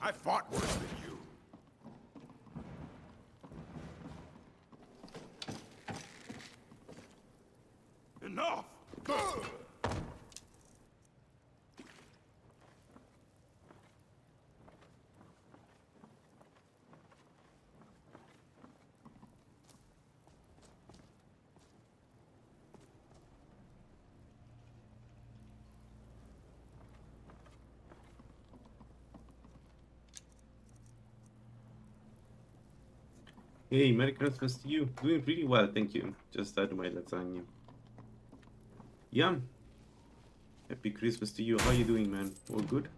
I fought worse than you. Enough! Hey, Merry Christmas to you. Doing really well, thank you. Just had my lasagna. Yeah. Happy Christmas to you. How you doing, man? All good?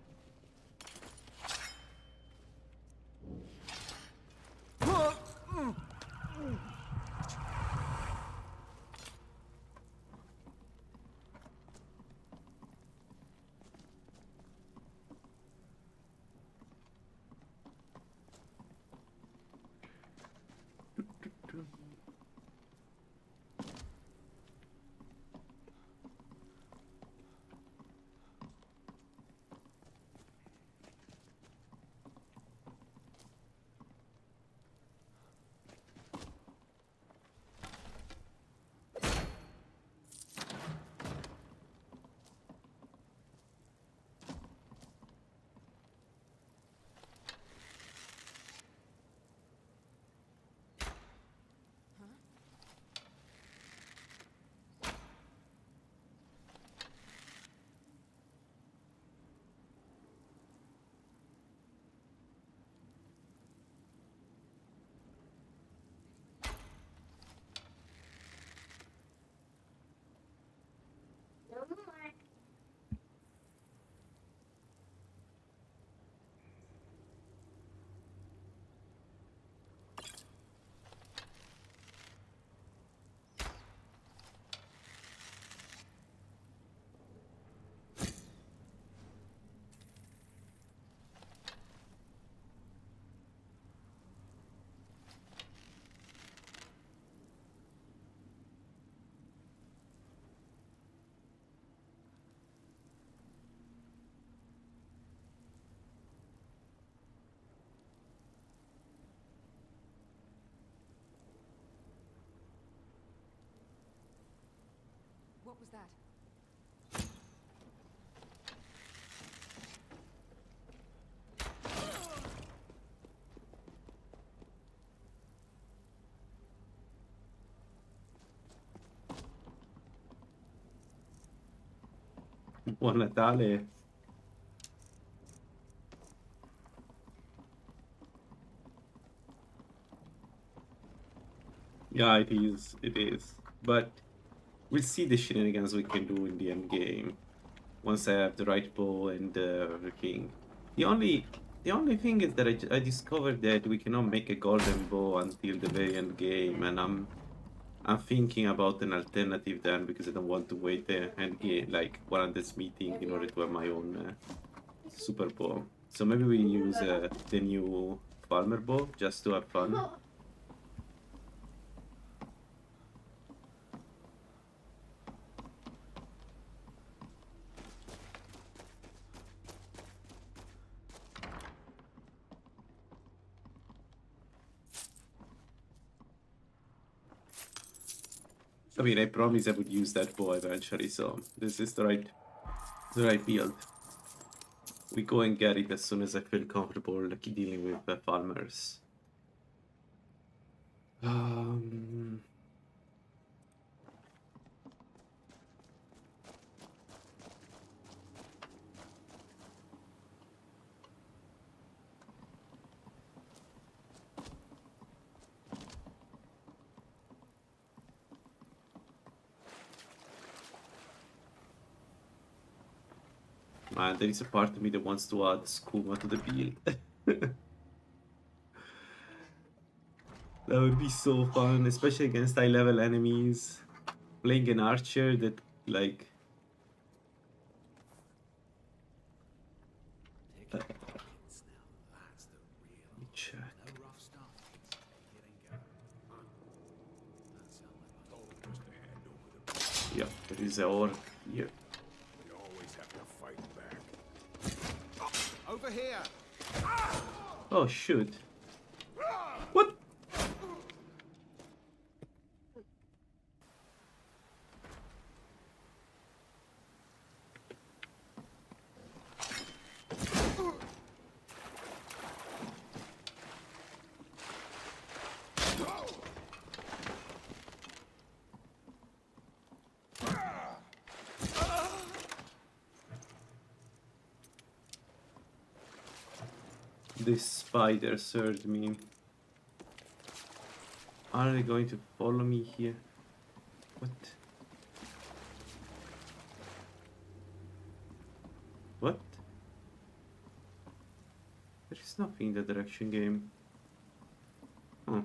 What was that? Buon Natale. Yeah, it is. It is. But we'll see the shenanigans we can do in the end game. Once I have the right bow and everything. The only the only thing is that I discovered that we cannot make a golden bow until the very end game, and I'm thinking about an alternative then because I don't want to wait the end game like 100 meeting in order to have my own super bow. So maybe we use the new farmer bow just to have fun. I mean, I promise I would use that bow eventually, so this is the right build. We go and get it as soon as I feel comfortable like, dealing with farmers. Um, Man, there is a part of me that wants to add skooma to the build. That would be so fun, especially against high level enemies. Playing an archer that, like. Let me check. Yeah, there is a orc here. We always have to fight back. Over here! Oh shoot. What? This spider served me. Are they going to follow me here? What? What? There is nothing in the direction game. Huh.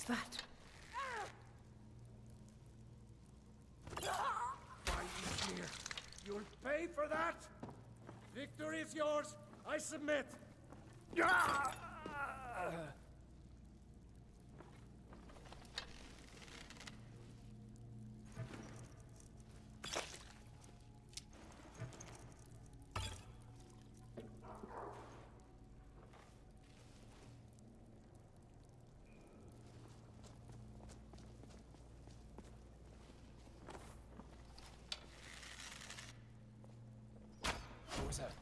What's that? Why you here? You'll pay for that! Victory is yours! I submit! What was that?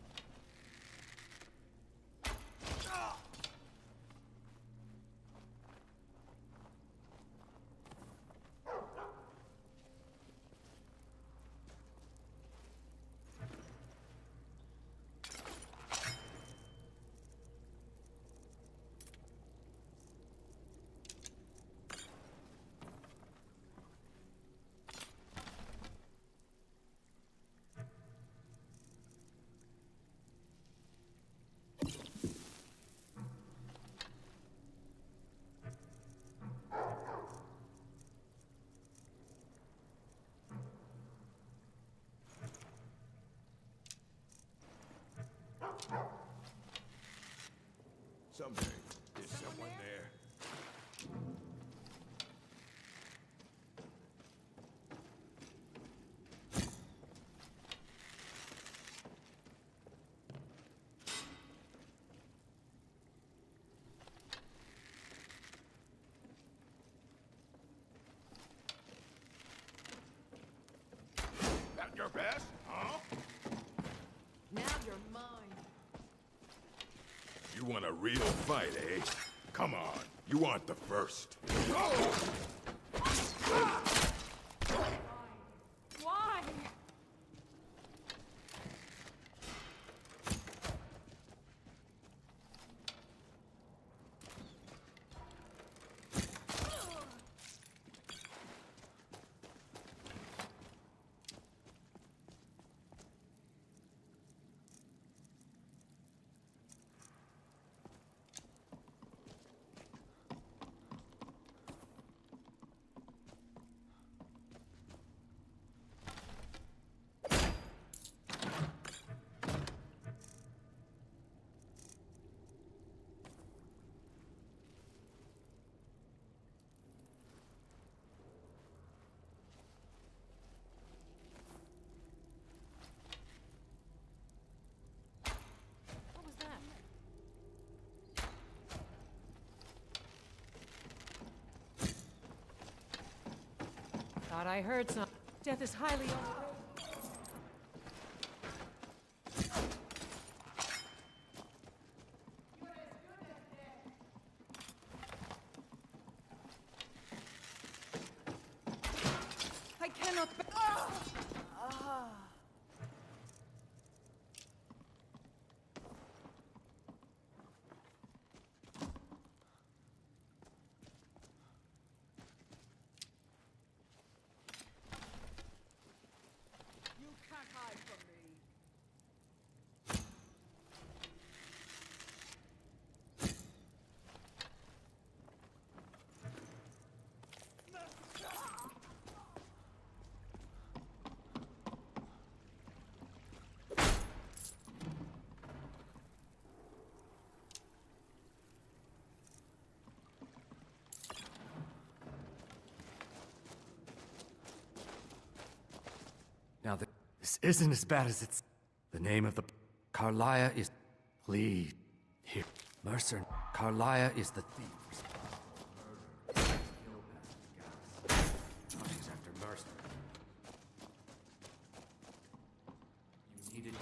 Someday, is someone there? At your best, huh? Now you're mine. You want a real fight, eh? Come on, you aren't the first. Why? Thought I heard some. Death is highly overrated. I cannot. You can't hide from me. Now, this isn't as bad as it's... The name of the... Carlia is... Please. Here. Mercer. Carlia is the thief. She's after Mercer. You needed...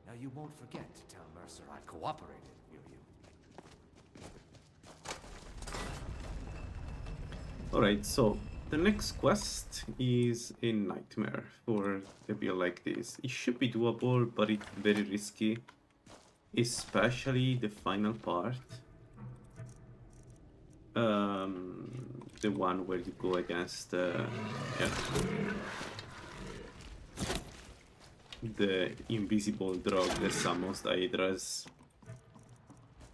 Now, you won't forget to tell Mercer I cooperated, will you? Alright, so the next quest is a nightmare for a build like this. It should be doable, but it's very risky, especially the final part. The one where you go against the invisible drug that summons the Hydras.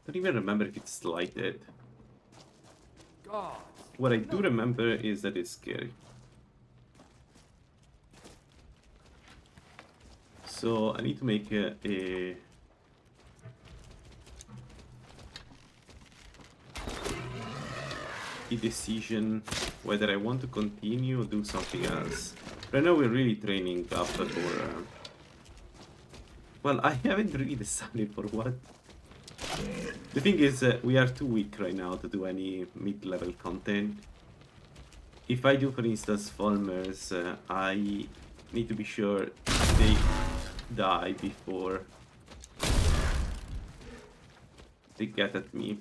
Don't even remember if it's lighted. God. What I do remember is that it's scary. So I need to make a decision whether I want to continue or do something else. Right now we're really training up for... well, I haven't really decided for what. The thing is, we are too weak right now to do any mid-level content. If I do, for instance, Fulmers, I need to be sure they die before they get at me.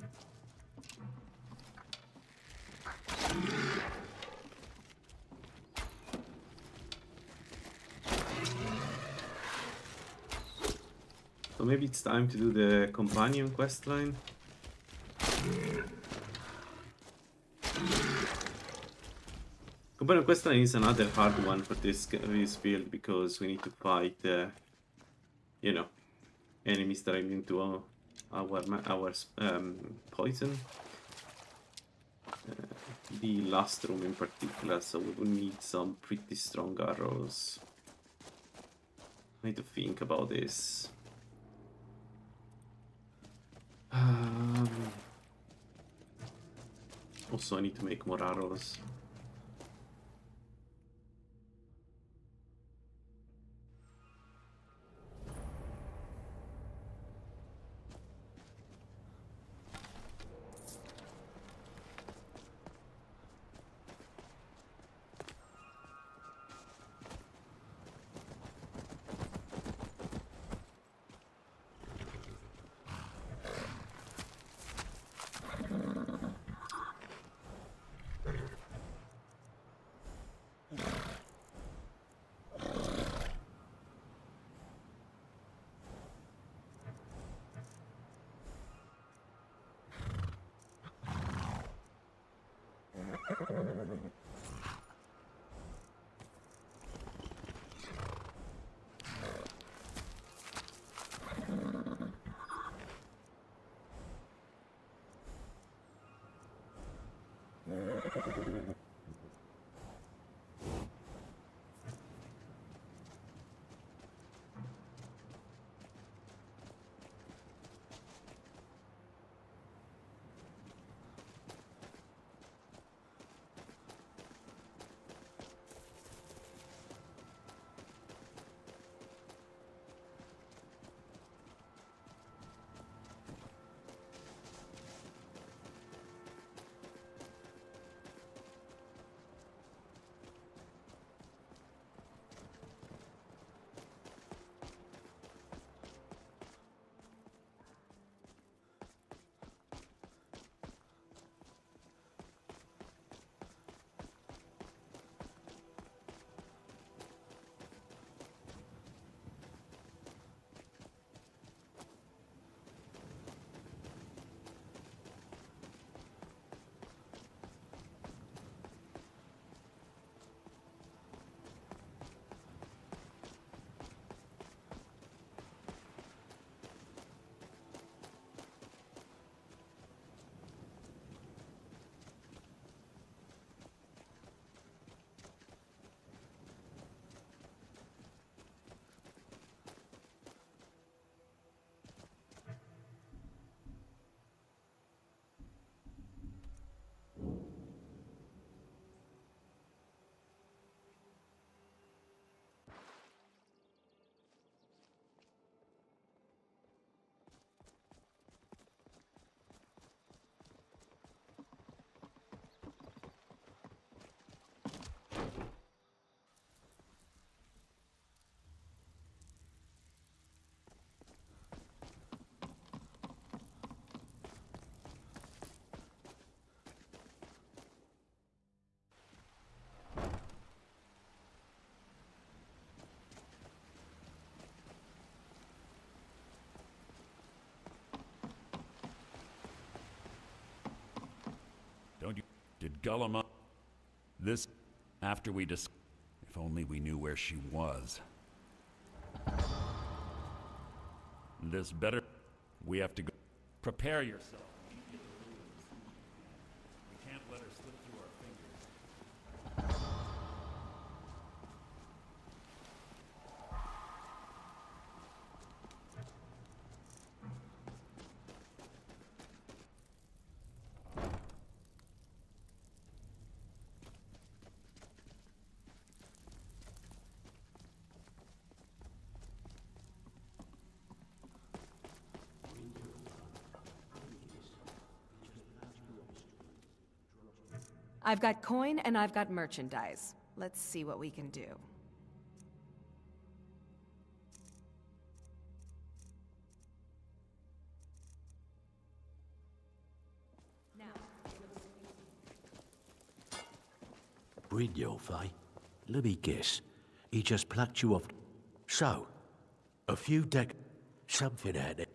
So maybe it's time to do the companion questline. Companion questline is another hard one for this build because we need to fight, you know, enemies that are immune to our poison. The last room in particular, so we will need some pretty strong arrows. I need to think about this. Also, I need to make more arrows. Gullima. This, after we dis... If only we knew where she was. This better... We have to go... Prepare yourself. We can't let her slip through our fingers. I've got coin and I've got merchandise. Let's see what we can do. Brynjolf, eh? Let me guess. He just plucked you off. So, a few something happened.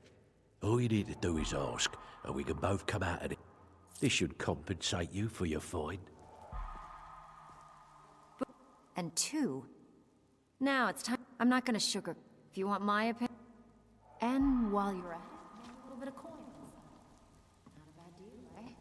All you need to do is ask, and we can both come out of it. This should compensate you for your fine. And 2. Now it's time. I'm not gonna sugar. If you want my opinion. And while you're at it, a little bit of coin. Not a bad deal, eh?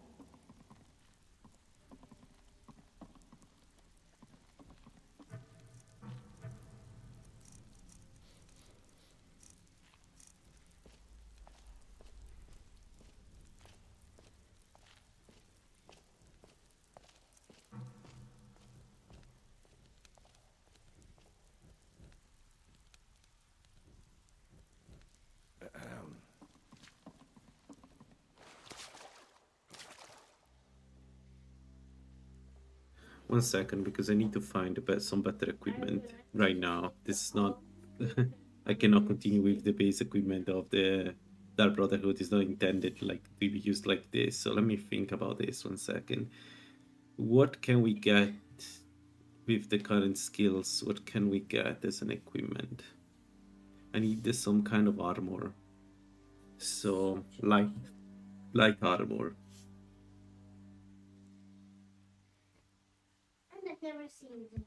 One second, because I need to find some better equipment right now. This is not... I cannot continue with the base equipment of the Dark Brotherhood. It's not intended like to be used like this. So let me think about this 1 second. What can we get with the current skills? What can we get as an equipment? I need some kind of armor. So light armor. I've never seen them.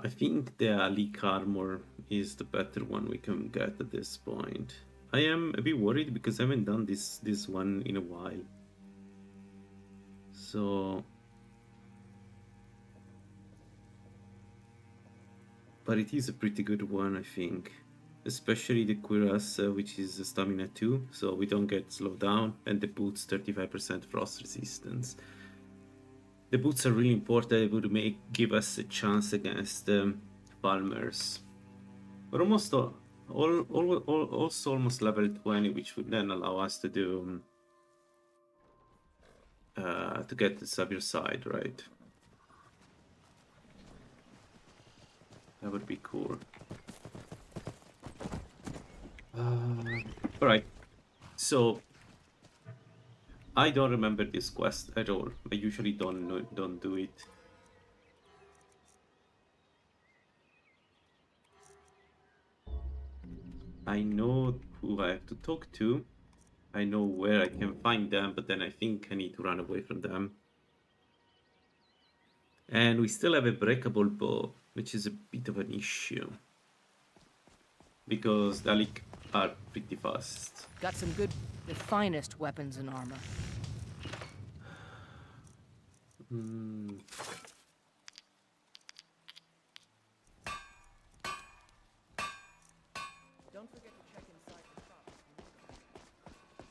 I think the leak armor is the better one we can get at this point. I am a bit worried because I haven't done this one in a while. So... But it is a pretty good one, I think. Especially the cuirass, which is a stamina 2, so we don't get slowed down, and the boots 35% frost resistance. The boots are really important. It would give us a chance against farmers. We're almost also almost level 20, which would then allow us to do to get the Savior side, right? That would be cool. Alright, so I don't remember this quest at all. I usually don't do it. I know who I have to talk to. I know where I can find them, but then I think I need to run away from them. And we still have a breakable bow, which is a bit of an issue. Because Dalek are pretty fast. Got some good, the finest weapons and armor.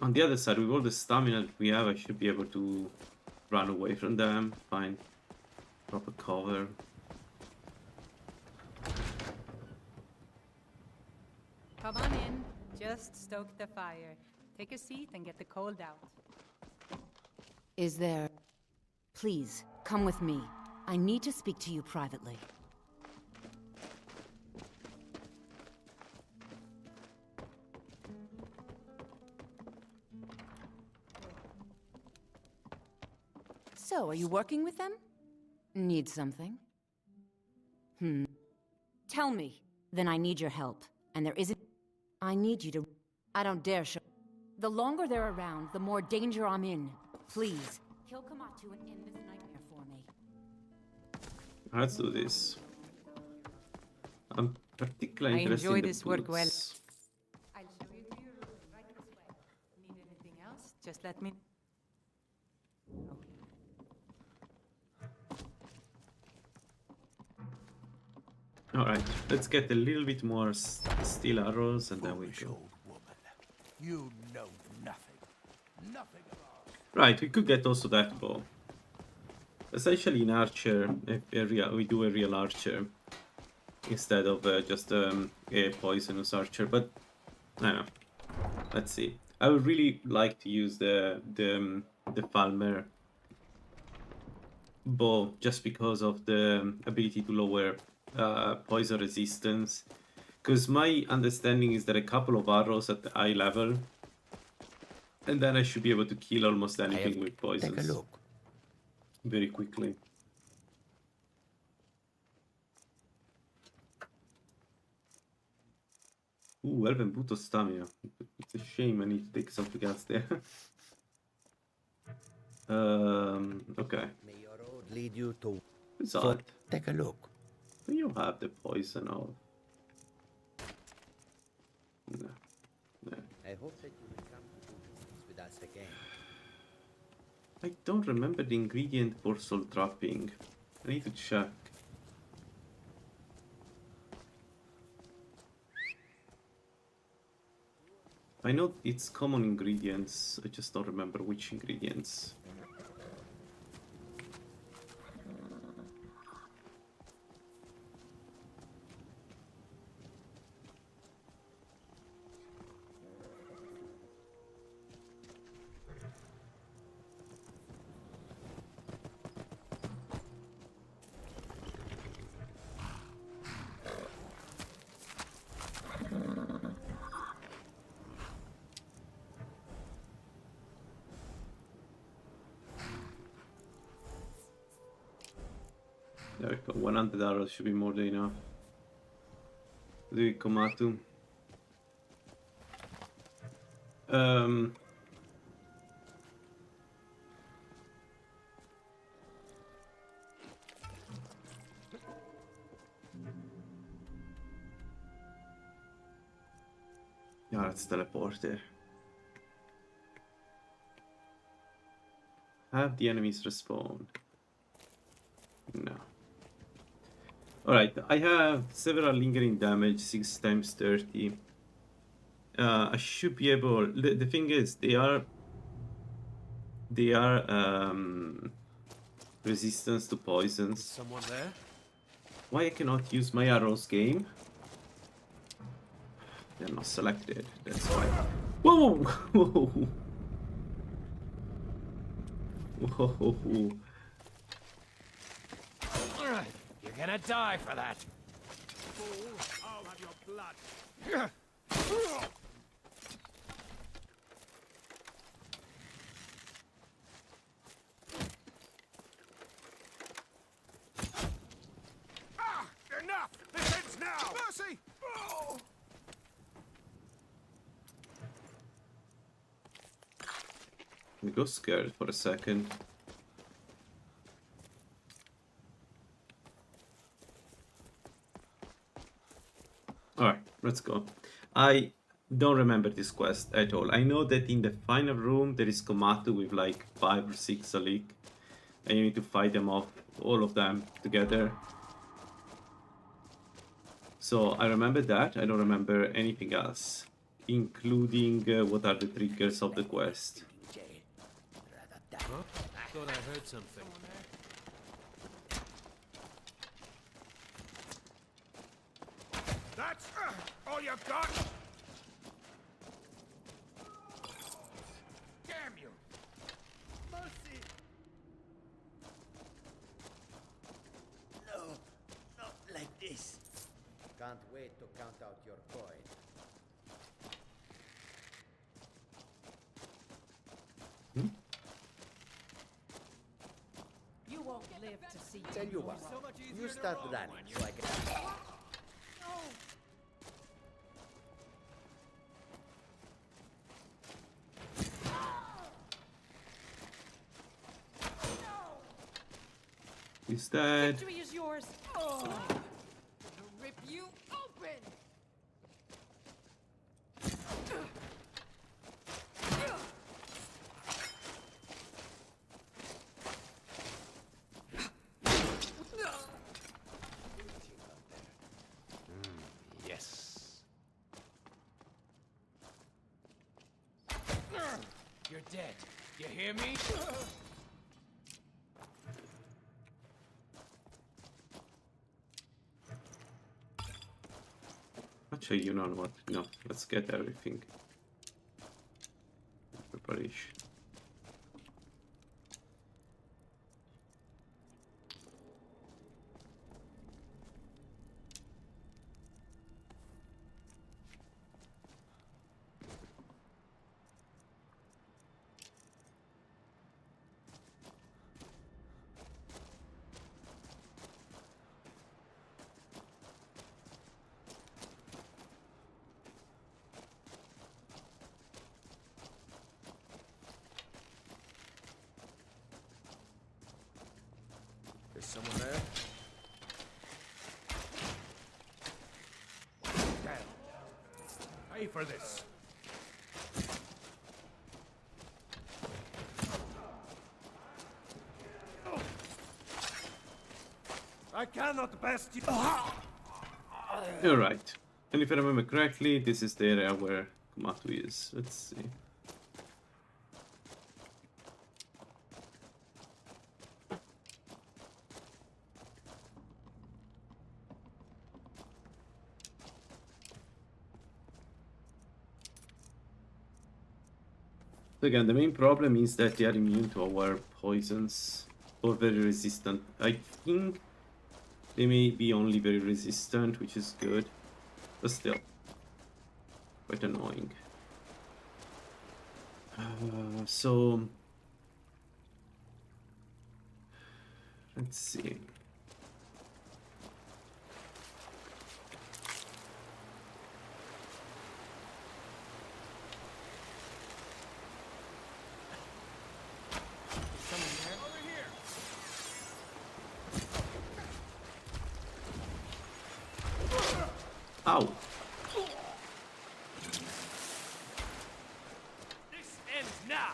On the other side, with all the stamina that we have, I should be able to run away from them, find proper cover. Come on in. Just stoke the fire. Take a seat and get the cold out. Is there... Please, come with me. I need to speak to you privately. So, are you working with them? Need something? Tell me. Then I need your help. And there isn't... I need you to... I don't dare show... The longer they're around, the more danger I'm in. Please, kill Kamatu and end this nightmare for me. Let's do this. I'm particularly I interested enjoy in the this work well. boots. I'll show you to your room right this way. Need anything else? Just let me... Alright, let's get a little bit more steel arrows and then we Foolish go. old woman. You know nothing. Nothing at all. Right, we could get also that bow. Essentially in archer, we do a real archer instead of just a poisonous archer, but I don't know. Let's see. I would really like to use the Falmer bow just because of the ability to lower poison resistance. Because my understanding is that a couple of arrows at the eye level, and then I should be able to kill almost anything with poisons. Take a look. Very quickly. Elven boot of stamina. It's a shame I need to take something else there. Okay. May your road lead you to... It's odd. Take a look. Do you have the poison of? No. No. I hope that you will come to do business with us again. I don't remember the ingredient for soul trapping. I need to check. I know it's common ingredients, I just don't remember which ingredients. There we go, 100 arrows should be more than enough. Do we come out to? Yeah, let's teleport there. Have the enemies respawn? No. Alright, I have several lingering damage, 6 times 30. I should be able... The thing is, they are resistance to poisons. Someone there? Why I cannot use my arrows game? They're not selected, that's why. Whoa! Whoa! Whoa! You're gonna die for that. Fool, I'll have your blood. Enough! This ends now! Mercy! Oh. I got scared for a second. Alright, let's go. I don't remember this quest at all. I know that in the final room there is Komatu with like 5 or 6 Alik. And you need to fight them off, all of them together. So I remember that, I don't remember anything else. Including what are the triggers of the quest. Huh? Thought I heard something. That's all you've got? Can't wait to count out your coin. You won't live to see. Tell you what, you start running so I can... He's dead. Victory is yours. Oh. Rip you open. Yes. You're dead. You hear me? Actually, you know what? No, let's get everything. Preparation. Is someone there? Damn. Pay for this. I cannot best you. Alright. And if I remember correctly, this is the area where Komatsu is. Let's see. So again, the main problem is that they are immune to our poisons or very resistant. I think they may be only very resistant, which is good, but still quite annoying. So let's see. Ow. This ends now.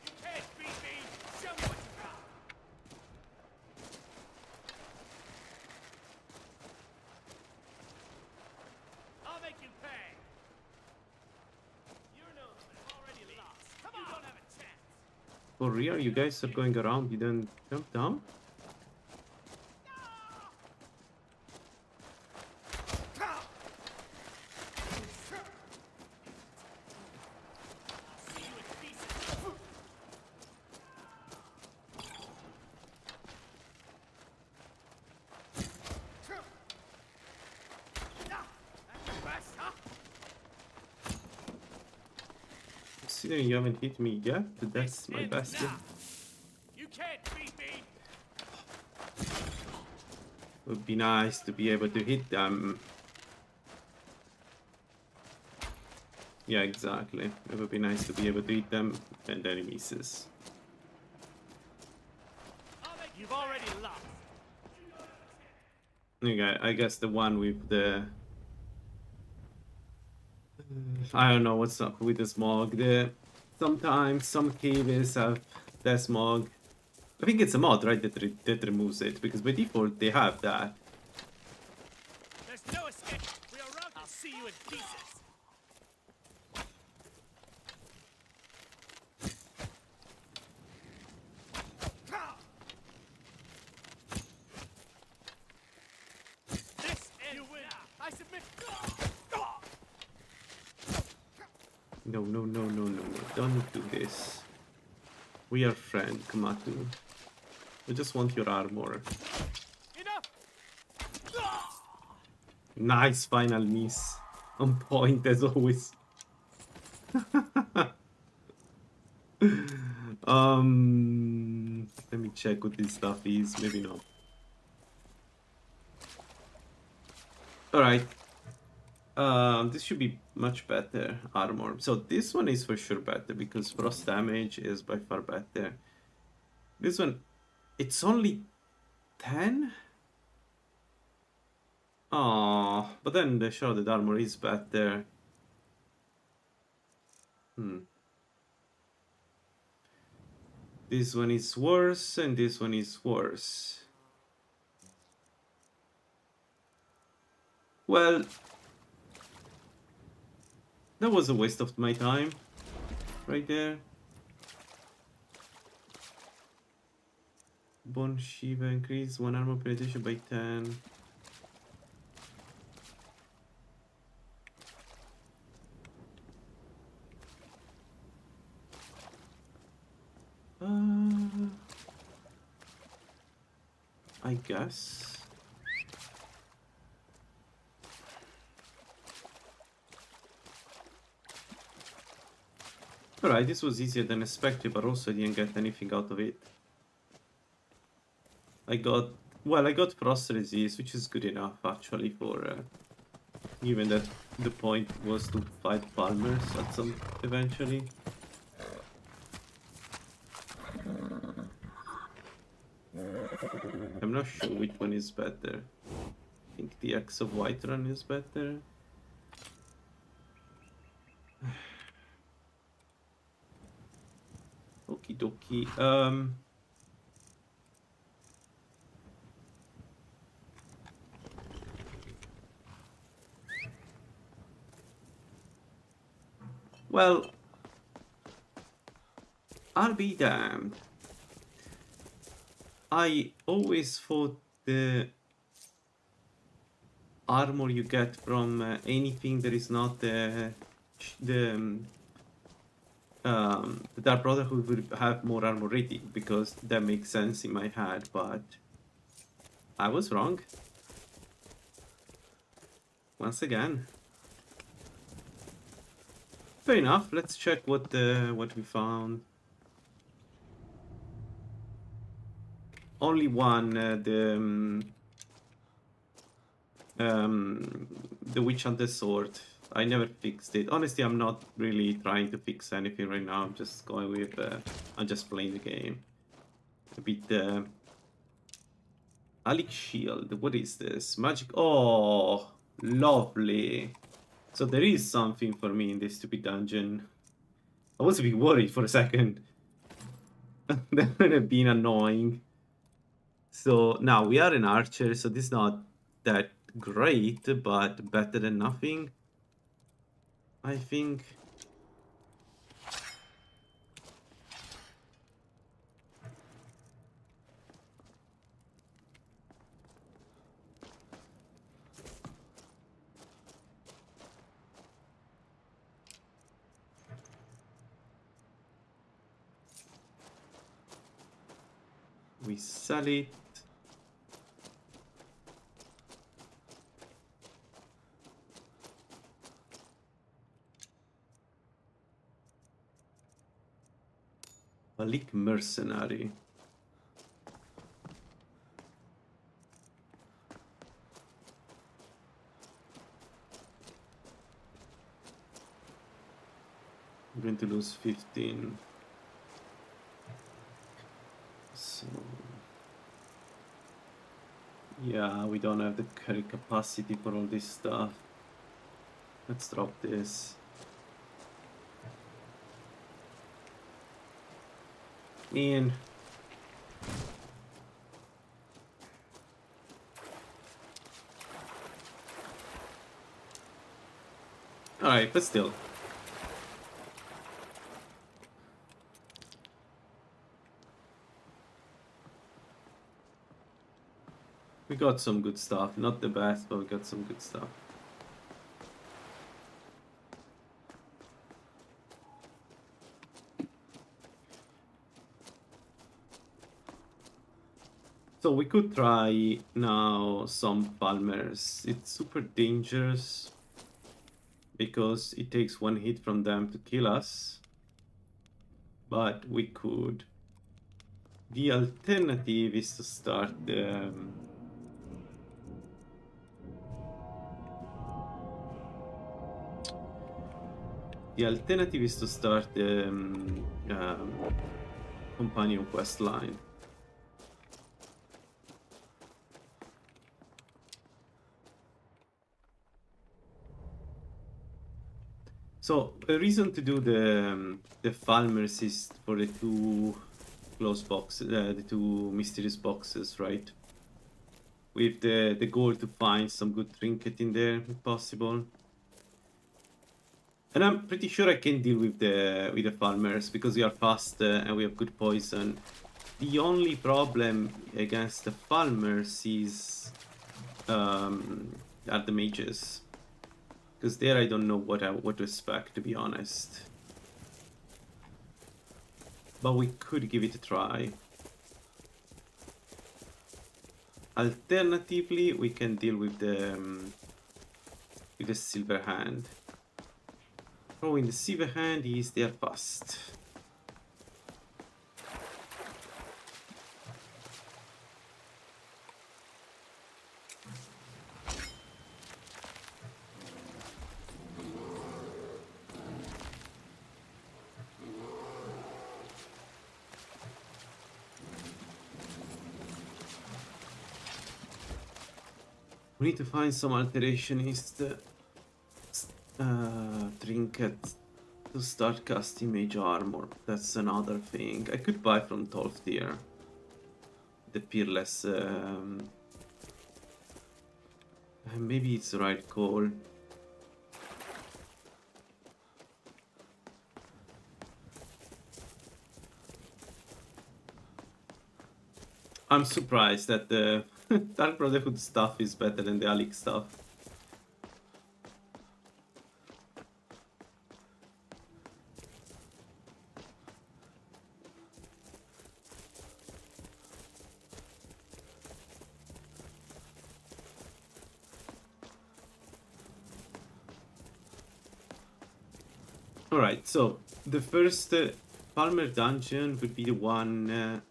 You can't beat me. Show me what you got. I'll make you pay. You're no already lost. Come on. You don't have a chance. For real, you guys are going around, you didn't jump down? Considering you haven't hit me yet, that's my best guess. You can't beat me. Would be nice to be able to hit them. Yeah, exactly. It would be nice to be able to hit them and then he misses. You've already lost. Okay, I guess the one with the... I don't know what's up with the smog. Sometimes some caves have the smog. I think it's a mod, right, that removes it, because by default they have that. There's no escape. We are around. I'll see you in pieces. This you win. I submit. No, no, no, no, no, no. Don't do this. We are friends, Komatsu. I just want your armor. Enough. Nice final miss. On point as always. Let me check what this stuff is. Maybe not. Alright. This should be much better armor. So this one is for sure better because frost damage is by far better. This one, it's only 10? Oh, but then the shrouded armor is better. This one is worse and this one is worse. Well, that was a waste of my time right there. Bone Shiva increase 1 armor penetration by 10. I guess. Alright, this was easier than expected, but also I didn't get anything out of it. I got frost resist, which is good enough actually for given that the point was to fight farmers at some eventually. I'm not sure which one is better. I think the X of Whiterun is better. Okie dokie. Well, I'll be damned. I always thought the armor you get from anything that is not the Dark Brotherhood would have more armor rating, because that makes sense in my head, but I was wrong. Once again. Fair enough, let's check what we found. Only one, the Witch Hunter sword. I never fixed it. Honestly, I'm not really trying to fix anything right now. I'm just going with, I'm just playing the game. A bit, Alec Shield, what is this? Magic, oh, lovely. So there is something for me in this stupid dungeon. I was a bit worried for a second. That would have been annoying. So now we are an archer, so this is not that great, but better than nothing, I think. We sell it. Malik Mercenary. I'm going to lose 15. So yeah, we don't have the carry capacity for all this stuff. Let's drop this. In. Alright, but still. We got some good stuff. Not the best, but we got some good stuff. So we could try now some farmers. It's super dangerous because it takes one hit from them to kill us. But we could. The alternative is to start the... The alternative is to start the companion quest line. So a reason to do the farmers is for the two close boxes, the two mysterious boxes, right? With the goal to find some good trinket in there, if possible. And I'm pretty sure I can deal with the farmers because we are fast and we have good poison. The only problem against the farmers is are the mages. Because there I don't know what to expect, to be honest. But we could give it a try. Alternatively, we can deal with the silver hand. Oh, in the silver hand is their fast. We need to find some alterationist trinket to start casting mage armor. That's another thing. I could buy from 12th tier. The peerless... maybe it's the right call. I'm surprised that the Dark Brotherhood stuff is better than the Alik stuff. Alright, so the first Palmer dungeon would be the one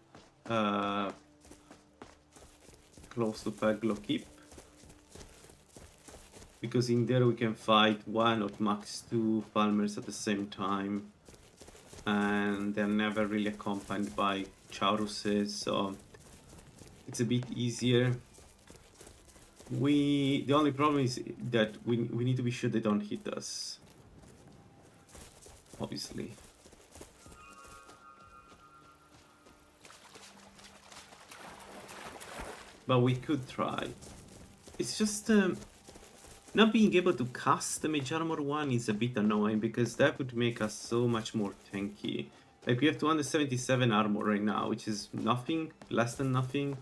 close to Paglo Keep, because in there we can fight one or max two farmers at the same time, and they're never really accompanied by Chauruses, so it's a bit easier. The only problem is that we need to be sure they don't hit us, obviously. But we could try. It's just not being able to cast the Mage Armor one is a bit annoying because that would make us so much more tanky. Like we have 277 armor right now, which is nothing, less than nothing.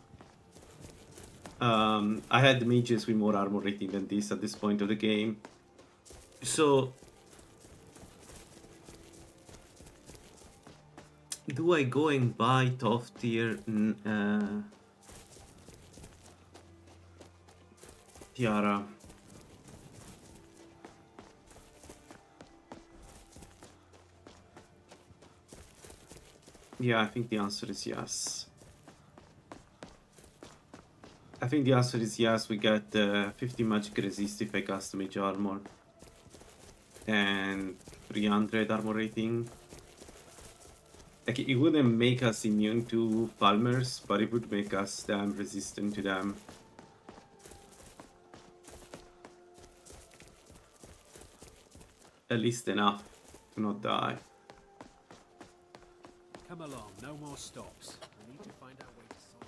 I had mages with more armor rating than this at this point of the game. So do I go and buy top tier Tiara? Yeah, I think the answer is yes. I think the answer is yes. We get 50 magic resist if I cast mage armor and 300 armor rating. Like, it wouldn't make us immune to farmers, but it would make us damn resistant to them. At least enough to not die. Come along, no more stops. We need to find our way to solve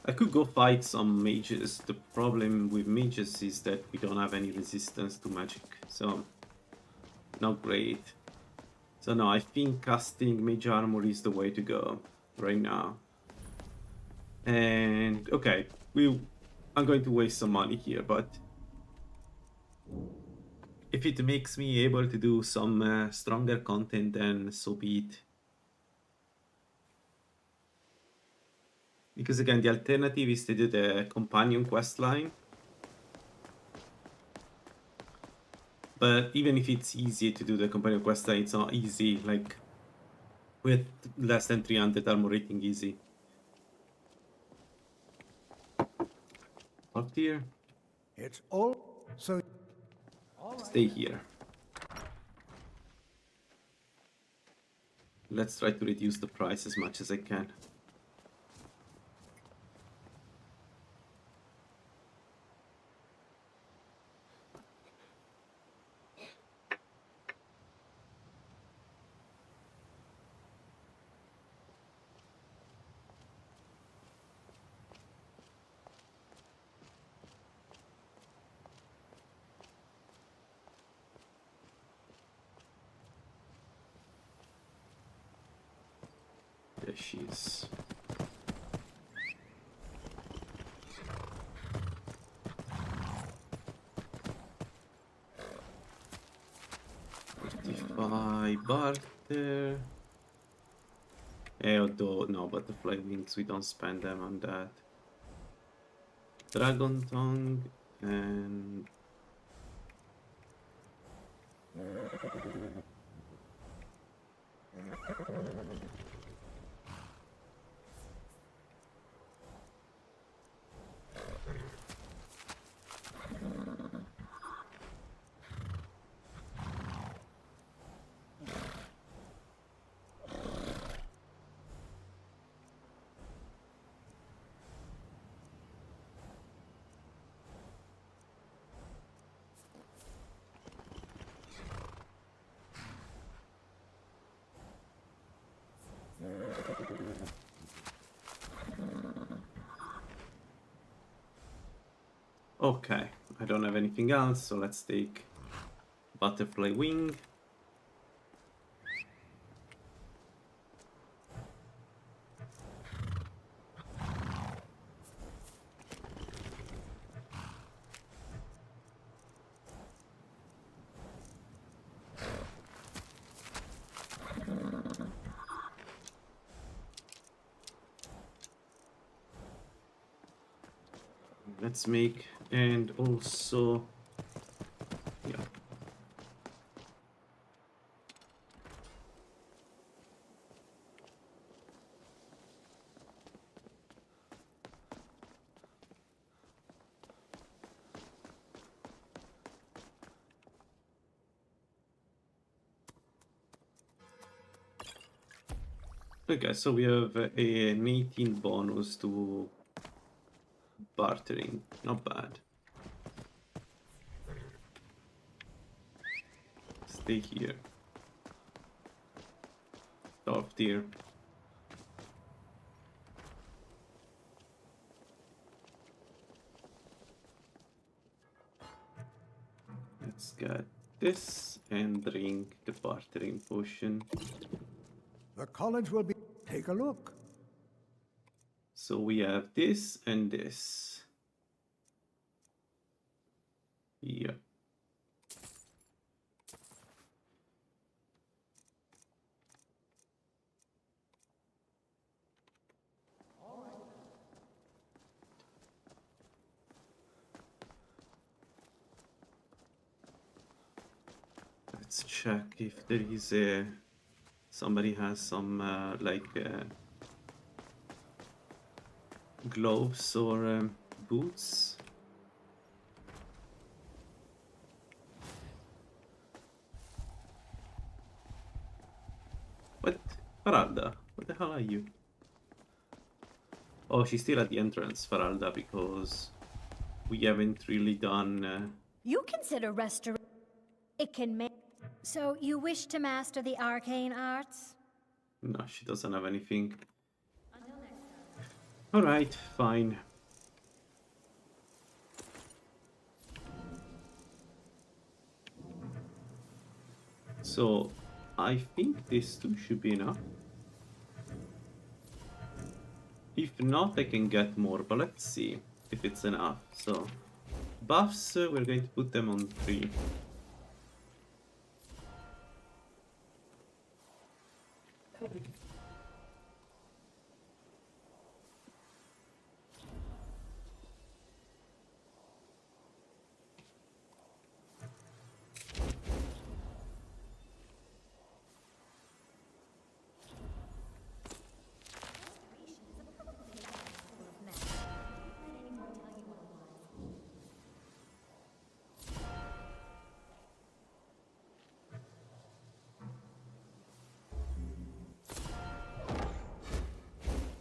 I could go fight some mages. The problem with mages is that we don't have any resistance to magic, so not great. So no, I think casting mage armor is the way to go right now. And okay, I'm going to waste some money here, but if it makes me able to do some stronger content, then so be it. Because again, the alternative is to do the companion quest line. But even if it's easy to do the companion quest line, it's not easy, like with less than 300 armor rating easy. Up here. It's all so. Stay here. Let's try to reduce the price as much as I can. There she is. Barter. Although, no, butterfly wings, we don't spend them on that. Dragon tongue and... Okay, I don't have anything else, so let's take butterfly wing. Let's make, and also, yeah. Okay, so we have an 18 bonus to bartering, not bad. Stay here. Top tier. Let's get this and drink the bartering potion. The college will be. Take a look. So we have this and this. Yeah. Let's check if there is a... Somebody has some gloves or boots. What? Faralda, what the hell are you? Oh, she's still at the entrance, Faralda, because we haven't really done... You consider restoration. It can make... So you wish to master the arcane arts? No, she doesn't have anything. Alright, fine. So, I think this too should be enough. If not, I can get more, but let's see. if it's enough. So buffs, we're going to put them on 3.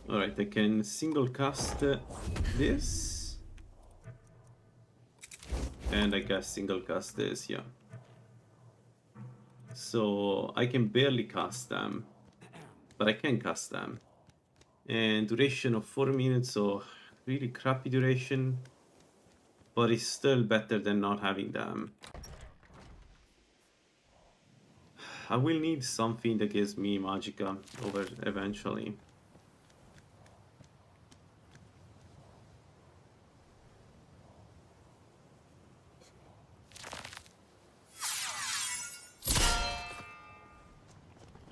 Alright, I can single cast this. And I guess single cast this, yeah. So I can barely cast them. But I can cast them. And duration of 4 minutes, so really crappy duration. But it's still better than not having them. I will need something that gives me Magicka over eventually.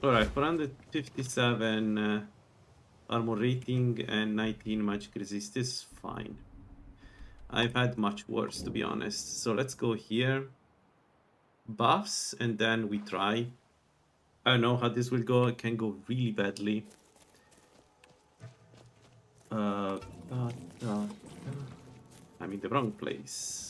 Alright, 457 armor rating and 19 magic resist is fine. I've had much worse, to be honest. So let's go here. Buffs, and then we try. I don't know how this will go. It can go really badly. I'm in the wrong place.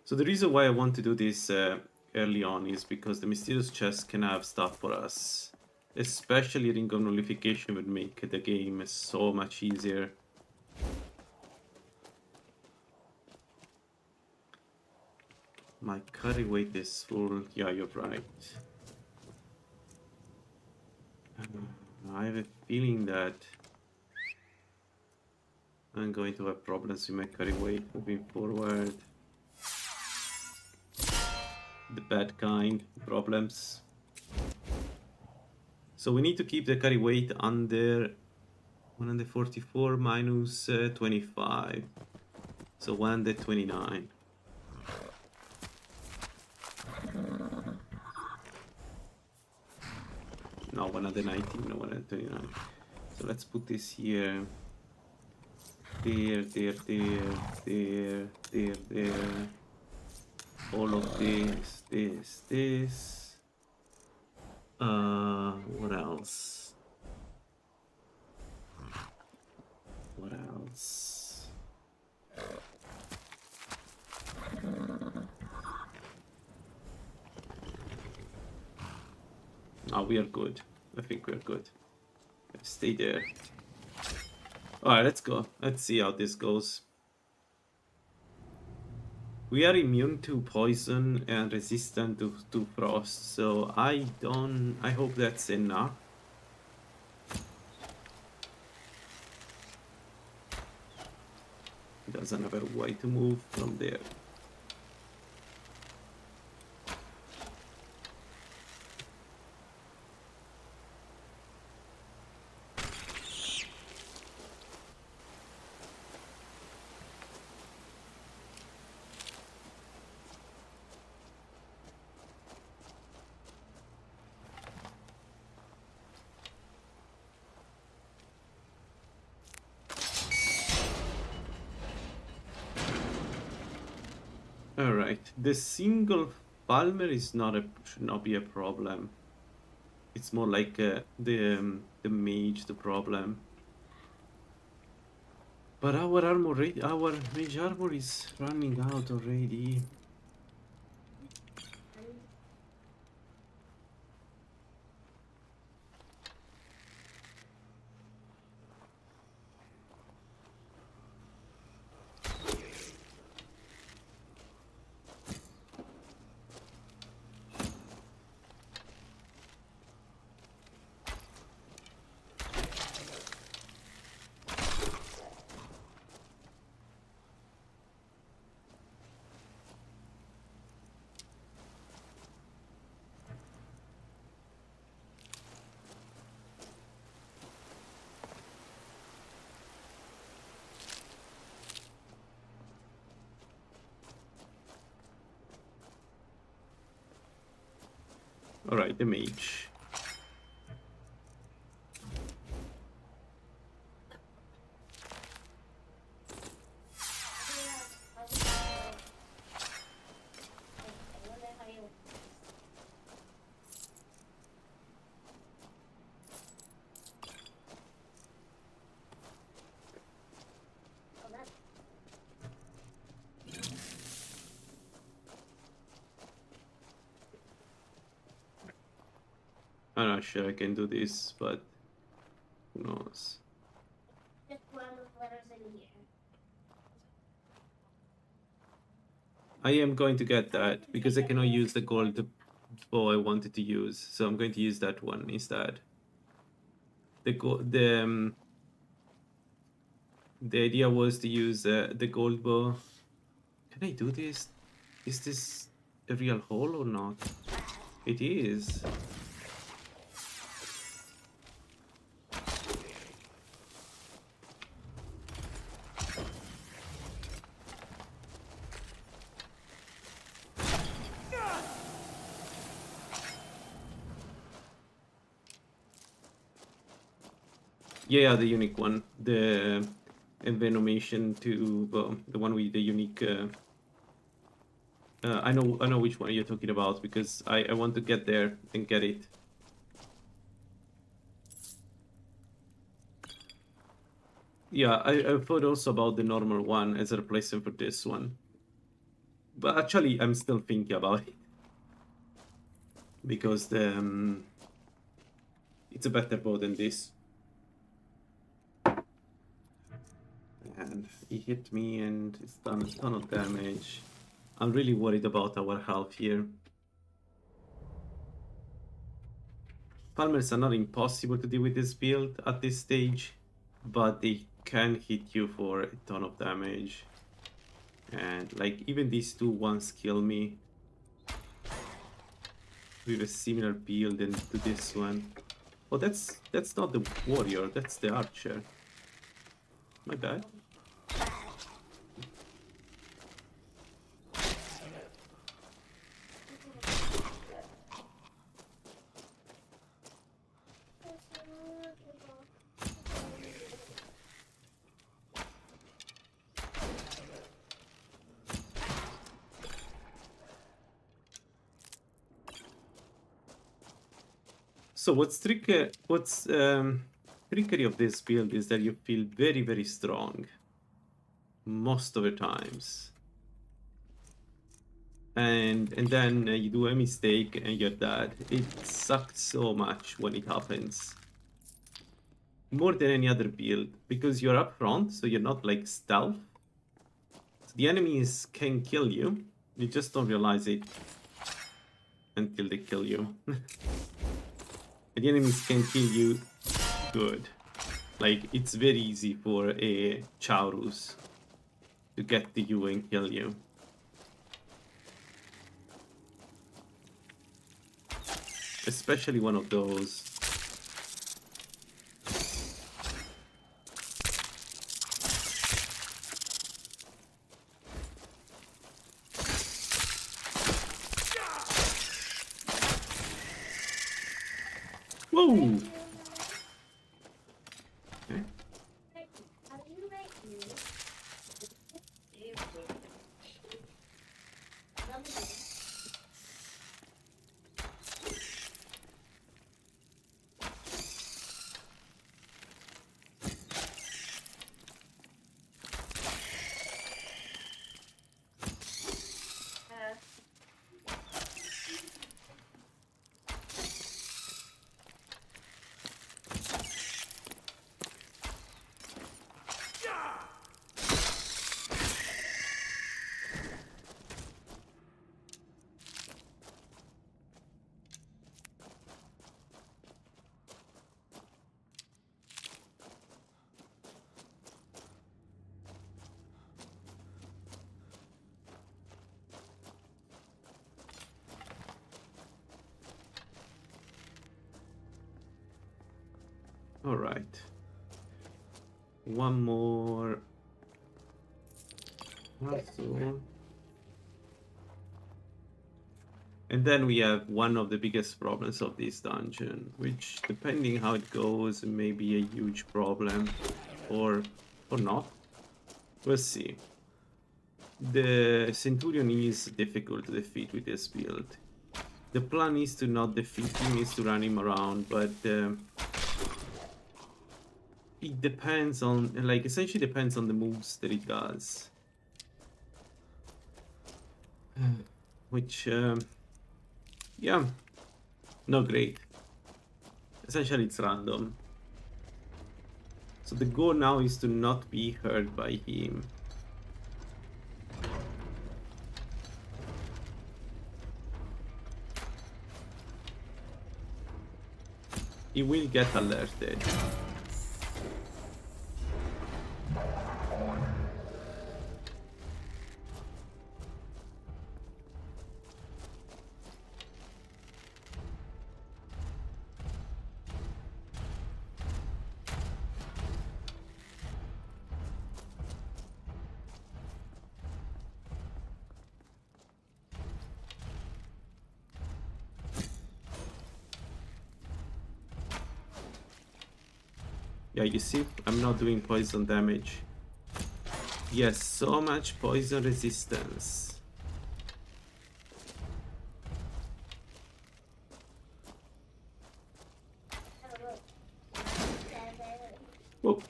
So the reason why I want to do this early on is because the mysterious chest can have stuff for us. Especially Ring of Nullification would make the game so much easier. My carry weight is full. Yeah, you're right. I have a feeling that I'm going to have problems with my carry weight moving forward. The bad kind problems. So we need to keep the carry weight under 144 minus 25. So 129. No, 119, no, 129. So let's put this here. There. All of this. What else? Oh, we are good. I think we're good. Stay there. Alright, let's go. Let's see how this goes. We are immune to poison and resistant to frost, so I hope that's enough. Doesn't have a way to move from there. Alright, the single Palmer is should not be a problem. It's more like the mage the problem. But our mage armor is running out already. Alright, the mage. I'm not sure I can do this, but who knows. I am going to get that because I cannot use the gold bow I wanted to use, so I'm going to use that one instead. The idea was to use the gold bow. Can I do this? Is this a real hole or not? It is. Yeah, the unique one, the envenomation to the one with the unique. I know which one you're talking about because I want to get there and get it. Yeah, I thought also about the normal one as a replacement for this one, but actually I'm still thinking about it because it's a better bow than this. And he hit me and it's done a ton of damage. I'm really worried about our health here. Farmers are not impossible to deal with this build at this stage, but they can hit you for a ton of damage. And like even these two once kill me with a similar build to this one. Oh, that's not the warrior, that's the archer. My bad. So what's trickery of this build is that you feel very, very strong most of the times, and then you do a mistake and you're dead. It sucks so much when it happens, more than any other build, because you're up front, so you're not like stealth. So the enemies can kill you, you just don't realize it until they kill you. The enemies can kill you good. Like, it's very easy for a Chaurus to get to you and kill you. Especially one of those. Whoa! Okay. All right. One more. Also. And then we have one of the biggest problems of this dungeon, which, depending how it goes, may be a huge problem, or not. We'll see. The Centurion is difficult to defeat with this build. The plan is to not defeat him, is to run him around, but it depends on, like, essentially depends on the moves that he does. Which, yeah, not great. Essentially it's random. So the goal now is to not be hurt by him. He will get alerted. Yeah, you see, I'm not doing poison damage. Yes, so much poison resistance. Whoop.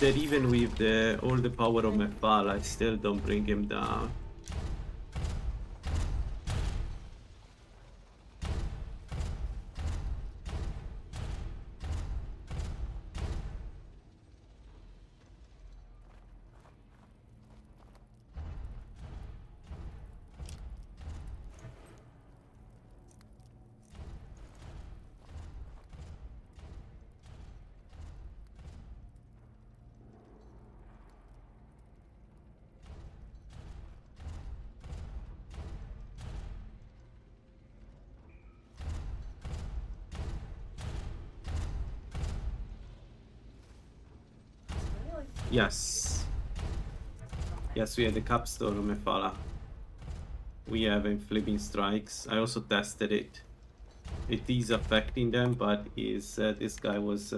That even with all the power of Mephala, I still don't bring him down. Yes. Yes, we have the capstone of Mephala. We have flaming strikes. I also tested it. It is affecting them, but this guy was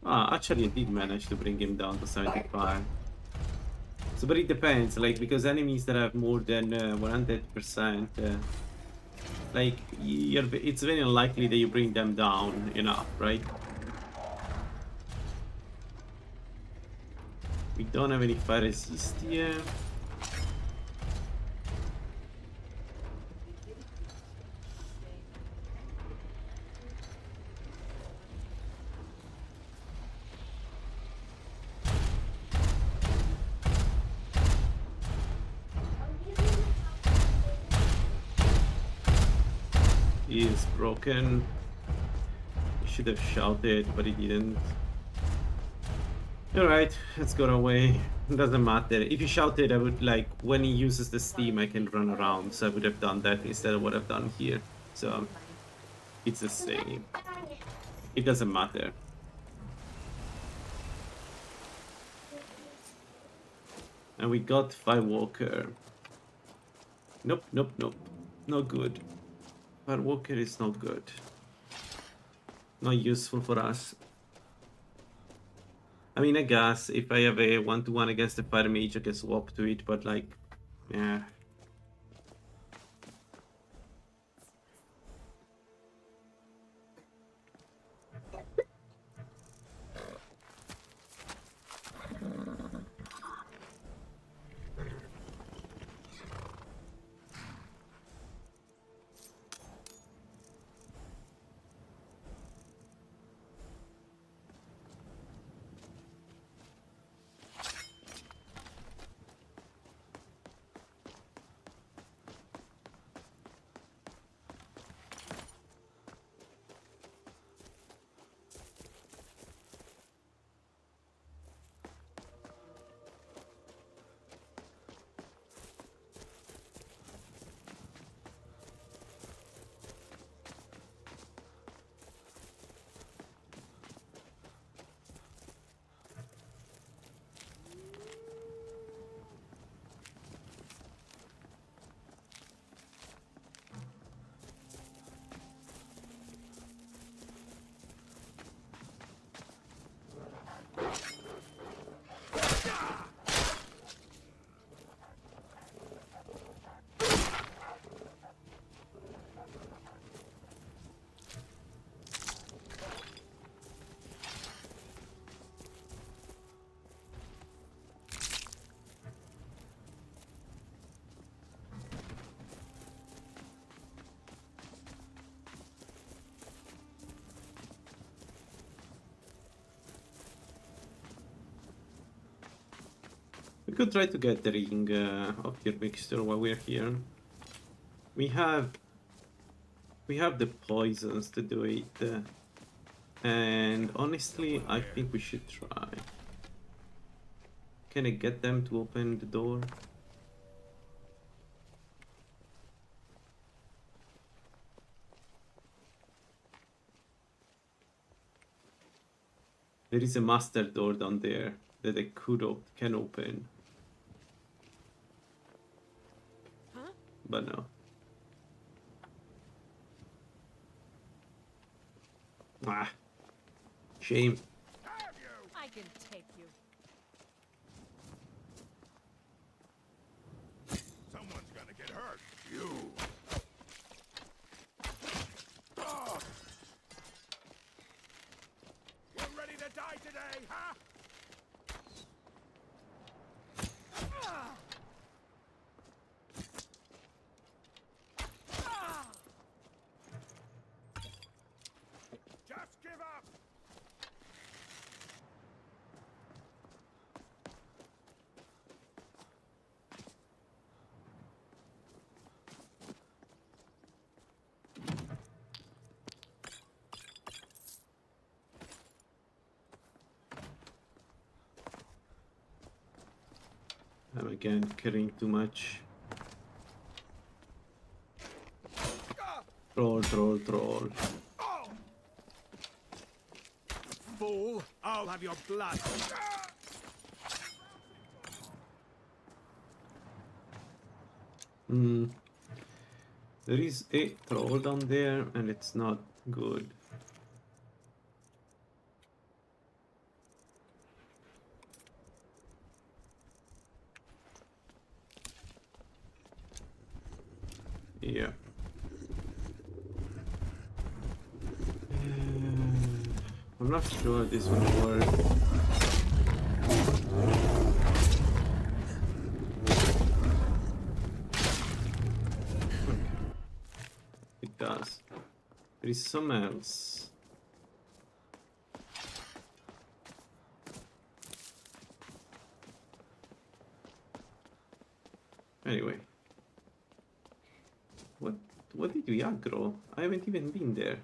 actually I did manage to bring him down to 75. So, but it depends, like, because enemies that have more than 100%, like, it's very unlikely that you bring them down enough, right? We don't have any fire resist here. He is broken. He should have shouted, but he didn't. Alright, let's go away. It doesn't matter. If he shouted, I would, like, when he uses the steam, I can run around. So I would have done that instead of what I've done here. So, it's the same. It doesn't matter. And we got Firewalker. Nope, nope, nope. Not good. Firewalker is not good. Not useful for us. I mean, I guess if I have a 1-to-1 against the Fire Mage, I can swap to it, but like, yeah. We could try to get the ring of your mixture while we're here. We have the poisons to do it, and honestly, I think we should try. Can I get them to open the door? There is a master door down there that I can open. Huh? But no. Ah. Shame. I can take you. Someone's gonna get hurt. You. You're ready to die today, huh? Just give up. I'm again carrying too much. Troll, troll, troll. Fool, I'll have your blood. There is a troll down there and it's not good. Yeah. I'm not sure this will work. Okay. It does. There is some else. Anyway. What did we aggro? I haven't even been there.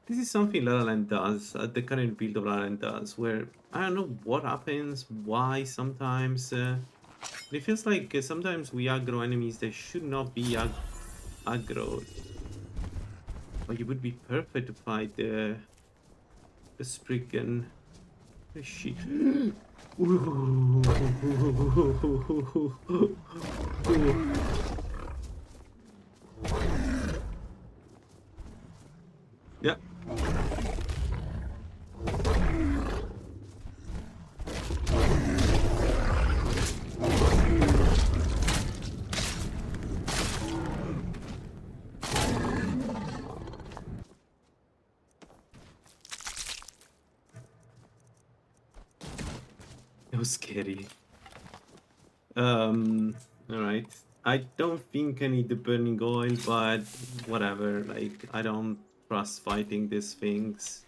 This is something Lalaland does, the current build of Lalaland does, where I don't know what happens, why sometimes. It feels like sometimes we aggro enemies that should not be aggroed. But it would be perfect to fight the Spriggan. Where is she? Yeah. It was scary. Alright. I don't think I need the burning oil, but whatever. Like, I don't trust fighting these things.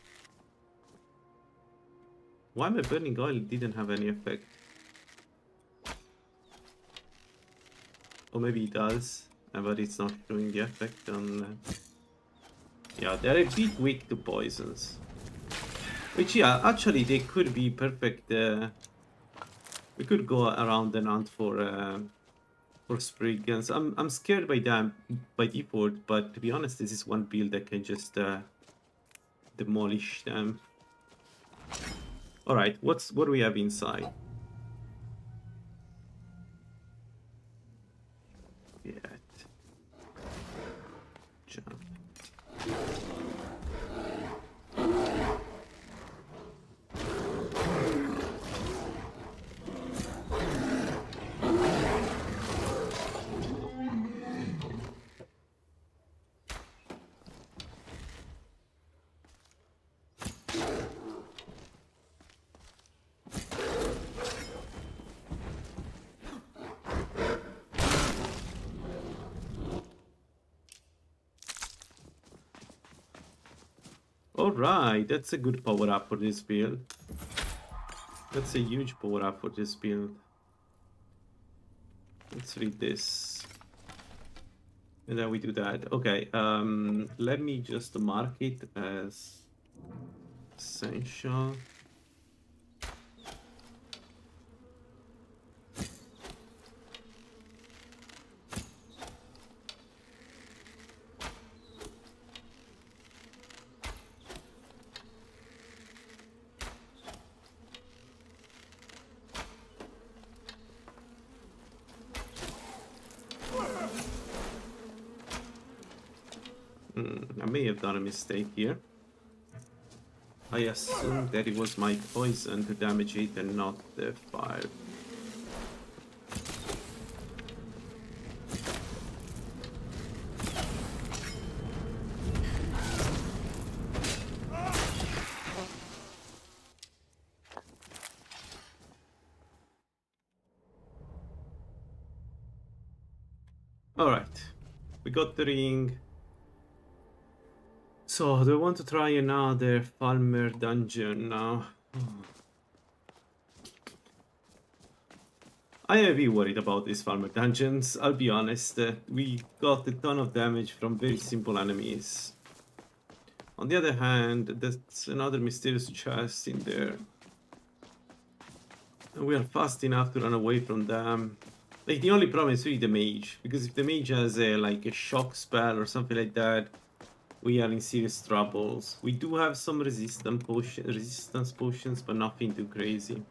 Why my burning oil didn't have any effect? Or maybe it does, but it's not showing the effect on... Yeah, they're a bit weak to poisons. Which, yeah, actually they could be perfect. We could go around and hunt for Spriggans. I'm scared by them by default, but to be honest, this is one build that can just demolish them. All right, what do we have inside? Yeah. Jump. Alright, that's a good power up for this build. That's a huge power up for this build. Let's read this. And then we do that. Okay, let me just mark it as essential. I may have done a mistake here. I assumed that it was my poison to damage it and not the fire. Alright, we got the ring. So, do I want to try another Falmer dungeon now? I am a bit worried about these Falmer dungeons, I'll be honest. We got a ton of damage from very simple enemies. On the other hand, there's another mysterious chest in there. And we are fast enough to run away from them. Like, the only problem is really the mage, because if the mage has like a shock spell or something like that, we are in serious troubles. We do have some resistance potions, but nothing too crazy.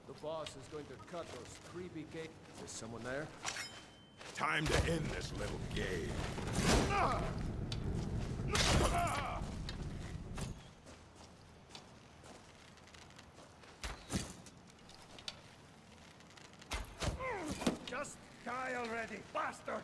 The boss is going to cut those 3bftweaks. Is someone there? Time to end this little game. Just die already, bastard!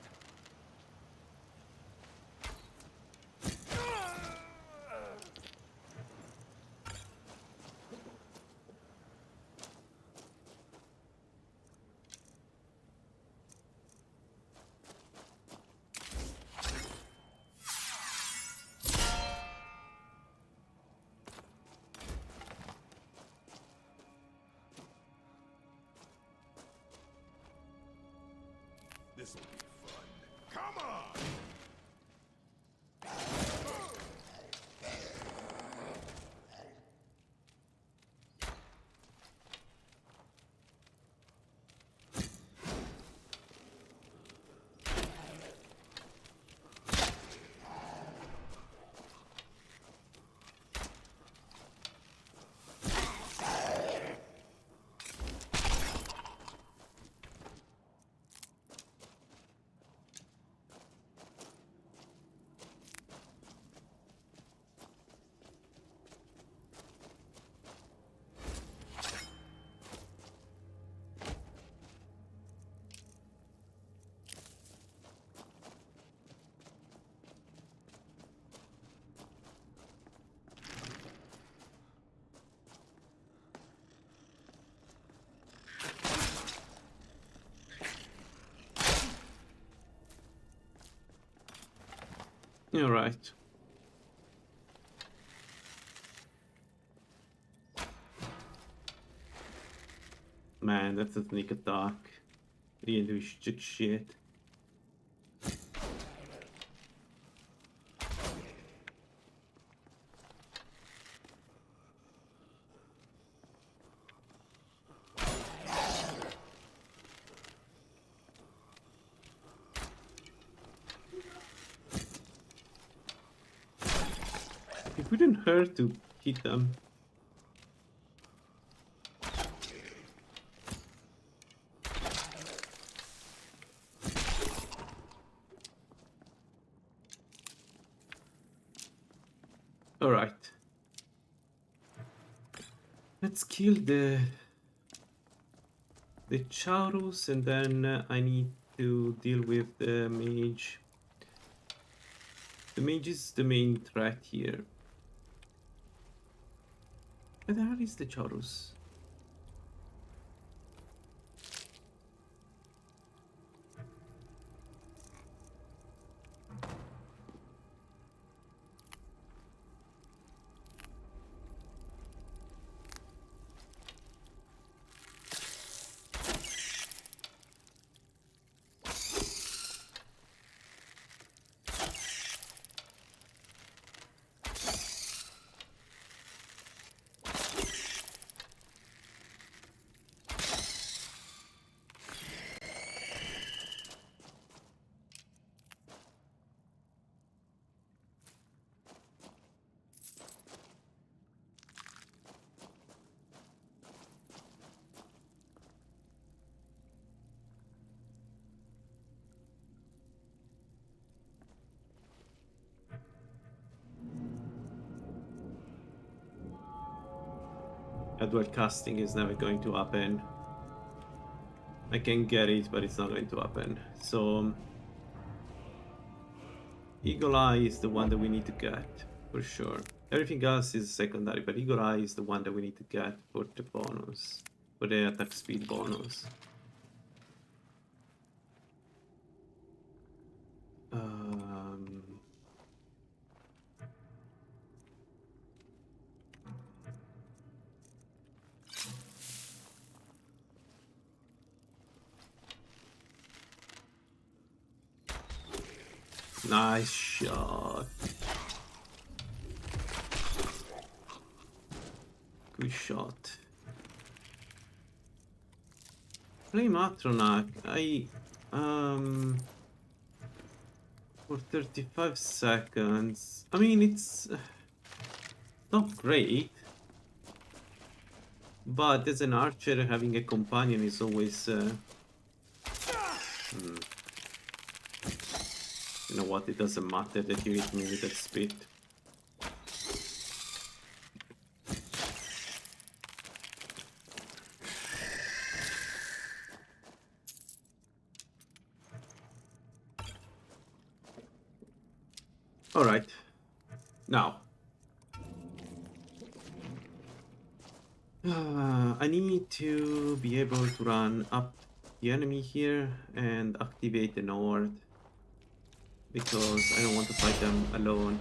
This'll be fun. Come on! All right. Man, that's a sneak attack. Really shit. It wouldn't hurt to hit them. Alright. Let's kill the Chaurus, and then I need to deal with the mage. The mage is the main threat here. Where the hell is the Chaurus? Dual casting is never going to happen. I can get it, but it's not going to happen. So Eagle Eye is the one that we need to get for sure. Everything else is secondary, but Eagle Eye is the one that we need to get for the bonus, for the attack speed bonus. Nice shot. Good shot. Flame Atronach, for 35 seconds. I mean, it's not great, but as an archer, having a companion is always you know what, it doesn't matter that you hit me with that spit. Alright. Now. I need to be able to run up the enemy here and activate the Nord, because I don't want to fight them alone.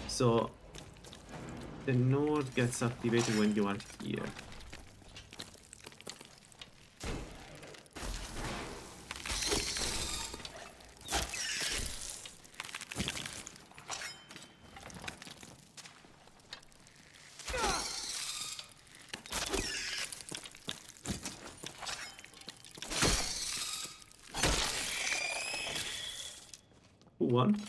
So the Nord gets activated when you are here. Who won?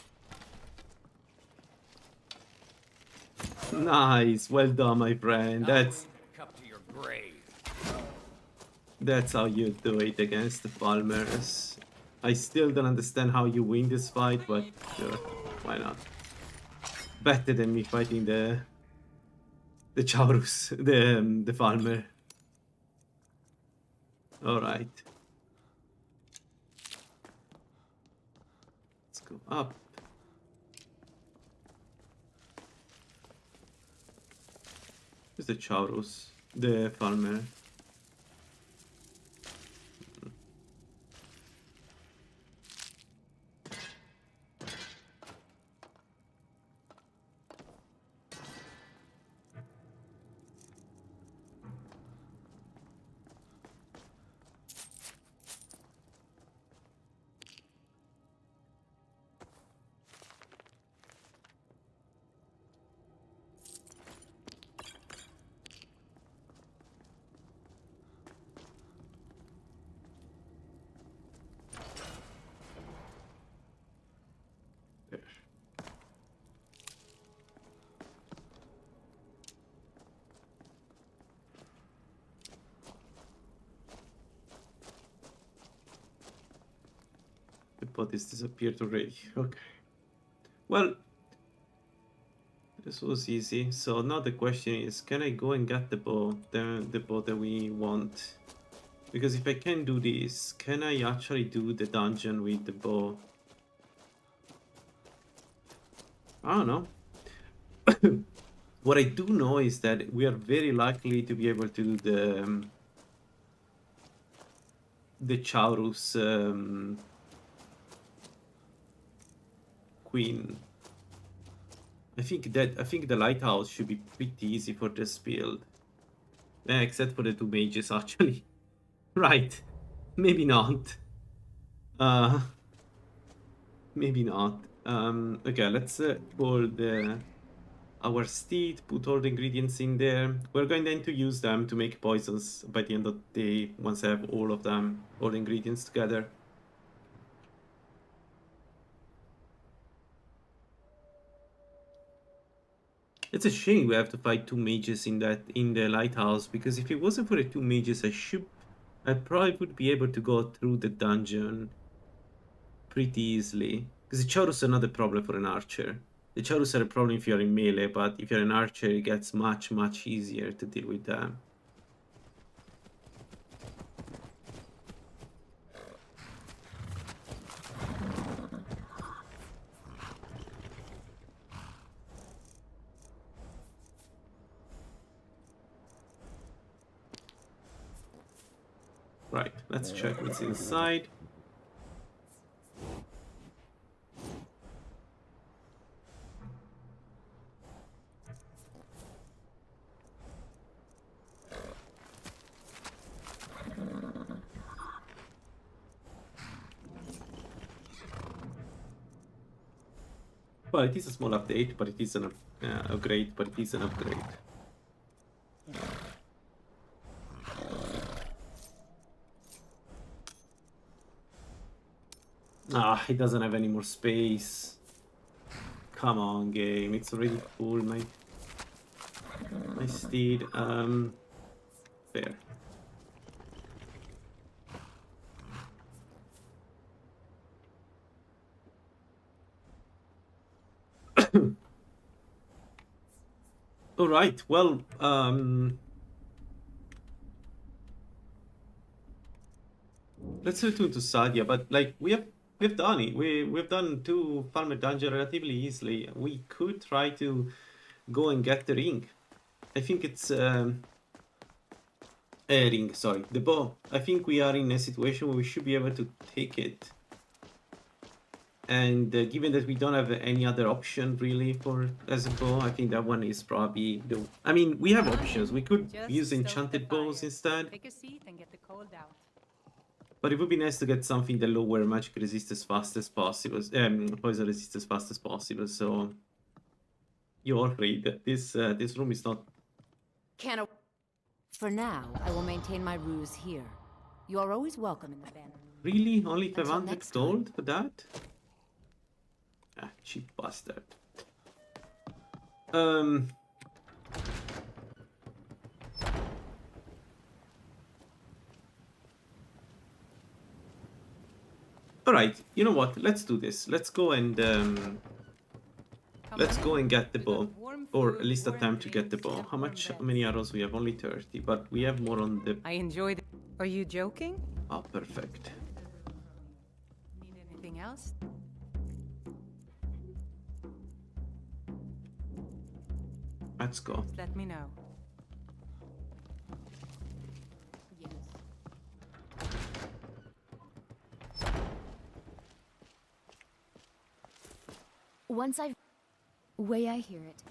Nice, well done, my friend. That's how you do it against the farmers. I still don't understand how you win this fight, but sure, why not? Better than me fighting the Chaurus, the farmer. All right. Let's go up. Who's the Chaurus? The farmer. The bodies disappeared already. Okay. Well, This was easy. So now the question is, can I go and get the bow, the bow that we want? Because if I can do this, can I actually do the dungeon with the bow? I don't know. What I do know is that we are very likely to be able to do the Chaurus Queen. I think the lighthouse should be pretty easy for this build. Except for the two mages, actually. Right. Maybe not. Maybe not. Okay, let's pull our steed, put all the ingredients in there. We're going then to use them to make poisons by the end of the day, once I have all of them, all the ingredients together. It's a shame we have to fight two mages in the lighthouse, because if it wasn't for the two mages, I probably would be able to go through the dungeon pretty easily. Because the Chaurus are not a problem for an archer. The Chaurus are a problem if you're in melee, but if you're an archer, it gets much, much easier to deal with them. Right, let's check what's inside. Well, it is a small update, but it is an upgrade, but it is an upgrade. Ah, it doesn't have any more space. Come on, game. It's already full, my steed. Fair. All right. Well, let's return to Sadia, but like we've done it. We've done two farmer dungeons relatively easily. We could try to go and get the ring. I think it's ring, sorry, the bow. I think we are in a situation where we should be able to take it. And given that we don't have any other option really for as a bow, I think that one is probably the. I mean, we have options. We could use enchanted bows instead. Take a seat and get the cold out. But it would be nice to get something that lower magic resist as fast as possible, poison resist as fast as possible. So you're afraid this room is not. For now, I will maintain my ruse here. You are always welcome in the band. Really, only 500 gold for that? Ah, cheap bastard. Alright, you know what? Let's do this. Let's go and get the bow. Or at least attempt to get the bow. How many arrows we have? Only 30, but we have more on the. I enjoyed it. Are you joking? Oh, perfect. Need anything else? Let's go. Let me know. Once I've... way I hear it.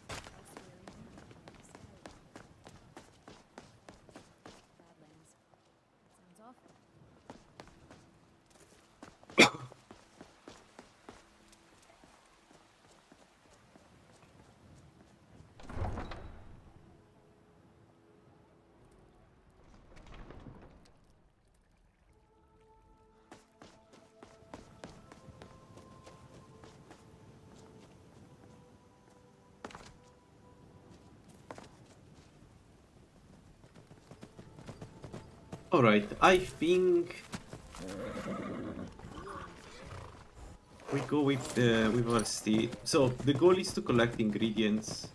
Alright, I think we go with our steed. So the goal is to collect ingredients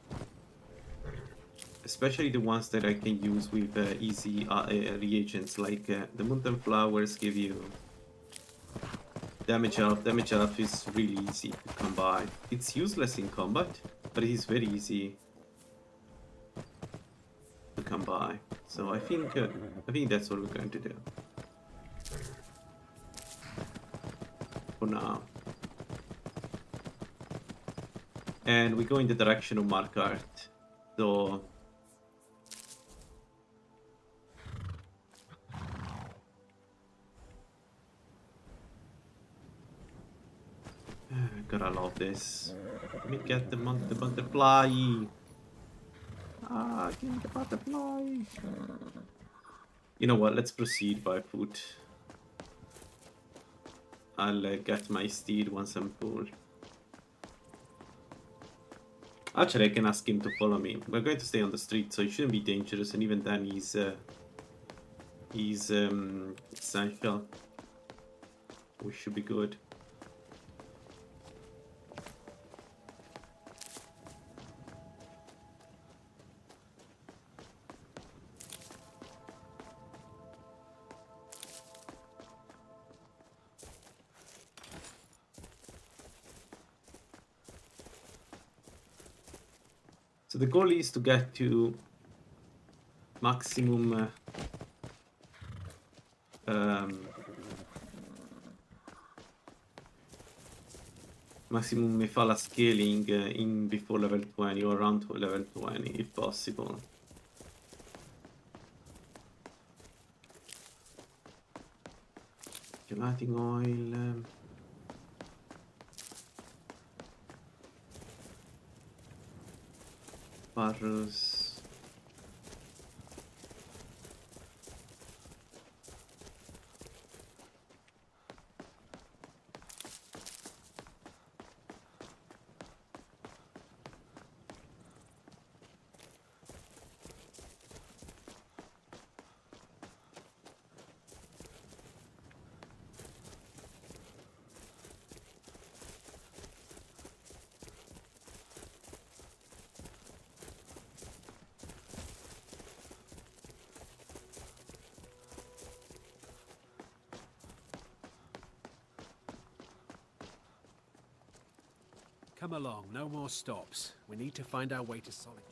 especially the ones that I can use with easy reagents, like the Mountain Flowers give you damage up. Damage up is really easy to come by. It's useless in combat, but it is very easy to come by. So I think that's what we're going to do for now. And we go in the direction of Markart. So gotta love this. Let me get the butterfly. Ah, give me the butterfly. You know what? Let's proceed by foot. I'll get my steed once I'm full. Actually, I can ask him to follow me. We're going to stay on the street, so it shouldn't be dangerous, and even then he's essential. We should be good. So the goal is to get to maximum maximum Mephala scaling in before level 20 or around level 20 if possible. Gelatin oil. Barrels. Come along, no more stops. We need to find our way to Solitude.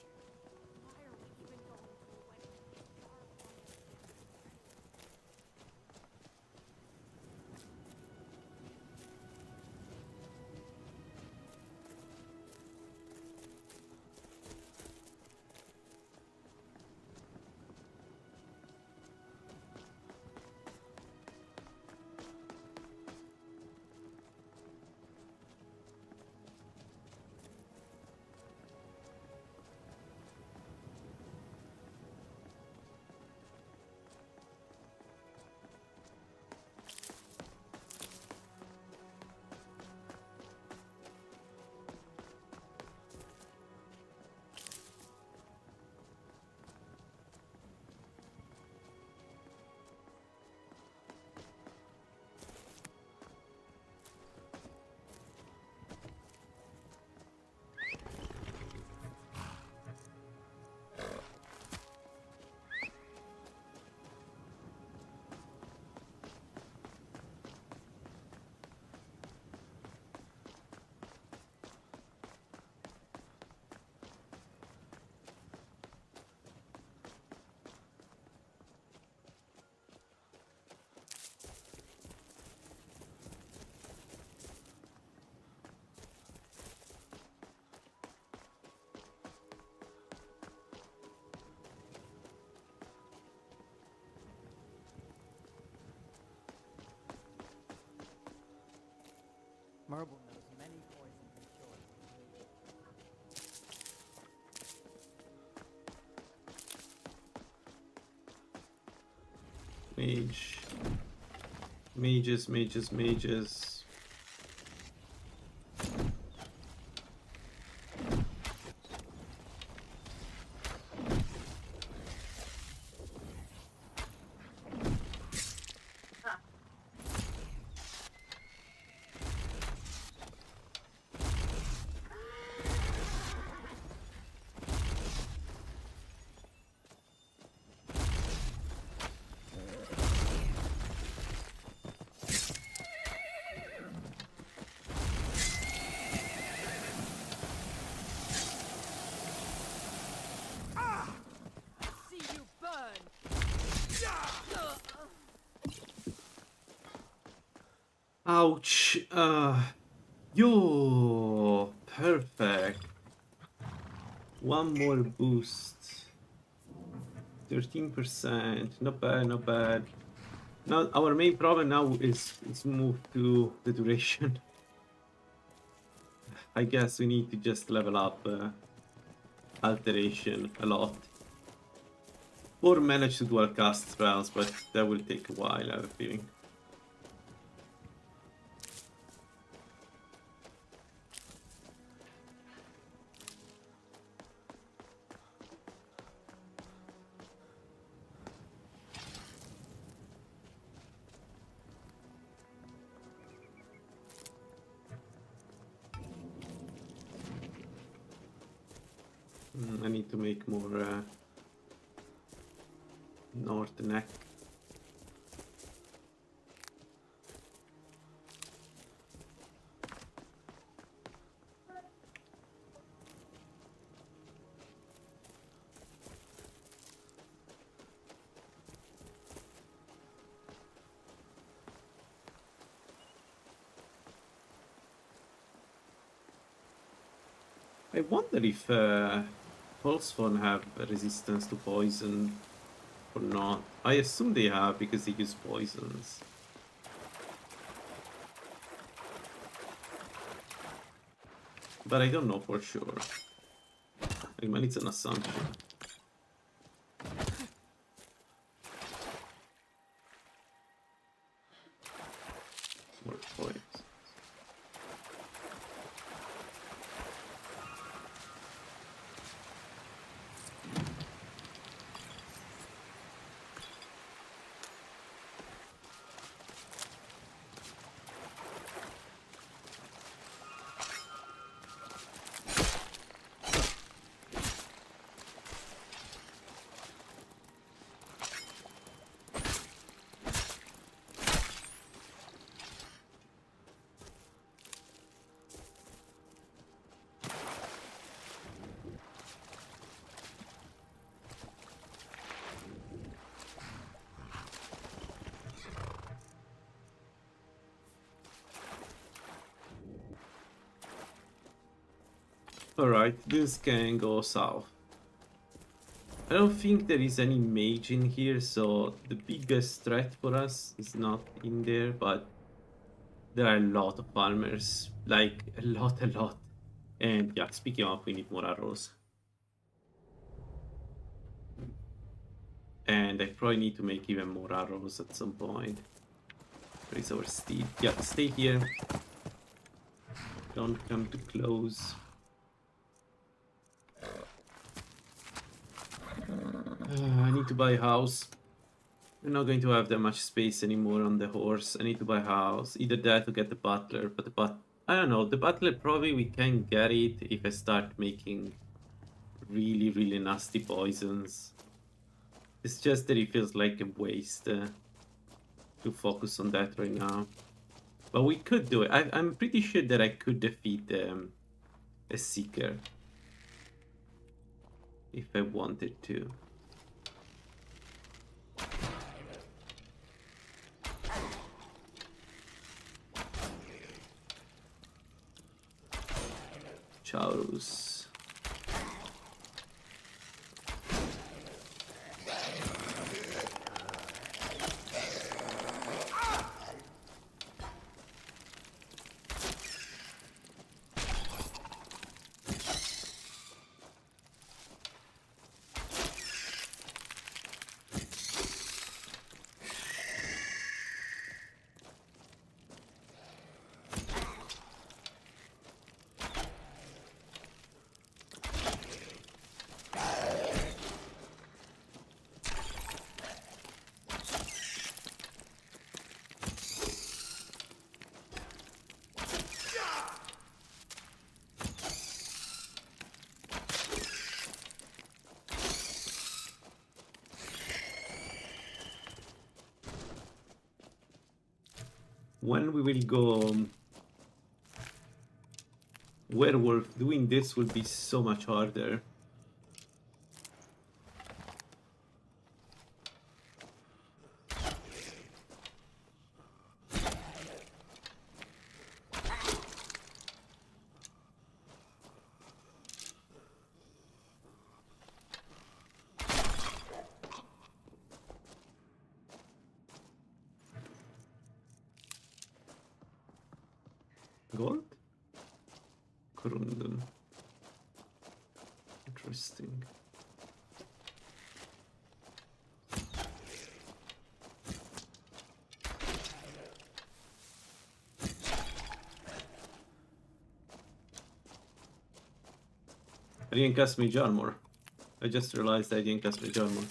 Marble knows many poisons and cures. Mages. Ouch. Yo, perfect. One more boost. 13%. Not bad, not bad. Now our main problem now is move to the duration. I guess we need to just level up alteration a lot. Or manage to dual cast spells, but that will take a while, I have a feeling. I need to make more north neck. I wonder if Pulse Phone have resistance to poison or not. I assume they have because they use poisons. But I don't know for sure. I mean, it's an assumption. More points. Alright, this can go south. I don't think there is any mage in here, so the biggest threat for us is not in there, but there are a lot of farmers. Like, a lot. And yeah, speaking of, we need more arrows. And I probably need to make even more arrows at some point. Where is our steed? Yeah, stay here. Don't come too close. I need to buy a house. We're not going to have that much space anymore on the horse. I need to buy a house. Either that or get the butler. But I don't know. The butler, probably we can get it if I start making really nasty poisons. It's just that it feels like a waste to focus on that right now. But we could do it. I'm pretty sure that I could defeat a Seeker if I wanted to. Chaurus. When we will go werewolf, doing this will be so much harder. Gold? Corundum. Interesting. I didn't cast mage armor. I just realized I didn't cast mage armor.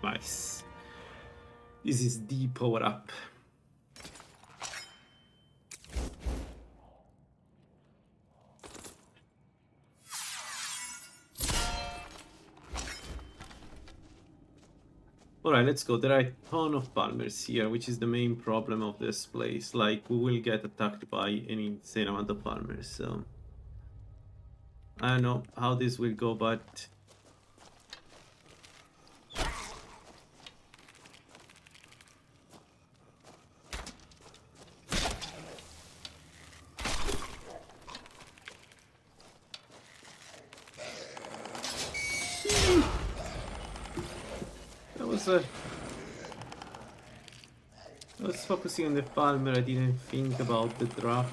Nice. This is the power up. Alright, let's go. There are a ton of palmers here, which is the main problem of this place. Like, we will get attacked by an insane amount of palmers, so... I don't know how this will go, but... I was focusing on the palmer, I didn't think about the drop.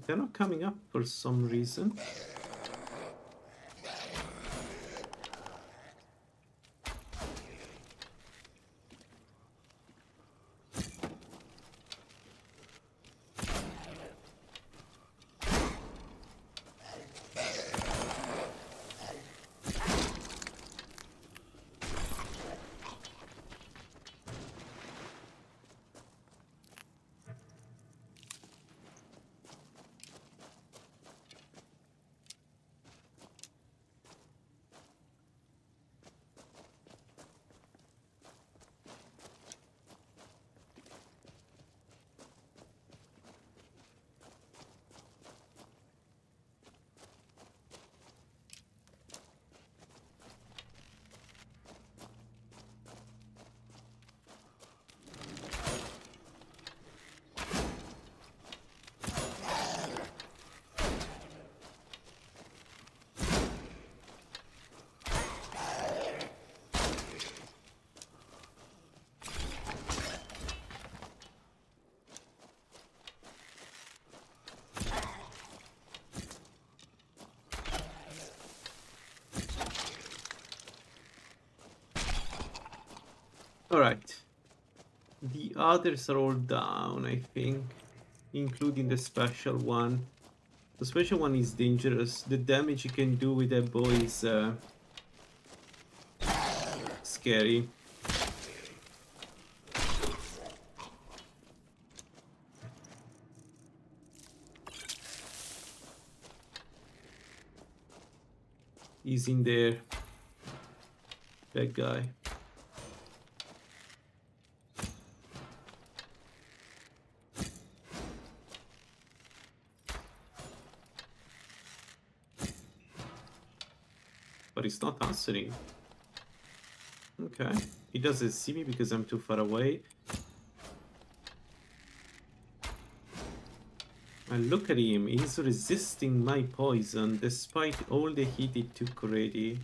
They're not coming up for some reason. Alright. The others are all down, I think. Including the special one. The special one is dangerous. The damage you can do with that bow is scary. He's in there. That guy. But he's not answering. Okay. He doesn't see me because I'm too far away. And look at him. He's resisting my poison despite all the heat it took already.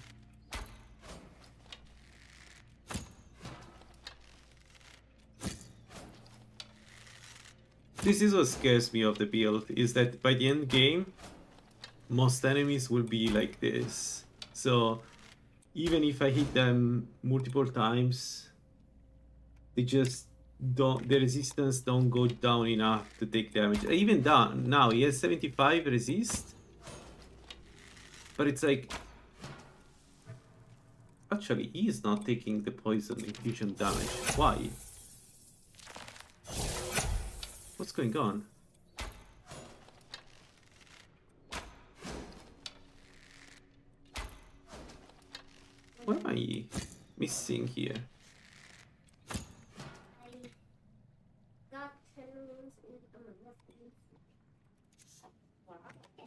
This is what scares me of the build, is that by the end game, most enemies will be like this. So, even if I hit them multiple times, they just don't, the resistance don't go down enough to take damage. Even down, now he has 75 resist. But it's like, actually he is not taking the poison infusion damage. Why? What's going on? What am I missing here?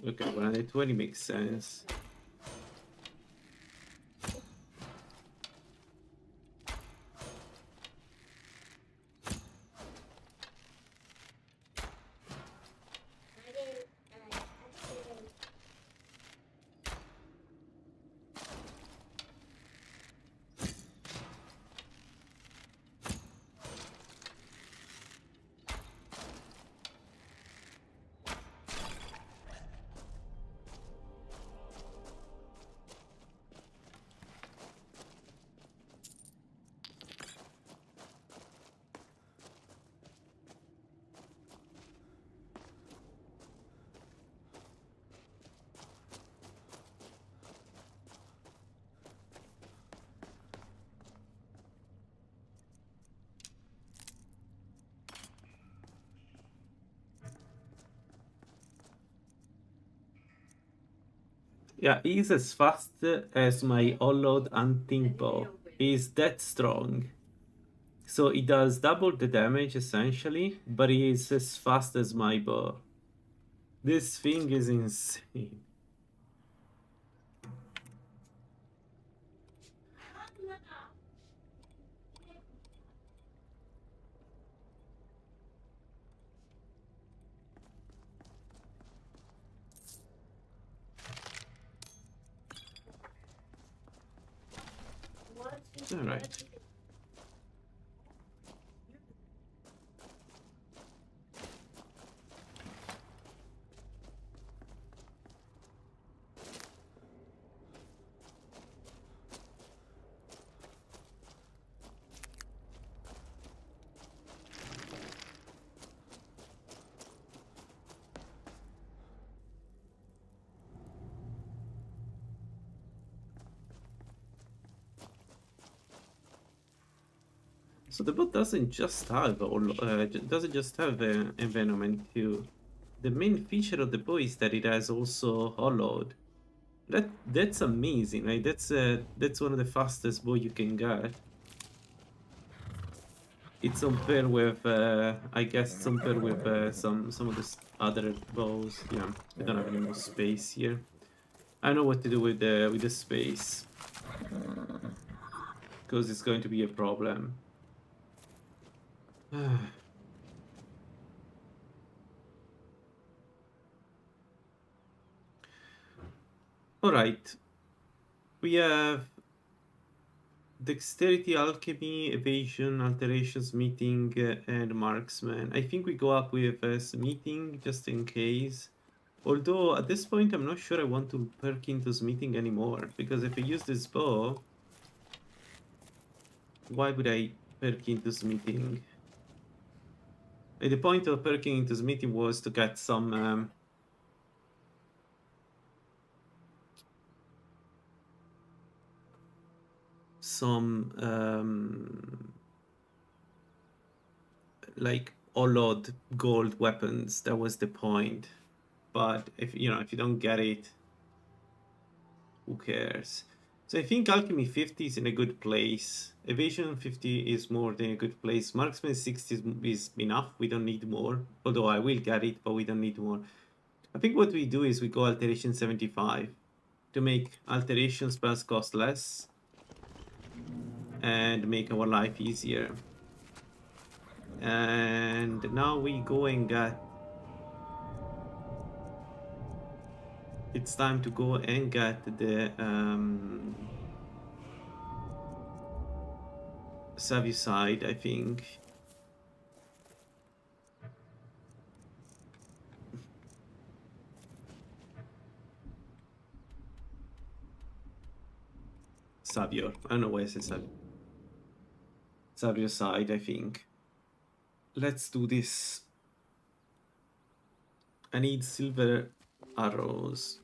Okay, 120 makes sense. Yeah, he's as fast as my Hollowed Hunting Bow. He's that strong. So he does double the damage essentially, but he is as fast as my bow. This thing is insane. All right. So the bot doesn't just have doesn't just have envenomment too. The main feature of the bow is that it has also hollowed. That's amazing, right? That's one of the fastest bow you can get. It's compared with I guess compared with some of the other bows. Yeah, I don't have any more space here. I know what to do with the space because it's going to be a problem. Alright. We have Dexterity, Alchemy, Evasion, Alterations, Meeting, and Marksman. I think we go up with Smithing just in case. Although at this point I'm not sure I want to perk into Smithing anymore, because if I use this bow, why would I perk into smithing. The point of perking into smithing was to get some like hollowed gold weapons. That was the point. But if you don't get it, who cares? So I think alchemy 50 is in a good place. Evasion 50 is more than a good place. Marksman 60 is enough. We don't need more. Although I will get it, but we don't need more. I think what we do is we go alteration 75 to make alteration spells cost less and make our life easier. And now we go and get... It's time to go and get the Savicide, I think. Savior. I don't know why I said Savior. Saviour side, I think. Let's do this. I need silver arrows.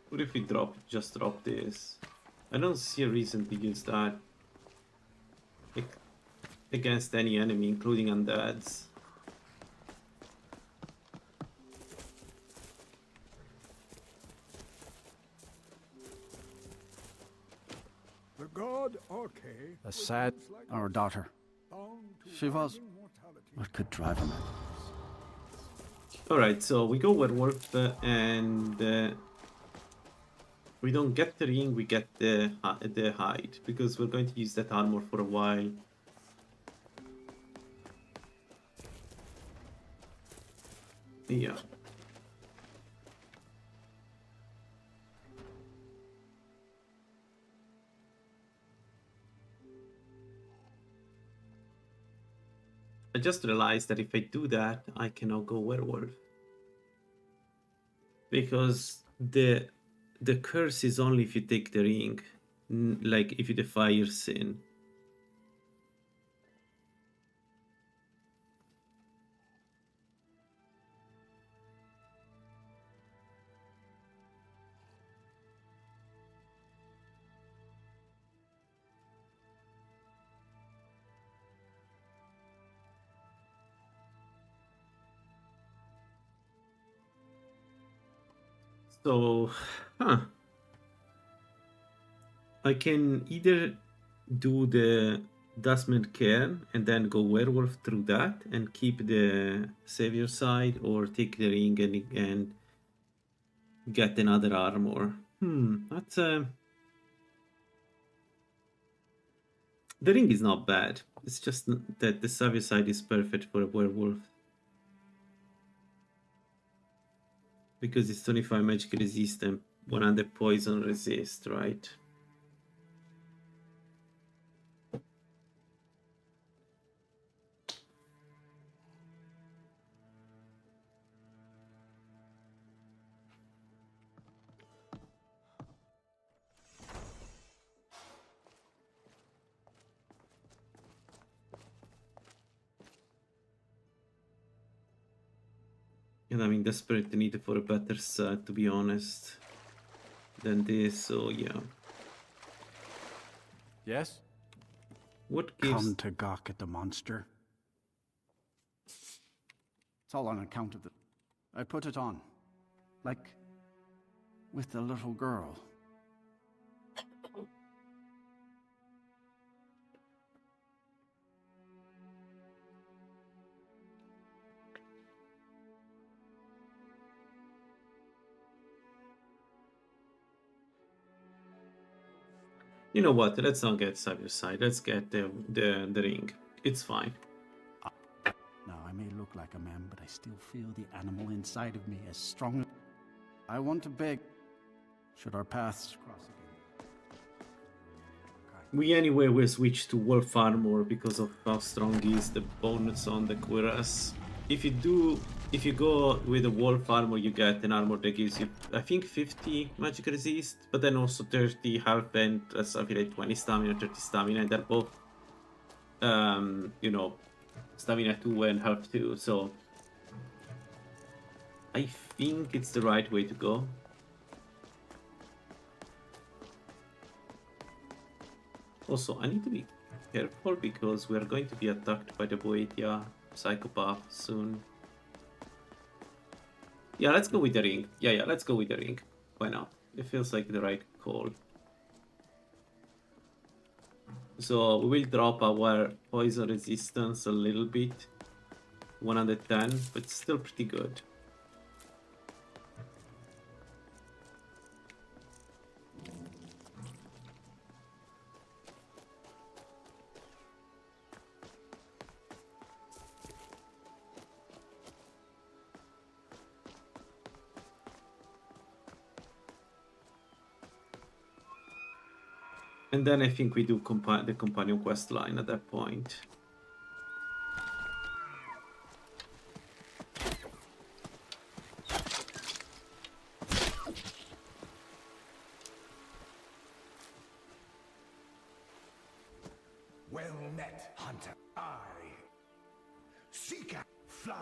What if we just drop this? I don't see a reason to use that against any enemy, including undeads. The god Arche. A sad, our daughter. She was. What could drive her mad? Alright, so we go werewolf and we don't get the ring, we get the hide, because we're going to use that armor for a while. Yeah. I just realized that if I do that, I cannot go werewolf. Because the curse is only if you take the ring, like if you defy your sin. So, I can either do the Dustman Cairn and then go werewolf through that and keep the savior side, or take the ring and get another armor. That's the ring is not bad. It's just that the savior side is perfect for a werewolf. Because it's 25 magic resist and 100 poison resist, right? And I'm in desperate need for a better set, to be honest, than this, so yeah. Yes? What gives... Come to gawk at the monster. It's all on account of the... I put it on. Like... with the little girl. You know what? Let's not get Saviour side. Let's get the ring. It's fine. Now, I may look like a man, but I still feel the animal inside of me as strong. I want to beg. should our paths cross again. We anyway will switch to wolf armor because of how strong is the bonus on the cuirass. If you go with the wolf armor, you get an armor that gives you, I think, 50 magic resist, but then also 30 health and I feel like 20 stamina, 30 stamina, and they're both, you know, stamina 2 and health 2. So I think it's the right way to go. Also, I need to be careful because we are going to be attacked by the Boetia psychopath soon. Yeah, let's go with the ring. Yeah, let's go with the ring. Why not? It feels like the right call. So we will drop our poison resistance a little bit. 110, but still pretty good. And then I think we do the companion quest line at that point. Well met, hunter. Seek out, fly,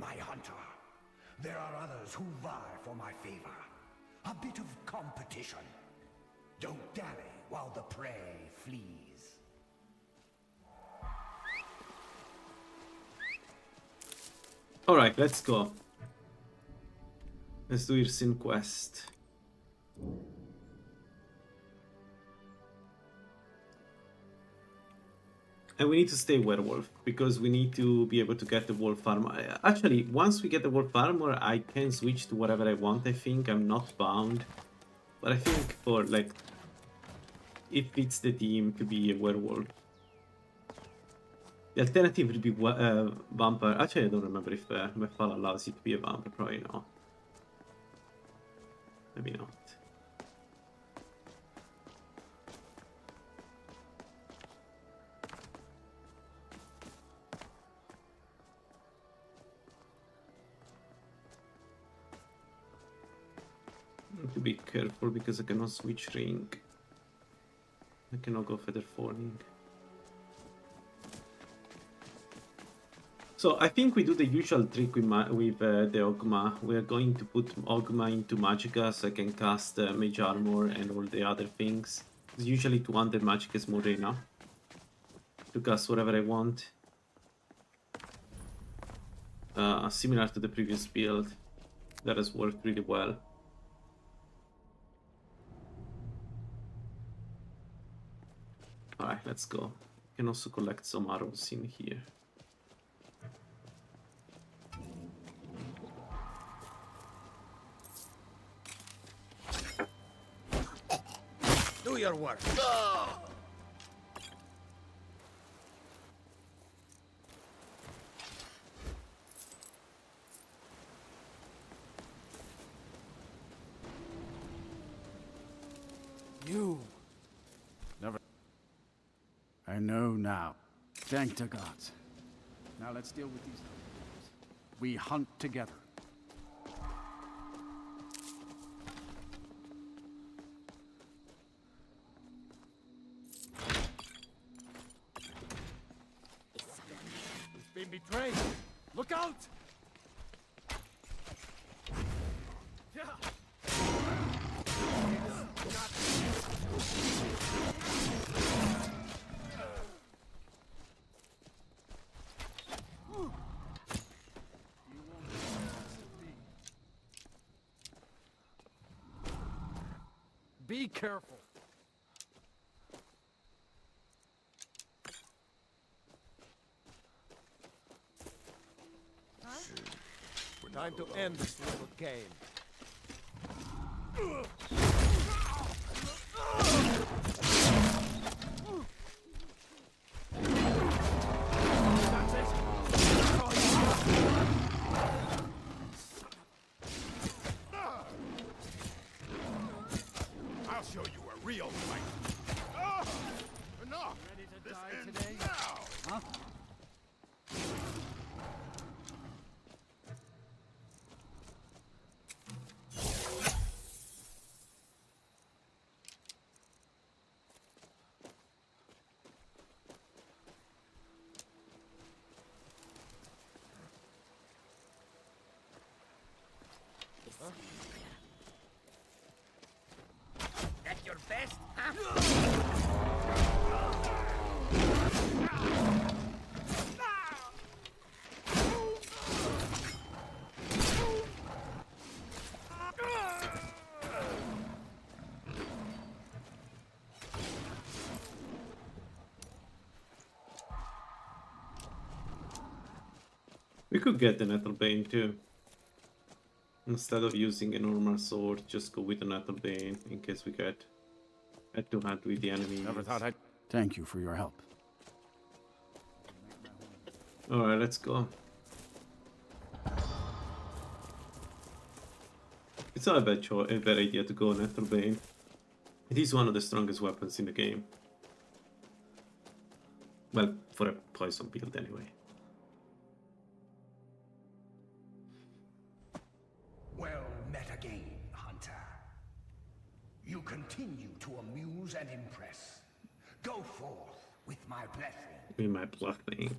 my hunter. There are others who vie for my favor. A bit of competition. Don't dally while the prey flees. Alright, let's go. Let's do your Sin quest. And we need to stay werewolf, because we need to be able to get the wolf armor. Actually, once we get the wolf armor, I can switch to whatever I want, I think. I'm not bound. But I think for, like, it fits the team to be a werewolf. The alternative would be vampire. Actually, I don't remember if Mephala allows you to be a vampire. Probably not. Maybe not. Need to be careful because I cannot switch ring. I cannot go feather falling. So I think we do the usual trick with the Ogma. We are going to put Ogma into Magicka so I can cast Mage Armor and all the other things. It's usually 200 Magicka is more than enough to cast whatever I want. Similar to the previous build. That has worked really well. Alright, let's go. We can also collect some arrows in here. Do your work. You. Never. I know now. Thank the gods. Now let's deal with these. We hunt together. He's been betrayed. Look out! Be careful. Time to end this little game. That's it. That's all you got. best, huh? We could get the Nettle Bane too. Instead of using a normal sword, just go with the Nettle Bane in case we get head to head with the enemy. Never thought I'd... Thank you for your help. Alright, let's go. It's not a bad idea to go Nettle Bane. It is one of the strongest weapons in the game. Well, for a poison build anyway. Well met again, Hunter. You continue to amuse and impress. Go forth with my blessing. With my blessing.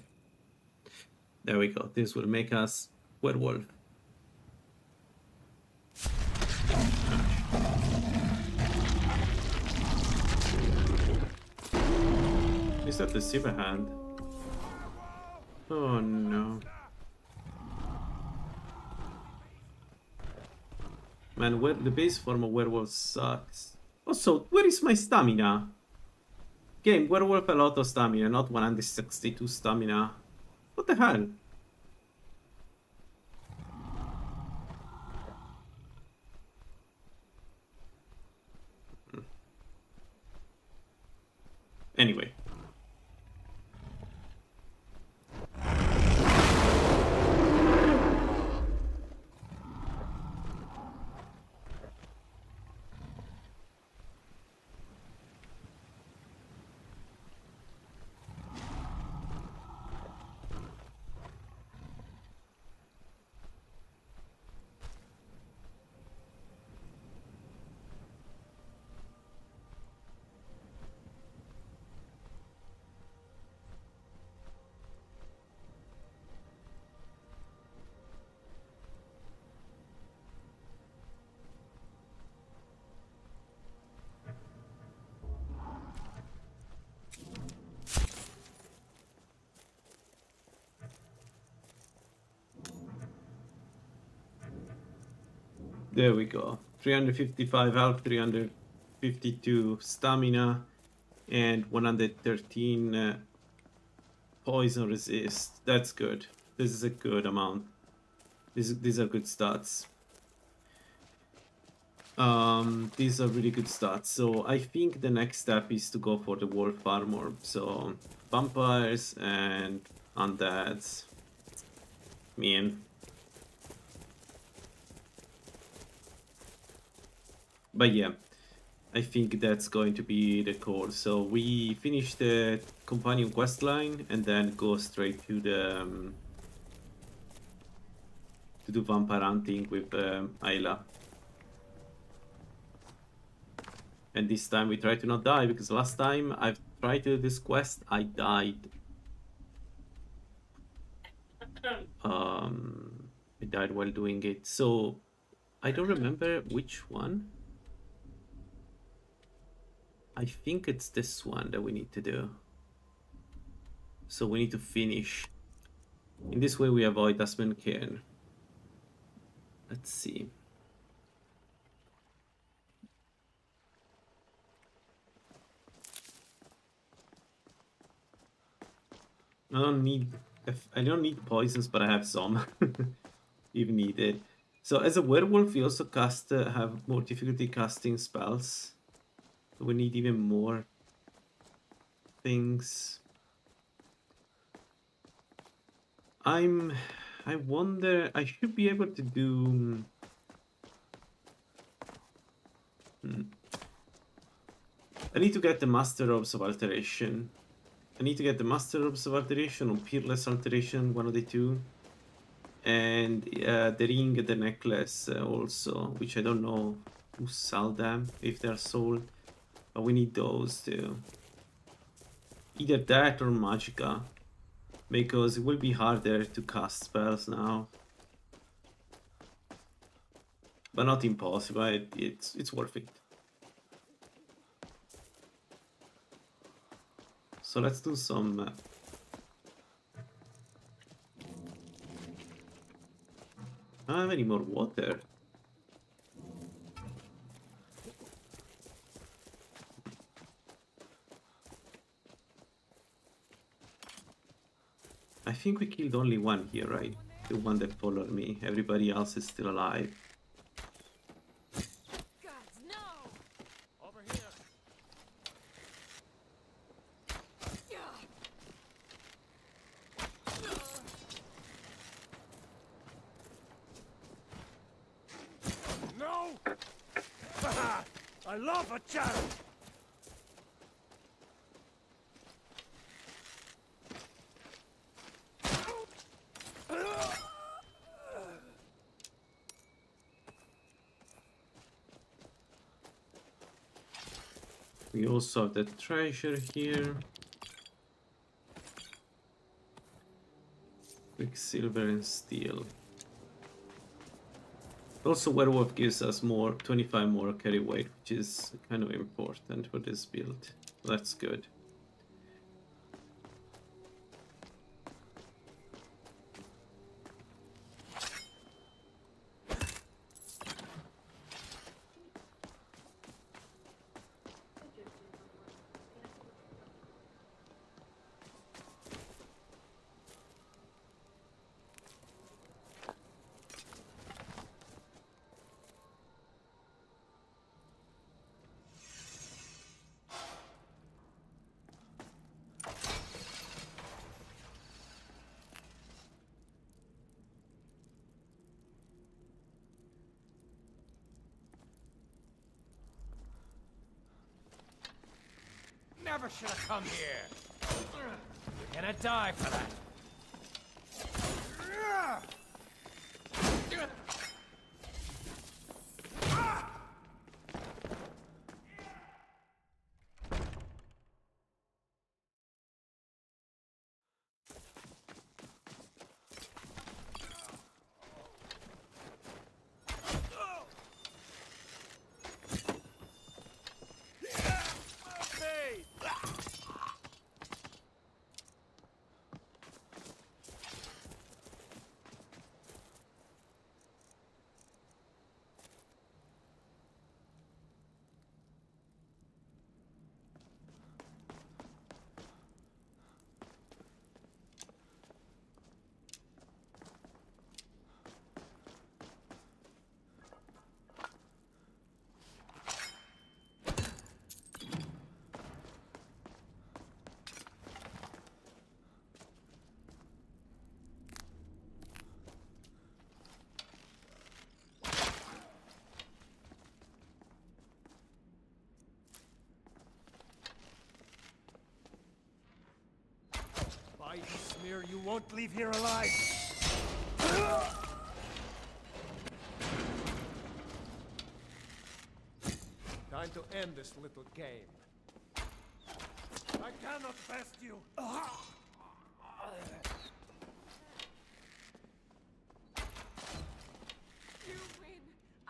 There we go. This will make us werewolf. Is that the silver hand? Oh no. Man, the base form of werewolf sucks. Also, where is my stamina? Game, werewolf a lot of stamina, not 162 stamina. What the hell? Anyway. There we go. 355 health, 352 stamina, and 113 poison resist. That's good. This is a good amount. These are good stats. These are really good stats. So I think the next step is to go for the wolf armor. So vampires and undeads. Man. But yeah, I think that's going to be the core. So we finish the companion quest line and then go straight to the to do vampire hunting with Ayla. And this time we try to not die, because last time I've tried to do this quest, I died. I died while doing it. So I don't remember which one. I think it's this one that we need to do. So we need to finish. In this way we avoid Aspen Cairn. Let's see. I don't need poisons, but I have some if needed. So as a werewolf, we also have more difficulty casting spells. So we need even more things. I wonder, I should be able to do. I need to get the Master Robes of Alteration. I need to get the Master Robes of Alteration or Peerless Alteration, one of the two. And the ring, the necklace also, which I don't know who sell them, if they're sold. But we need those too. Either that or Magicka. Because it will be harder to cast spells now. But not impossible, it's worth it. So let's do some... I don't have any more water. I think we killed only one here, right? The one that followed me. Everybody else is still alive. Gods, no! Over here. No! I love a challenge! We also have the treasure here. Quicksilver and steel. Also, werewolf gives us 25 more carry weight, which is kind of important for this build. That's good. Never should have come here. You're gonna die for that. By the smear, you won't leave here alive! Time to end this little game. I cannot best you! You win. I...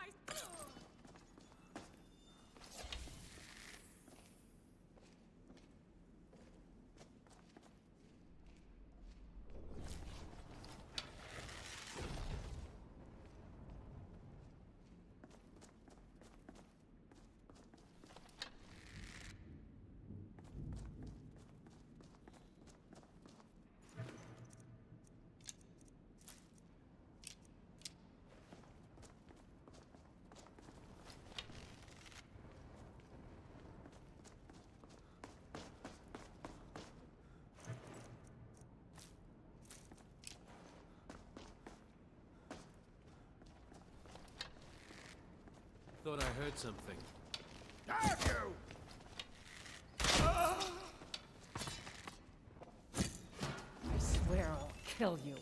Thought I heard something. Damn you! I swear I'll kill you.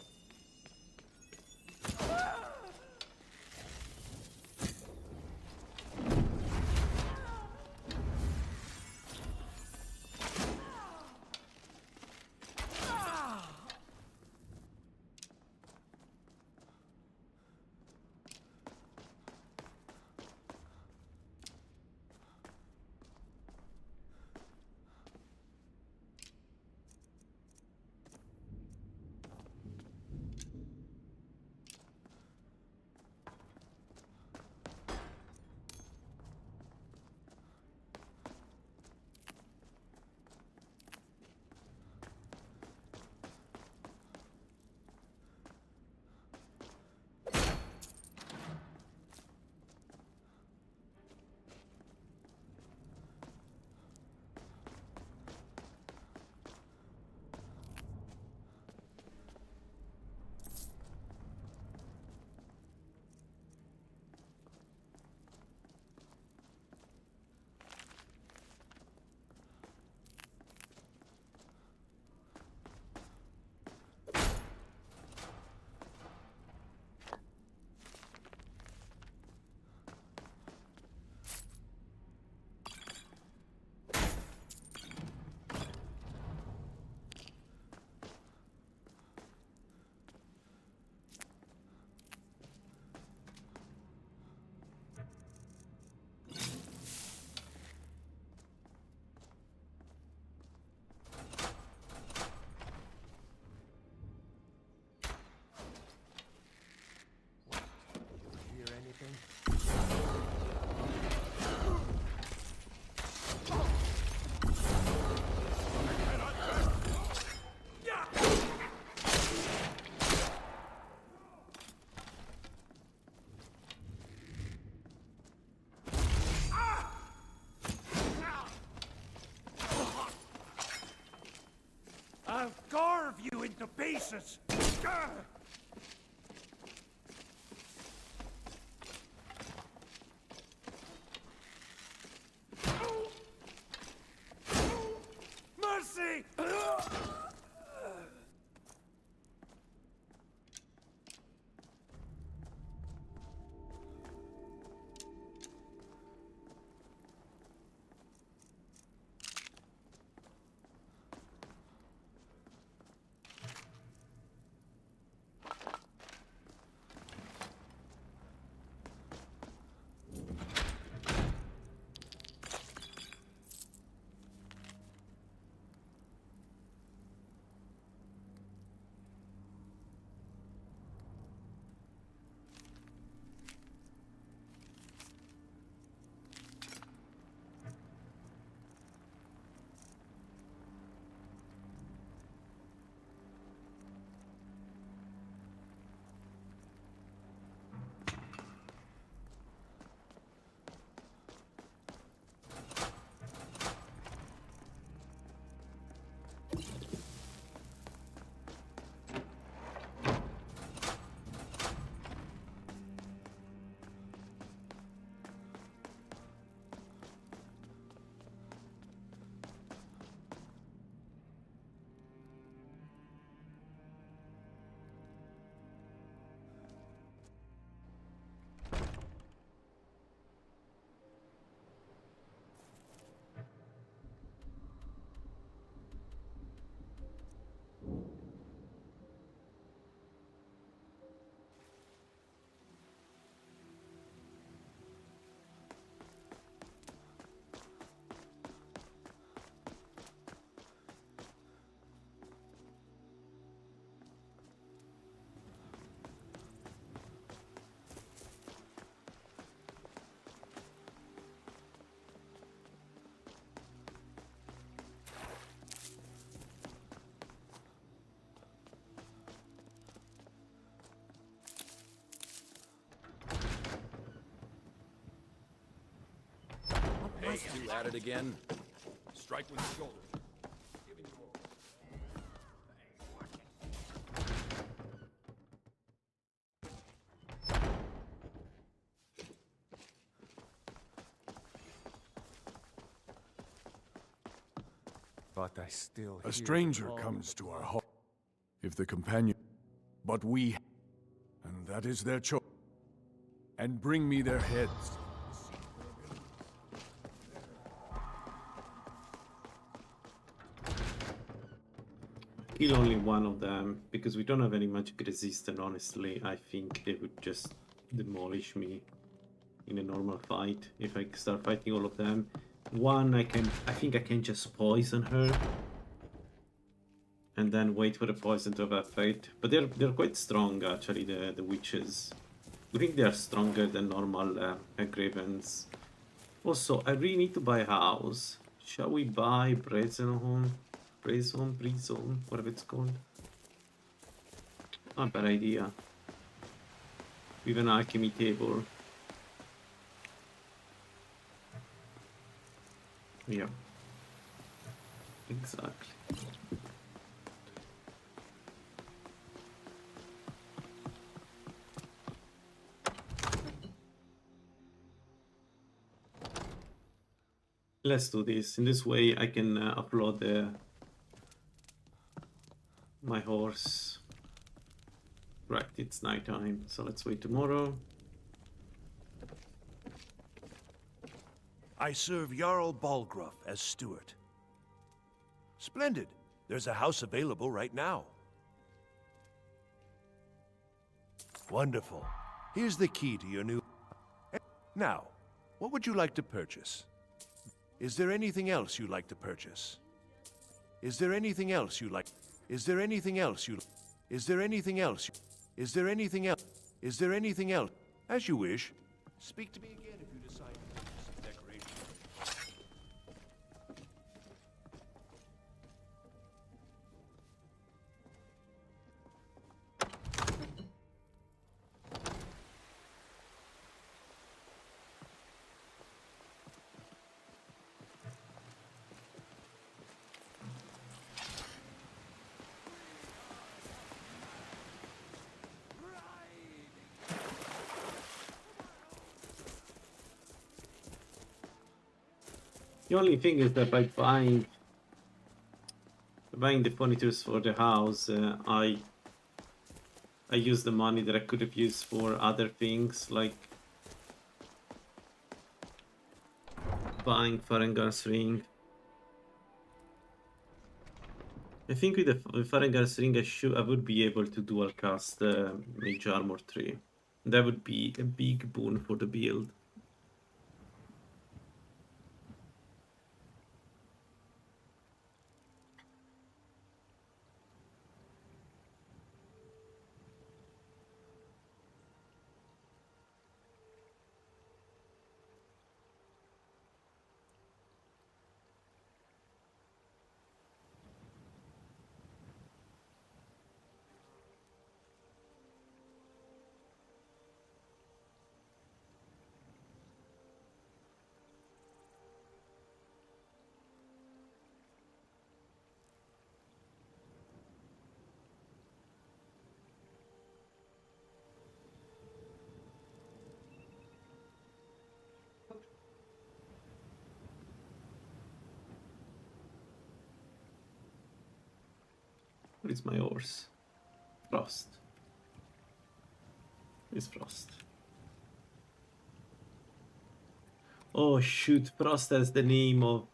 I'll carve you into pieces! Gah! Mercy! Hey, you at it again? Strike with the shoulder. But I still A stranger comes to our home. If the companion... But we... And that is their choice. And bring me their heads. Kill only one of them, because we don't have any magic resistance, honestly. I think they would just demolish me in a normal fight if I start fighting all of them. One, I think I can just poison her. And then wait for the poison to evaporate. But they're quite strong, actually, the witches. I think they are stronger than normal Gravens. Also, I really need to buy a house. Shall we buy Brezon, whatever it's called? Not a bad idea. With an alchemy table. Yeah. Exactly. Let's do this. In this way I can upload my horse. Right, it's nighttime, so let's wait tomorrow. I serve Jarl Balgruuf as steward. Splendid. There's a house available right now. Wonderful. Here's the key to your new... Now, what would you like to purchase? Is there anything else you'd like to purchase? Is there anything else you like? Is there anything else you... Is there anything else? Is there anything else? Is there anything else? As you wish. Speak to me again if you decide to purchase some decoration. The only thing is that by buying the furnitures for the house, I used the money that I could have used for other things, like buying Farengar's ring. I think with the Farengar's ring, I would be able to dual cast Mage Armor 3. That would be a big boon for the build. Where is my horse? Frost. It's Frost. Oh shoot, Frost has the name of...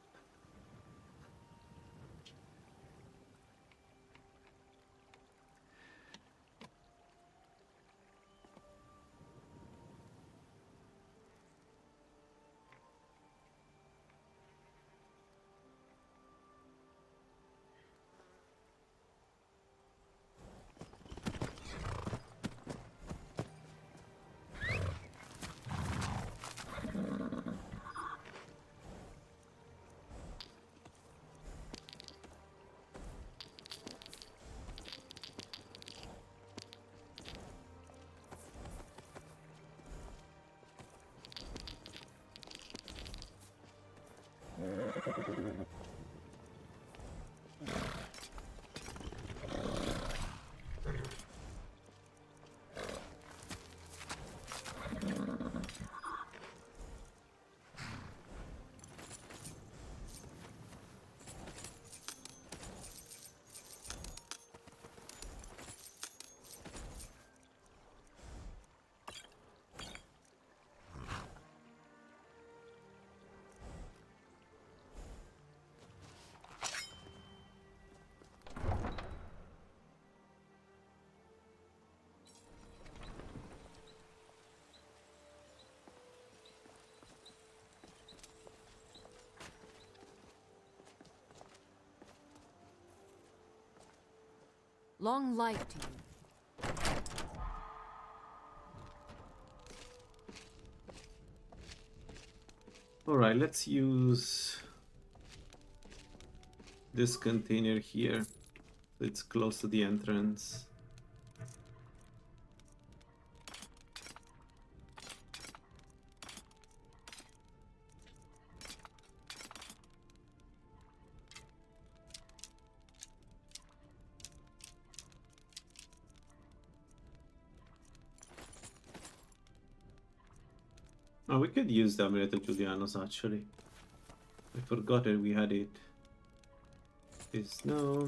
Long life to you. Alright, let's use this container here. It's close to the entrance. Oh, we could use the Amulet of Julianos actually. I forgot that we had it. Is no.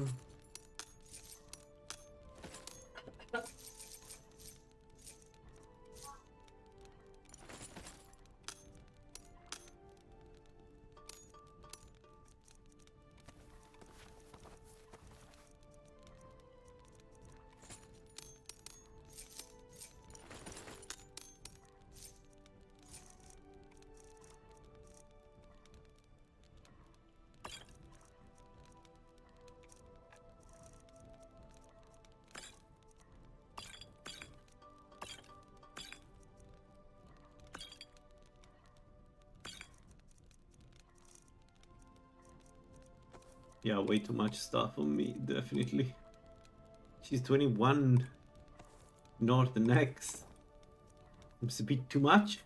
Yeah, way too much stuff on me, definitely. She's 21 north next. It's a bit too much.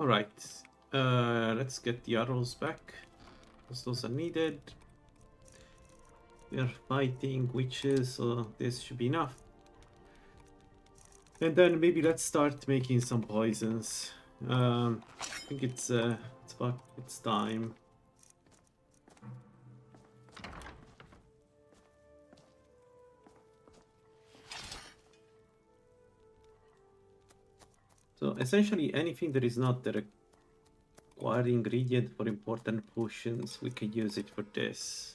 Alright, let's get the arrows back, because those are needed. We are fighting witches, so this should be enough. And then maybe let's start making some poisons. I think it's time. So essentially anything that is not the required ingredient for important potions, we can use it for this.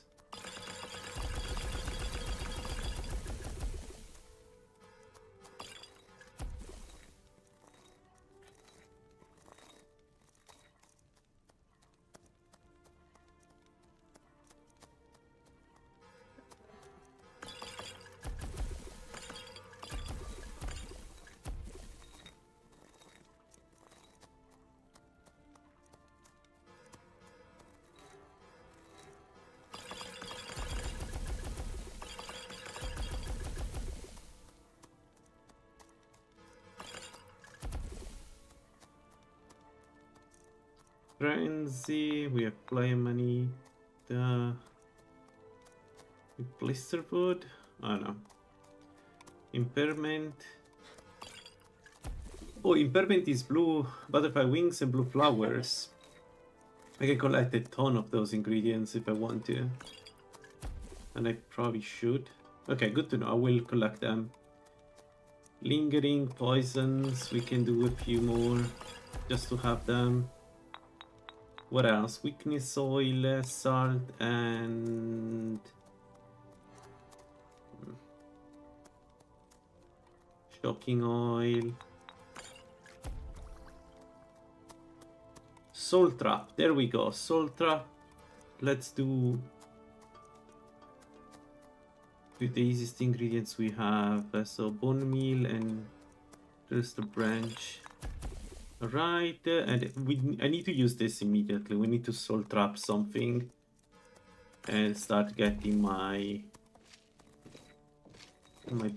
Frenzy, we have Flame, the Blisterwood, I don't know. Impairment. Oh, impairment is blue butterfly wings and blue flowers. I can collect a ton of those ingredients if I want to. And I probably should. Okay, good to know, I will collect them. Lingering poisons, we can do a few more just to have them. What else? Weakness oil, salt, and shocking oil. Soul trap. There we go. Soul trap. Let's do with the easiest ingredients we have. So bone meal and just a branch. Right, and I need to use this immediately. We need to soul trap something and start getting my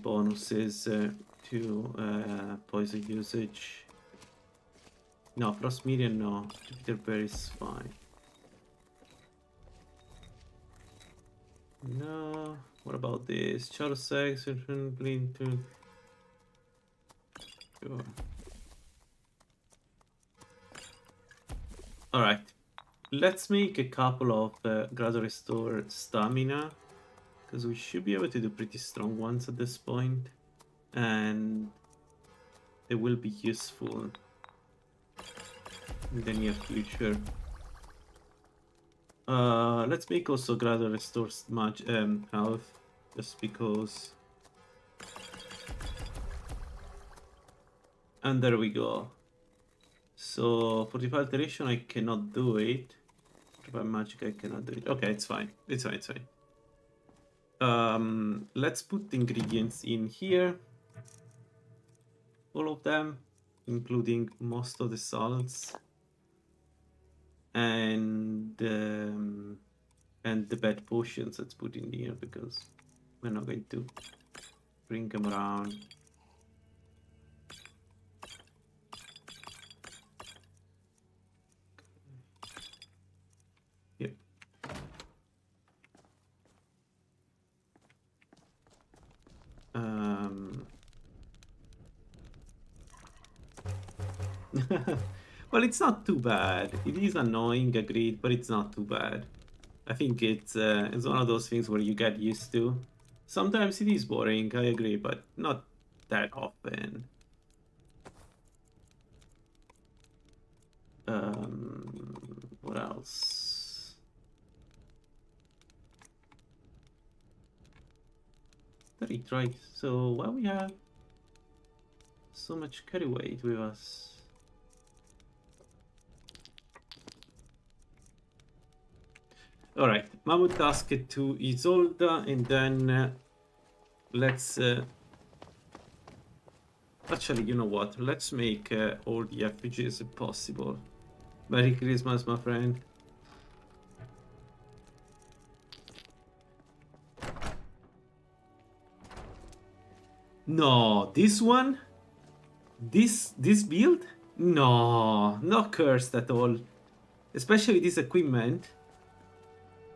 bonuses to poison usage. No, frost medium, no. Jupiter berry is fine. No. What about this? Charles eggs, blink to. Sure. Alright, let's make a couple of Grado Restore stamina, because we should be able to do pretty strong ones at this point, and they will be useful in the near future. Let's make also Grado Restore much health, just because. And there we go. So, Fortify Alteration, I cannot do it. Fortify Magic, I cannot do it. Okay, it's fine. It's fine, it's fine. Let's put the ingredients in here. All of them, including most of the salts. And the bad potions, let's put in here, because we're not going to bring them around. Well, it's not too bad. It is annoying, agreed, but it's not too bad. I think it's one of those things where you get used to. Sometimes it is boring, I agree, but not that often. What else? Right. So why we have so much carry weight with us? Alright, Mammoth Tusk to Isolda, and then let's... actually, you know what? Let's make all the effigies if possible. Merry Christmas, my friend. No, this one? This build? No, not cursed at all. Especially with this equipment.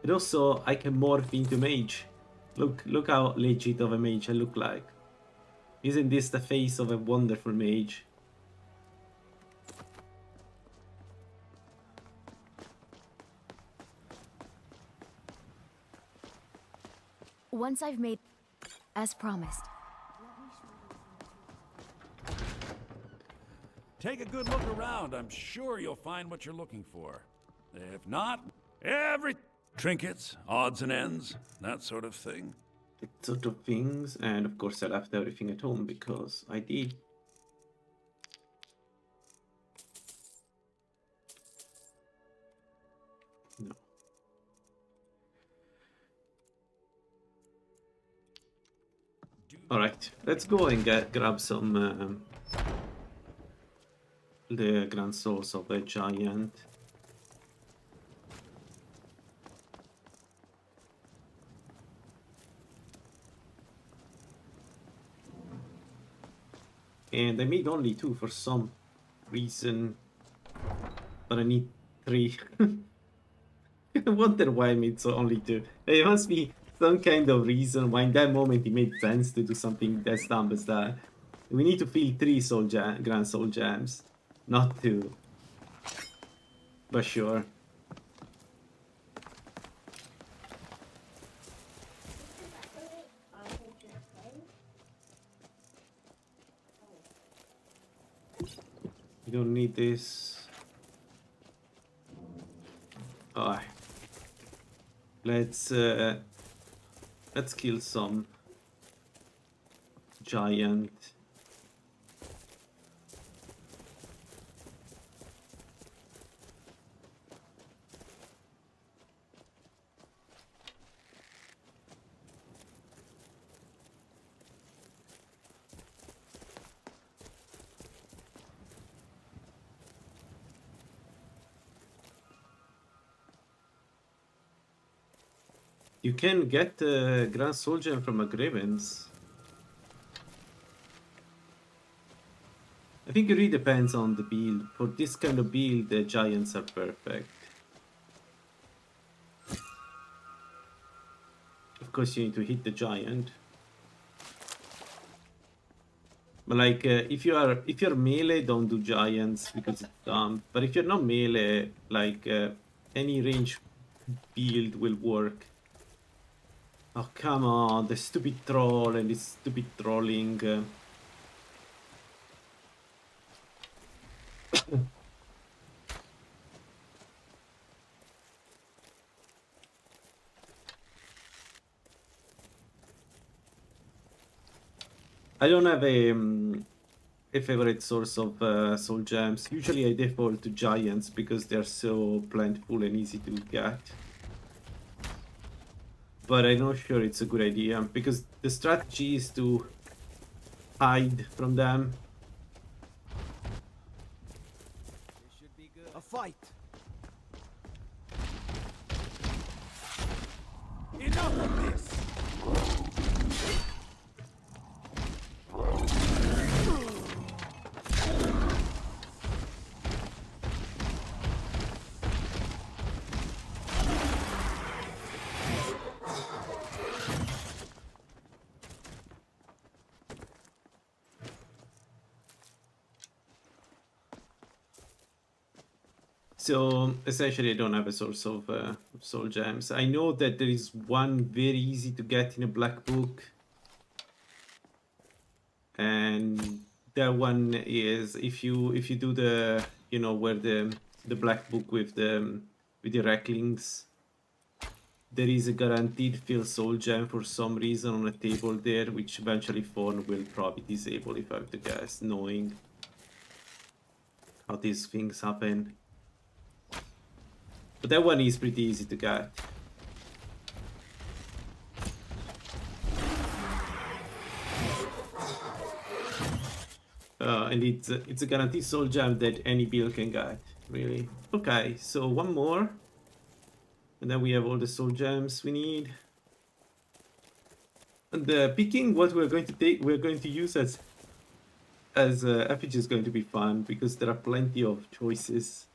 And also, I can morph into mage. Look how legit of a mage I look like. Isn't this the face of a wonderful mage? Once I've made... as promised. Take a good look around. I'm sure you'll find what you're looking for. If not, every... trinkets, odds and ends, that sort of thing. That sort of things. And of course I left everything at home because I did. No. Alright, let's go and grab some... the grand souls of a giant. And I made only 2 for some reason, but I need 3. I wonder why I made only 2. There must be some kind of reason why in that moment it made sense to do something as dumb as that. We need to fill 3 grand soul gems, not 2. But sure. You don't need this. Alright. Let's kill some giant. You can get Grand Soul Gem from a Grievance. I think it really depends on the build. For this kind of build, the giants are perfect. Of course, you need to hit the giant. But like, if you're melee, don't do giants because it's dumb. But if you're not melee, like any range build will work. Oh, come on, the stupid troll and this stupid trolling. I don't have a favorite source of soul gems. Usually I default to giants because they're so plentiful and easy to get. But I'm not sure it's a good idea because the strategy is to hide from them. A fight. Enough of this. So essentially I don't have a source of soul gems. I know that there is one very easy to get in a black book. And that one is if you do the, you know, where the black book with the recklings, there is a guaranteed fill soul gem for some reason on a table there, which eventually Fawn will probably disable if I have to guess, knowing how these things happen. But that one is pretty easy to get. And it's a guaranteed soul gem that any build can get, really. Okay, so one more. And then we have all the soul gems we need. And picking what we're going to take, we're going to use as as FPG is going to be fun because there are plenty of choices.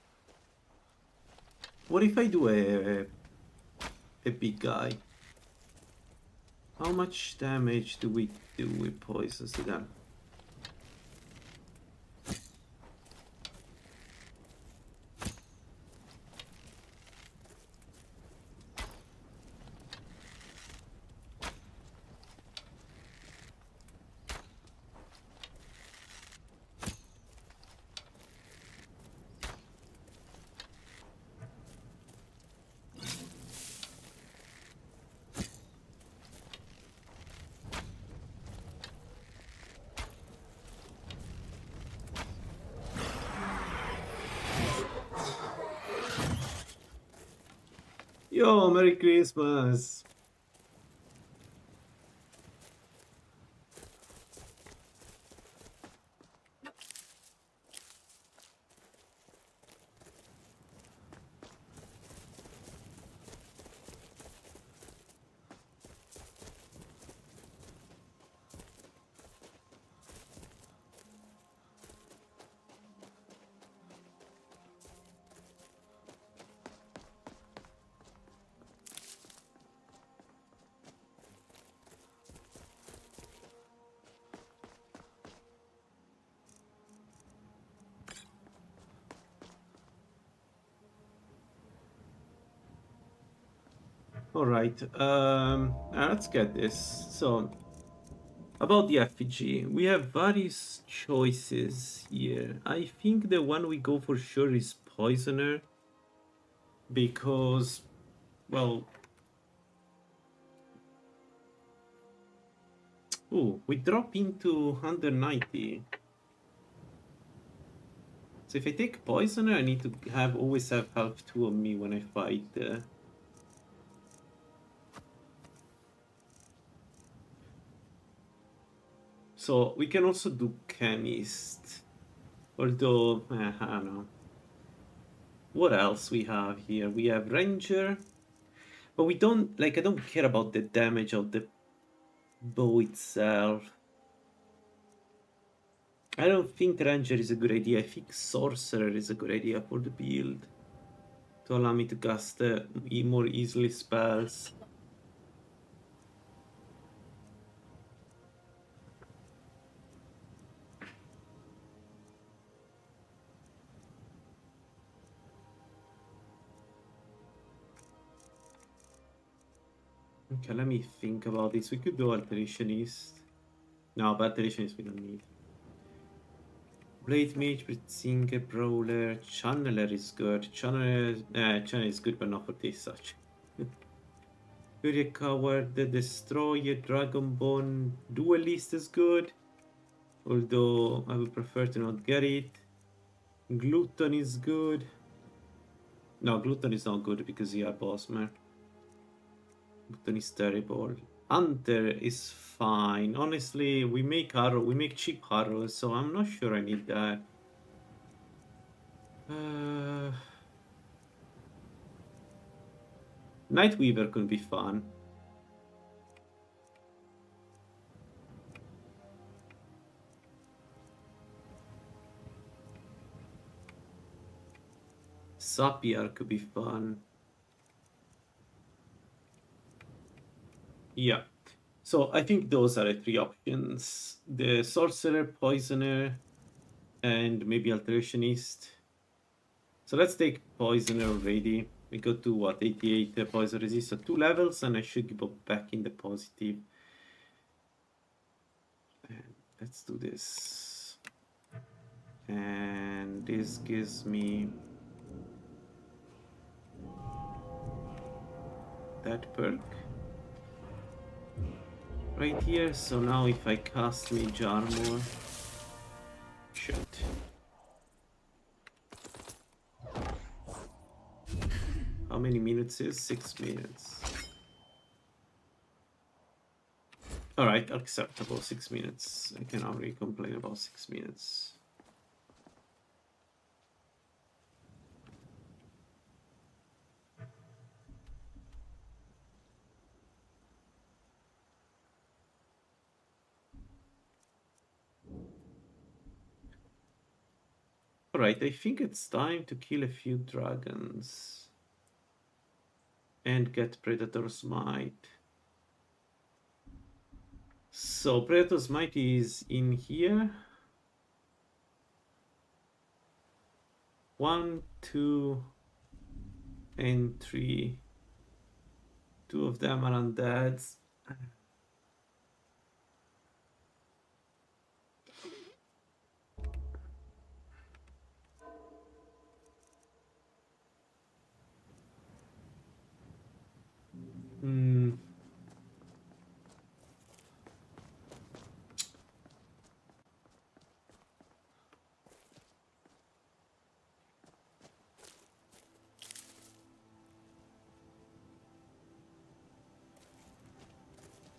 What if I do a big guy? How much damage do we do with poisons to them? Yo, Merry Christmas! Alright, let's get this. So, about the FPG, we have various choices here. I think the one we go for sure is Poisoner. Because, well... Ooh, we drop into 190. So if I take Poisoner, I need to always have health 2 on me when I fight. So we can also do Chemist. Although, I don't know. What else we have here? We have Ranger. But we don't, like, I don't care about the damage of the bow itself. I don't think Ranger is a good idea. I think Sorcerer is a good idea for the build. To allow me to cast more easily spells. Okay, let me think about this. We could do Alterationist. No, but Alterationist we don't need. Blade Mage, Singer, Brawler, Channeler is good. Channeler is good, but not for this such. Fury Coward, the Destroyer, Dragonborn, Duelist is good. Although I would prefer to not get it. Glutton is good. No, Glutton is not good because he had Bossmer. Glutton is terrible. Hunter is fine. Honestly, we make cheap arrows, so I'm not sure I need that. Nightweaver could be fun. Sapiar could be fun. Yeah. So I think those are the 3 options. The Sorcerer, Poisoner, and maybe Alterationist. So let's take Poisoner already. We go to what, 88 poison resist at 2 levels, and I should go back in the positive. And let's do this. And this gives me that perk right here. So now if I cast Mage Armor, shit. How many minutes is? 6 minutes. Alright, acceptable. 6 minutes. I cannot really complain about 6 minutes. Alright, I think it's time to kill a few dragons. And get Predator's Might. So, Predator's Might is in here. 1, 2, and 3. 2 of them are undeads. Hmm.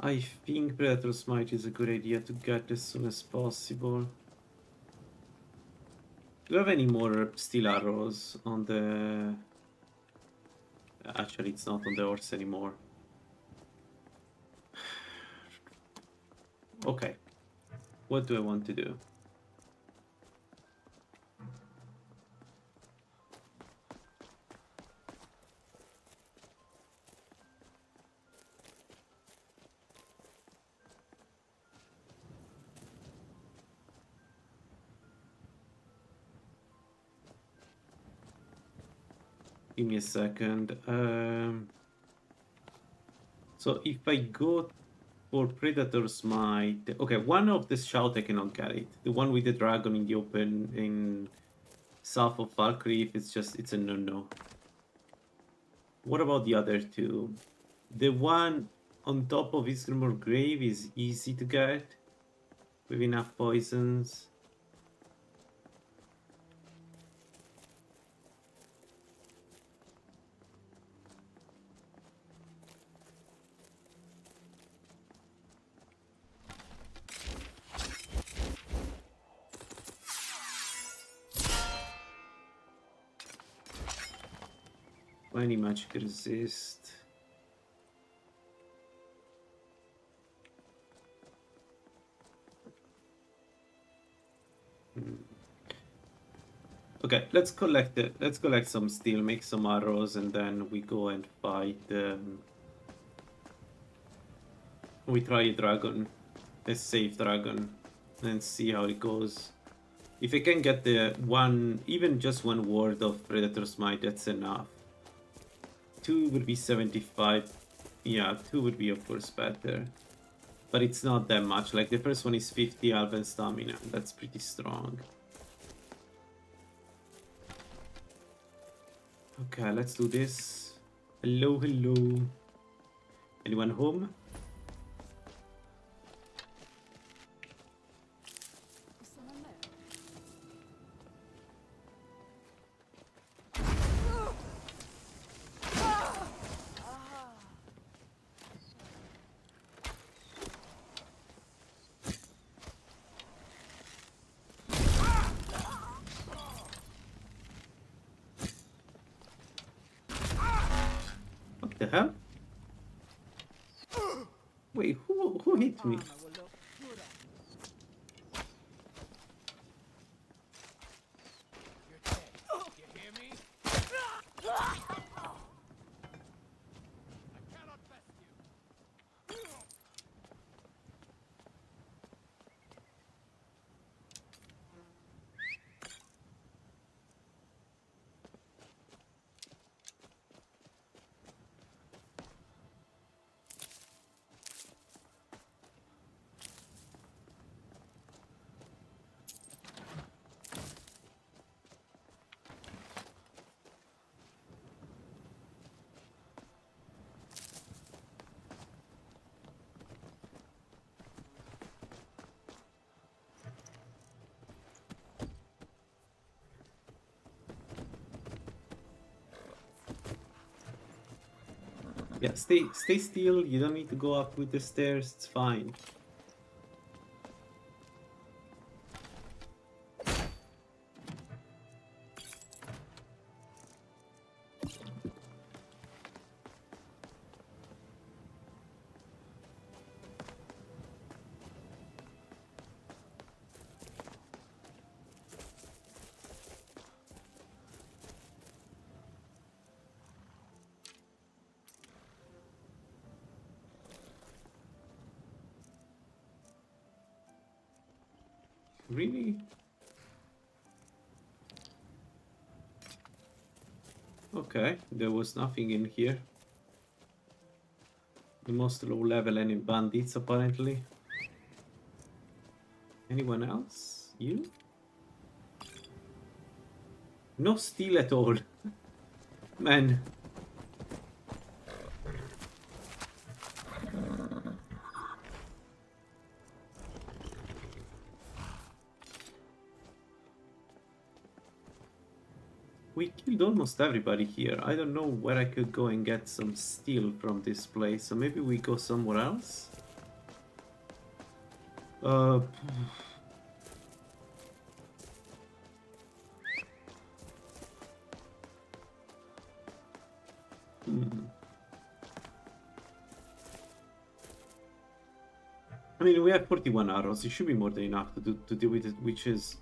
I think Predator's Might is a good idea to get as soon as possible. Do you have any more steel arrows on the... Actually, it's not on the horse anymore. Okay. What do I want to do? Give me a second. So if I go for Predator's Might... Okay, one of the shout I cannot get it. The one with the dragon in the open in south of Valkyrie, it's a no-no. What about the other two? The one on top of Isgrimor Grave is easy to get with enough poisons. Any magic resist. Okay, let's collect some steel, make some arrows, and then we go and fight. We try a dragon, a safe dragon, and see how it goes. If I can get the one, even just one word of Predator's Might, that's enough. 2 would be 75. Yeah, 2 would be of course better. But it's not that much. Like the first one is 50 health and stamina. That's pretty strong. Okay, let's do this. Hello, hello. Anyone home? What the hell? Wait, who hit me? Yeah, stay still. You don't need to go up with the stairs. It's fine. Really? Okay, there was nothing in here. The most low level any bandits apparently. Anyone else? You? No steel at all. Man. We killed almost everybody here. I don't know where I could go and get some steel from this place, so maybe we go somewhere else? I mean, we have 41 arrows. It should be more than enough to deal with it, which is...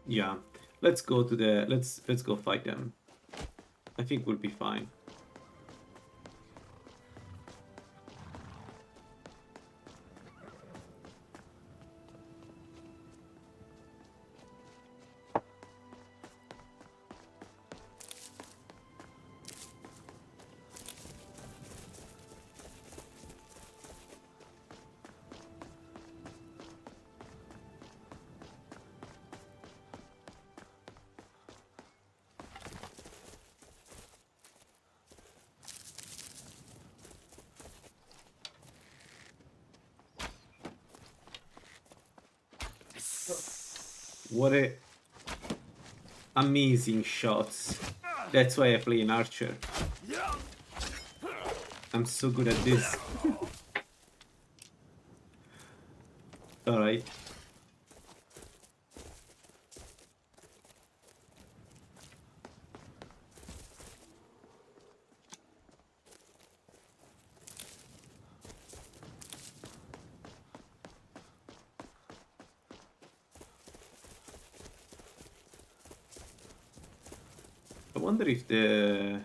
Yeah, let's go to the... Let's go fight them. I think we'll be fine. What a amazing shots. That's why I play an archer. I'm so good at this. Alright. I wonder if the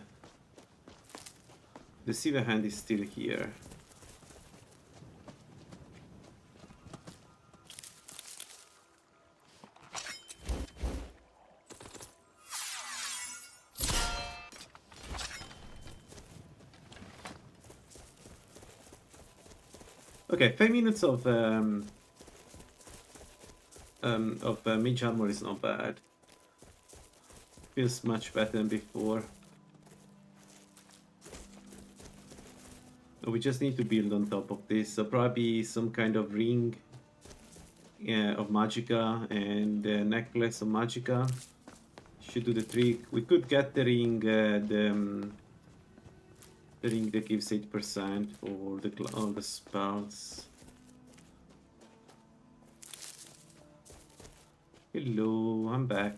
silver hand is still here. Okay, 5 minutes of mage armor is not bad. Feels much better than before. We just need to build on top of this. So probably some kind of ring of magicka and a necklace of magicka should do the trick. We could get the ring, the ring that gives 8% for all the spells. Hello, I'm back.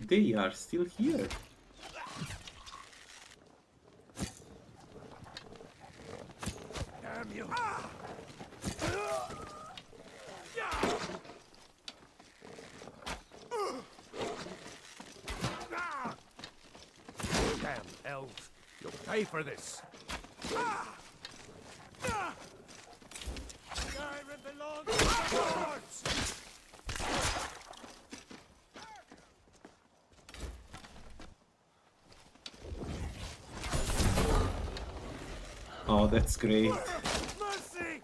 They are still here. Damn you! Damn elves! You'll pay for this. Skyrim belongs to the lords. Oh, that's great. Mercy!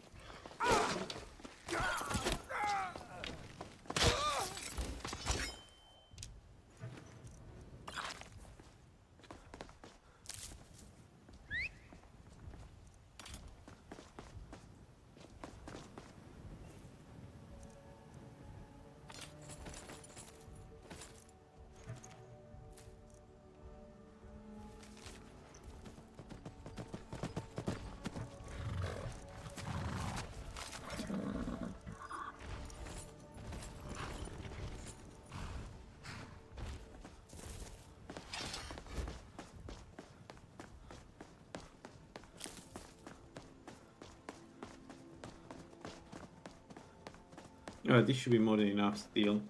Oh, this should be more than enough steel.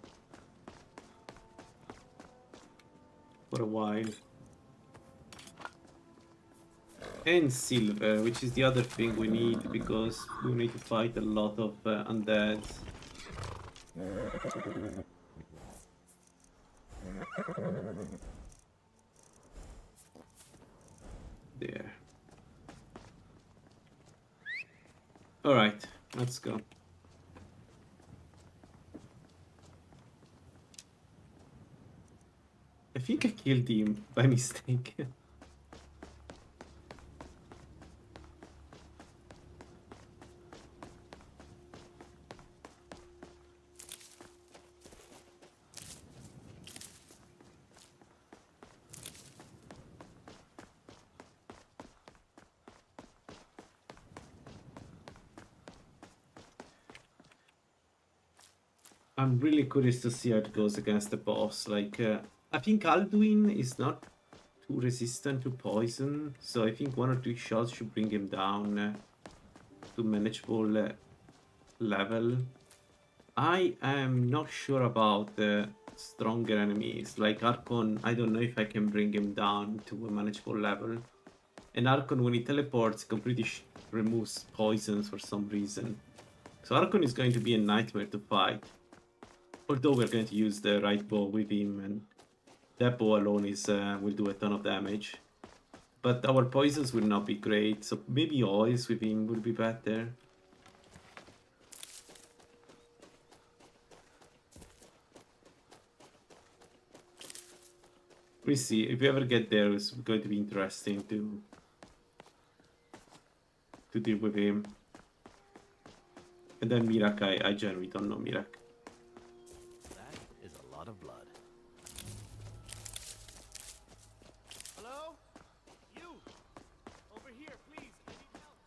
For a while. And silver, which is the other thing we need, because we need to fight a lot of undeads. There. Alright, let's go. I think I killed him by mistake. I'm really curious to see how it goes against the boss. Like, I think Alduin is not too resistant to poison, so I think 1 or 2 shots should bring him down to manageable level. I am not sure about the stronger enemies. Like Archon, I don't know if I can bring him down to a manageable level. And Archon, when he teleports, completely removes poisons for some reason. So Archon is going to be a nightmare to fight. Although we're going to use the right bow with him, and that bow alone is will do a ton of damage. But our poisons will not be great, so maybe oils with him would be better. We see. If we ever get there, it's going to be interesting to deal with him. And then Mirak, I generally don't know Mirak. That is a lot of blood. Hello? You! Over here, please. I need help.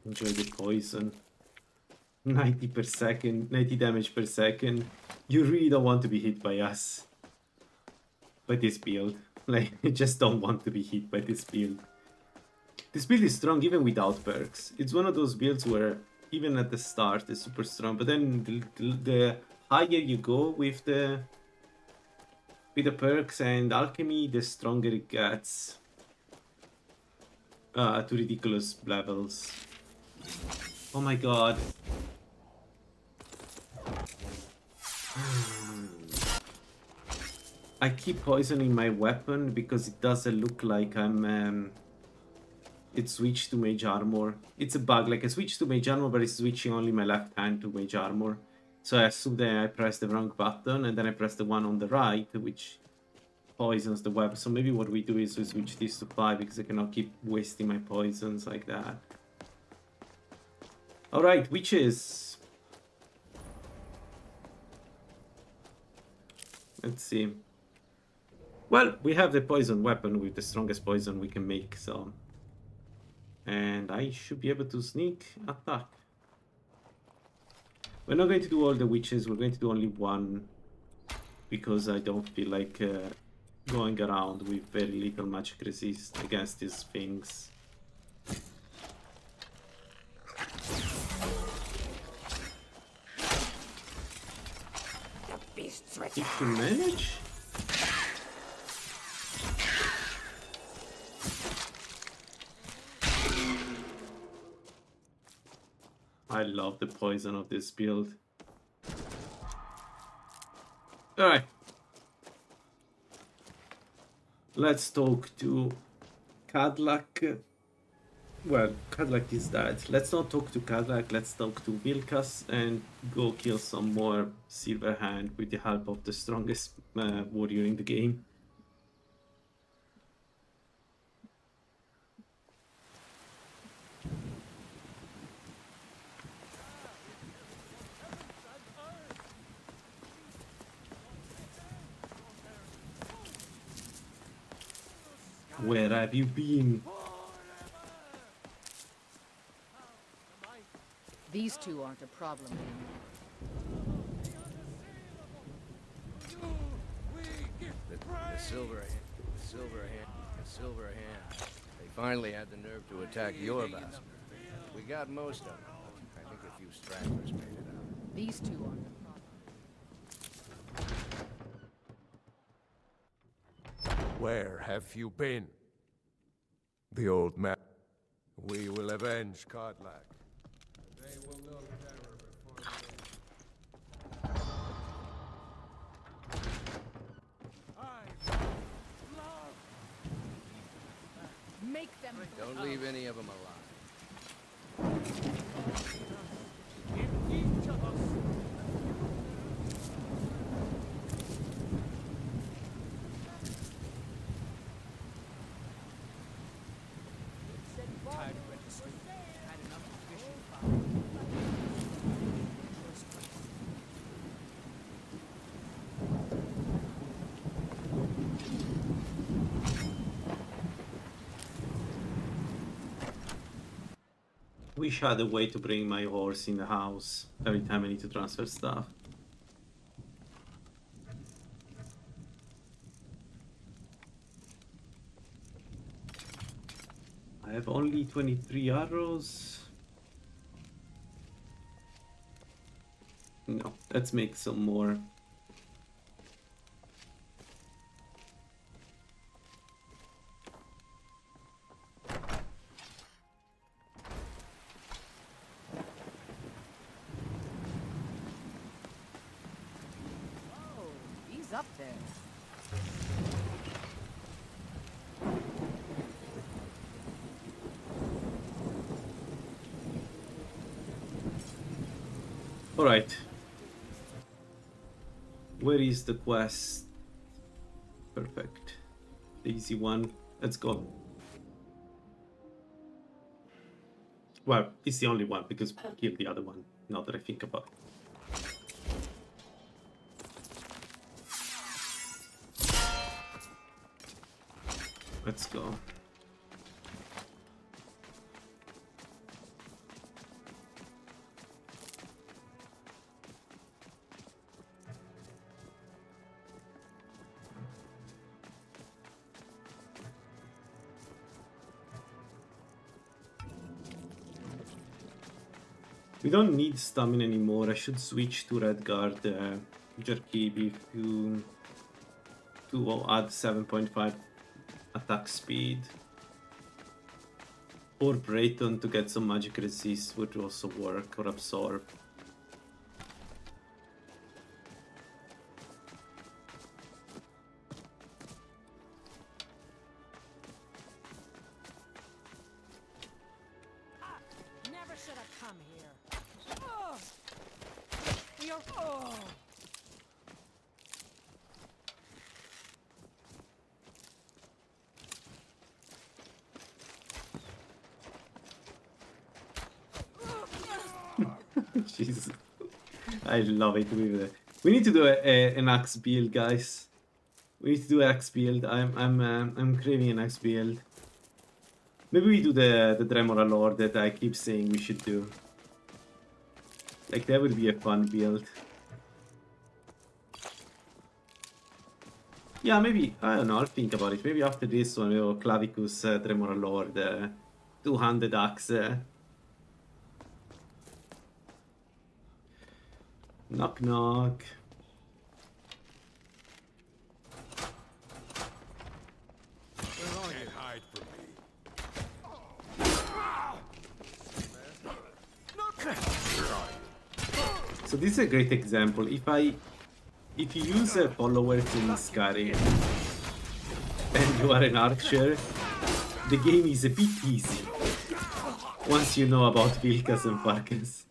Enjoy the poison. 90 per second, 90 damage per second. You really don't want to be hit by us. By this build. Like, you just don't want to be hit by this build. This build is strong even without perks. It's one of those builds where even at the start it's super strong, but then the higher you go with the perks and alchemy, the stronger it gets. To ridiculous levels. Oh my god. I keep poisoning my weapon because it doesn't look like I'm it switched to mage armor. It's a bug, like I switched to mage armor, but it's switching only my left hand to mage armor. So I assume that I pressed the wrong button and then I pressed the one on the right, which poisons the weapon. So maybe what we do is we switch this to 5 because I cannot keep wasting my poisons like that. Alright, witches. Let's see. Well, we have the poison weapon with the strongest poison we can make, so... And I should be able to sneak attack. We're not going to do all the witches, we're going to do only one. Because I don't feel like going around with very little magic resist against these things. If you manage? I love the poison of this build. Alright. Let's talk to Kadlak. Well, Kadlak is dead. Let's not talk to Kadlak, let's talk to Vilkas and go kill some more Silverhand with the help of the strongest warrior in the game. Where have you been? These two aren't a problem anymore. Silverhand. They finally had the nerve to attack your bastard. We got most of them. I think a few stragglers made it out. These two are the Where have you been? The old man. We will avenge Codlack. They will know terror before Make them. Don't leave any of them alive. Each of us. Tide registry. Had enough fishing. Wish I had a way to bring my horse in the house every time I need to transfer stuff. I have only 23 arrows. No, let's make some more. Up there. All right. Where is the quest? Perfect. The easy one. Let's go. Well, it's the only one because we killed the other one. Now that I think about it. Let's go. We don't need stamina anymore. I should switch to Redguard Jerky Beef to add 7.5 attack speed, or Brayton to get some magic resist would also work, or absorb. Never should have come here. Oh. You're. Oh. Jesus, I love it. We need to do an axe build, guys. We need to do an axe build. I'm craving an axe build. Maybe we do the Dremora Lord that I keep saying we should do. Like, that would be a fun build. Yeah, maybe, I don't know, I'll think about it. Maybe after this one, we have Clavicus, Dremora Lord, two-handed axe. Knock knock. Can't hide from me. So this is a great example. If you use followers in Skyrim and you are an archer, the game is a bit easy once you know about Vilkas and Farkas.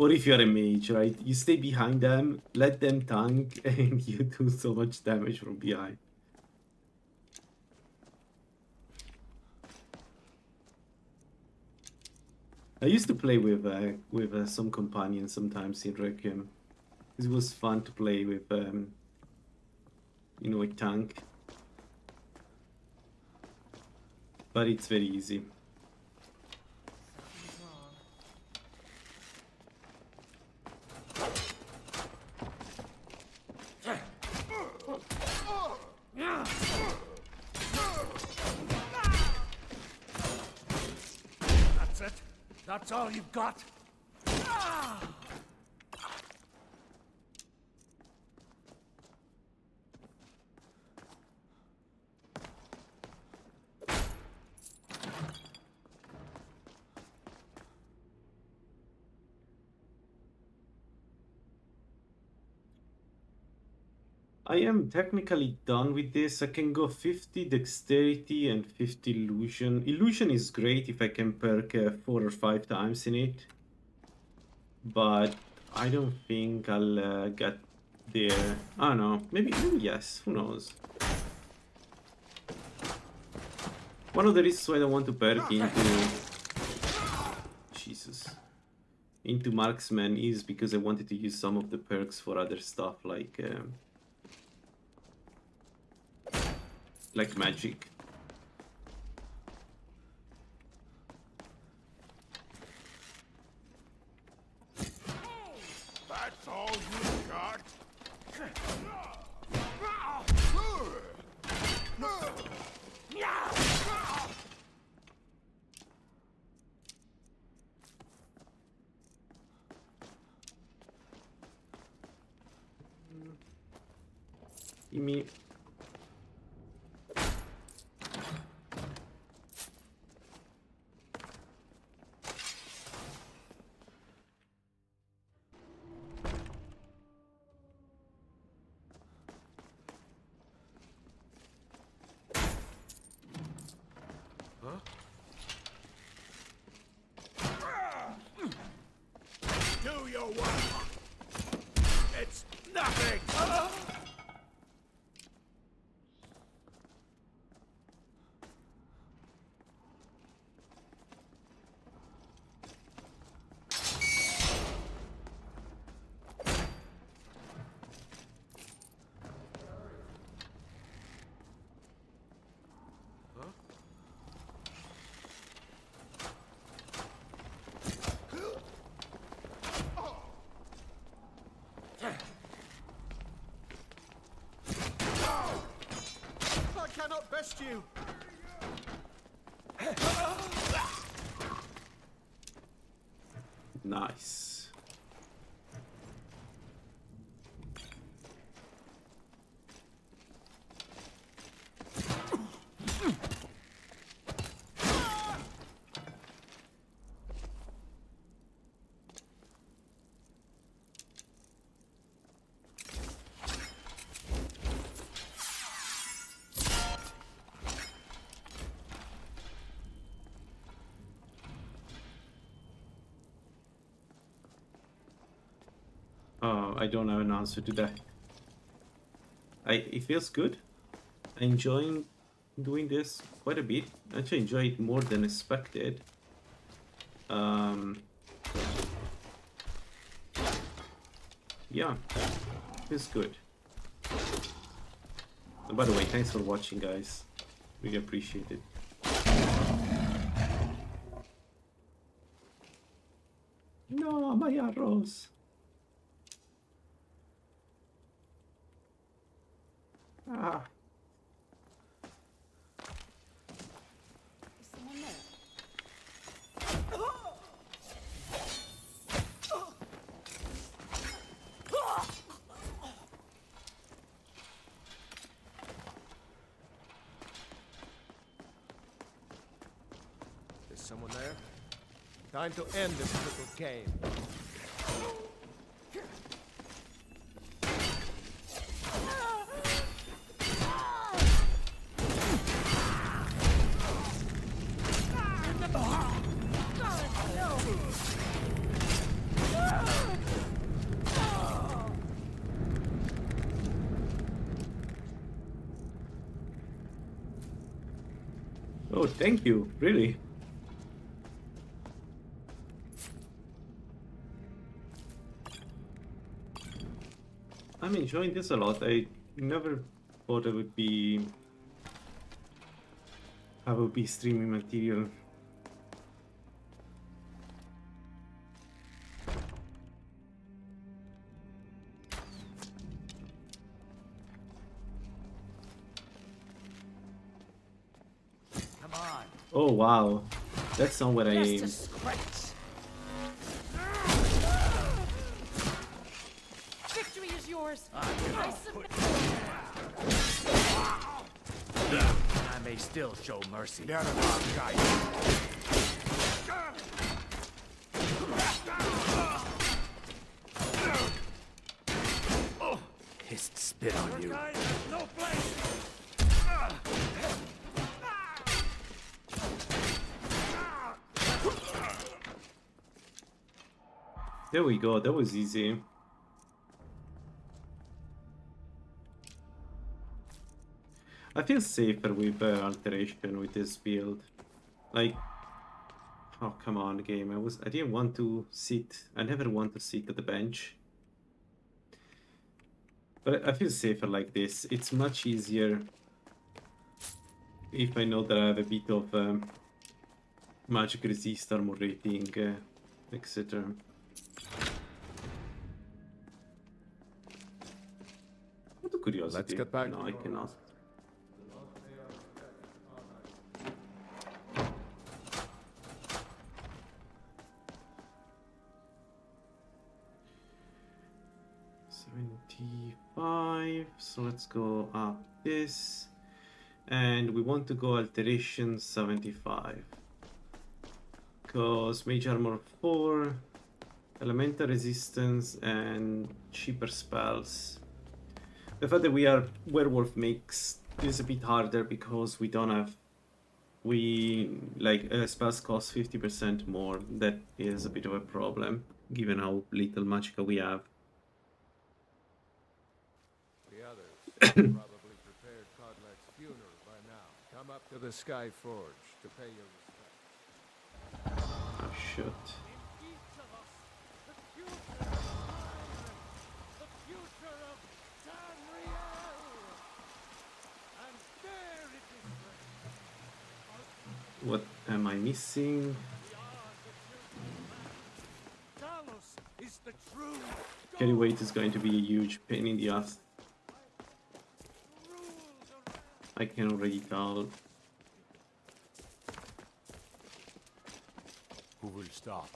Or if you're a mage, right? You stay behind them, let them tank, and you do so much damage from behind. I used to play with some companions sometimes in Requiem. It was fun to play with, you know, a tank. But it's very easy. That's all you've got? Ah! I am technically done with this. I can go 50 dexterity and 50 illusion. Illusion is great if I can perk 4 or 5 times in it. But I don't think I'll get there. I don't know. Maybe yes. Who knows? One of the reasons why I don't want to perk into... Jesus. Into Marksman is because I wanted to use some of the perks for other stuff like magic. That's all you got? Give me... Do your work. It's nothing. I cannot best you. Nice. I don't have an answer to that. It feels good. I'm enjoying doing this quite a bit. I actually enjoy it more than expected. Yeah, feels good. And by the way, thanks for watching, guys. Really appreciate it. No, my arrows. Ah. Is someone there? Is someone there? Time to end this little game. Oh, thank you. Really? I'm enjoying this a lot. I never thought I would be streaming material. Come on. Oh wow, that's not what I Just a scratch. yours. I submit. I may still show mercy. Pissed spit on you. No place. There we go, that was easy. I feel safer with alteration with this build. Like, oh come on, game. I didn't want to sit. I never want to sit at the bench. But I feel safer like this. It's much easier if I know that I have a bit of magic resist, armor rating, etc. Out of curiosity. Let's get back. No, I cannot. So let's go up this, and we want to go alteration 75 because mage armor 4, elemental resistance, and cheaper spells. The fact that we are werewolf makes this a bit harder because we don't have spells cost 50% more. That is a bit of a problem given how little magicka we have. Probably prepared Kodlak's funeral by now. Come up to the Sky Forge to pay your respect. Oh, shit. What am I missing? Carry weight is going to be a huge pain in the ass. I can already tell. Who will start?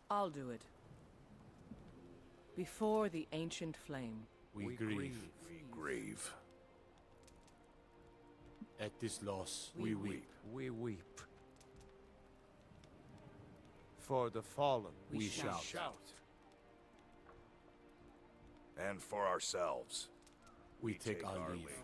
I'll do it. Before the ancient flame. We grieve. Grieve. At this loss, we weep. We weep. For the fallen, we shout. And for ourselves, we take our leave.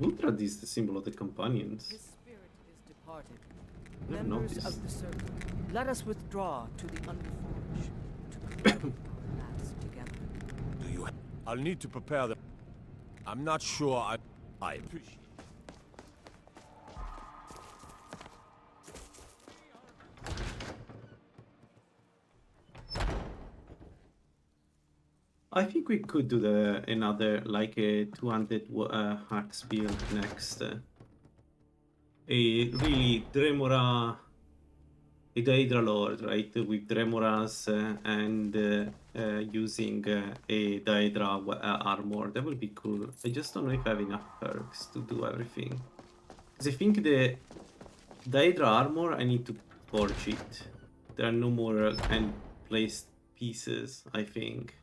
Ultrad is the symbol of the companions. His spirit is departed. Never Members noticed. of the circle, let us withdraw to the Underforge to prepare our last together. do you? I'll need to prepare the. I'm not sure. I appreciate. I think we could do another like a 200 hacks build next. A really Dremora, a Daedra Lord, right? With Dremoras and using a Daedra armor. That would be cool. I just don't know if I have enough perks to do everything. Because I think the Daedra armor, I need to forge it. There are no more end placed pieces, I think.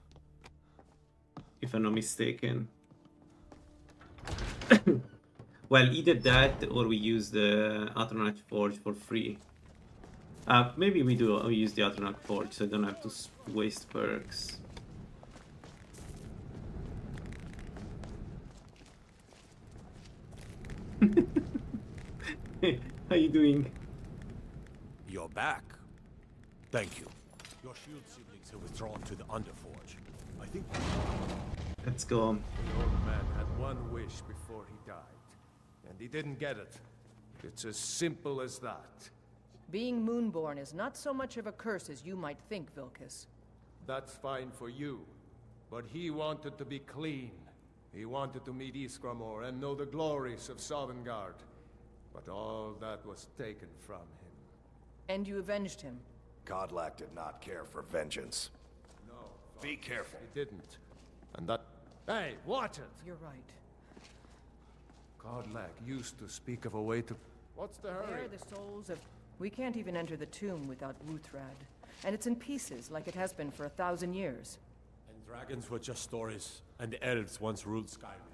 If I'm not mistaken. Well, either that or we use the Atronach Forge for free. Maybe we use the Atronach Forge so I don't have to waste perks. Hey, how you doing? You're back. Thank you. Your shield siblings have withdrawn to the Underforge. I think Let's go. the old man had one wish before he died, and he didn't get it. It's as simple as that. Being Moonborn is not so much of a curse as you might think, Vilcus. That's fine for you, but he wanted to be clean. He wanted to meet Iskramor and know the glories of Sovngarde. But all that was taken from him. And you avenged him. Kodlak did not care for vengeance. No. Be careful. He didn't. And that... Hey, watch it! You're right. Kodlak used to speak of a way to... What's the hurry? They're the souls of... We can't even enter the tomb without Wuthrad. And it's in pieces, like it has been for 1,000 years. And dragons were just stories, and the elves once ruled Skyrim.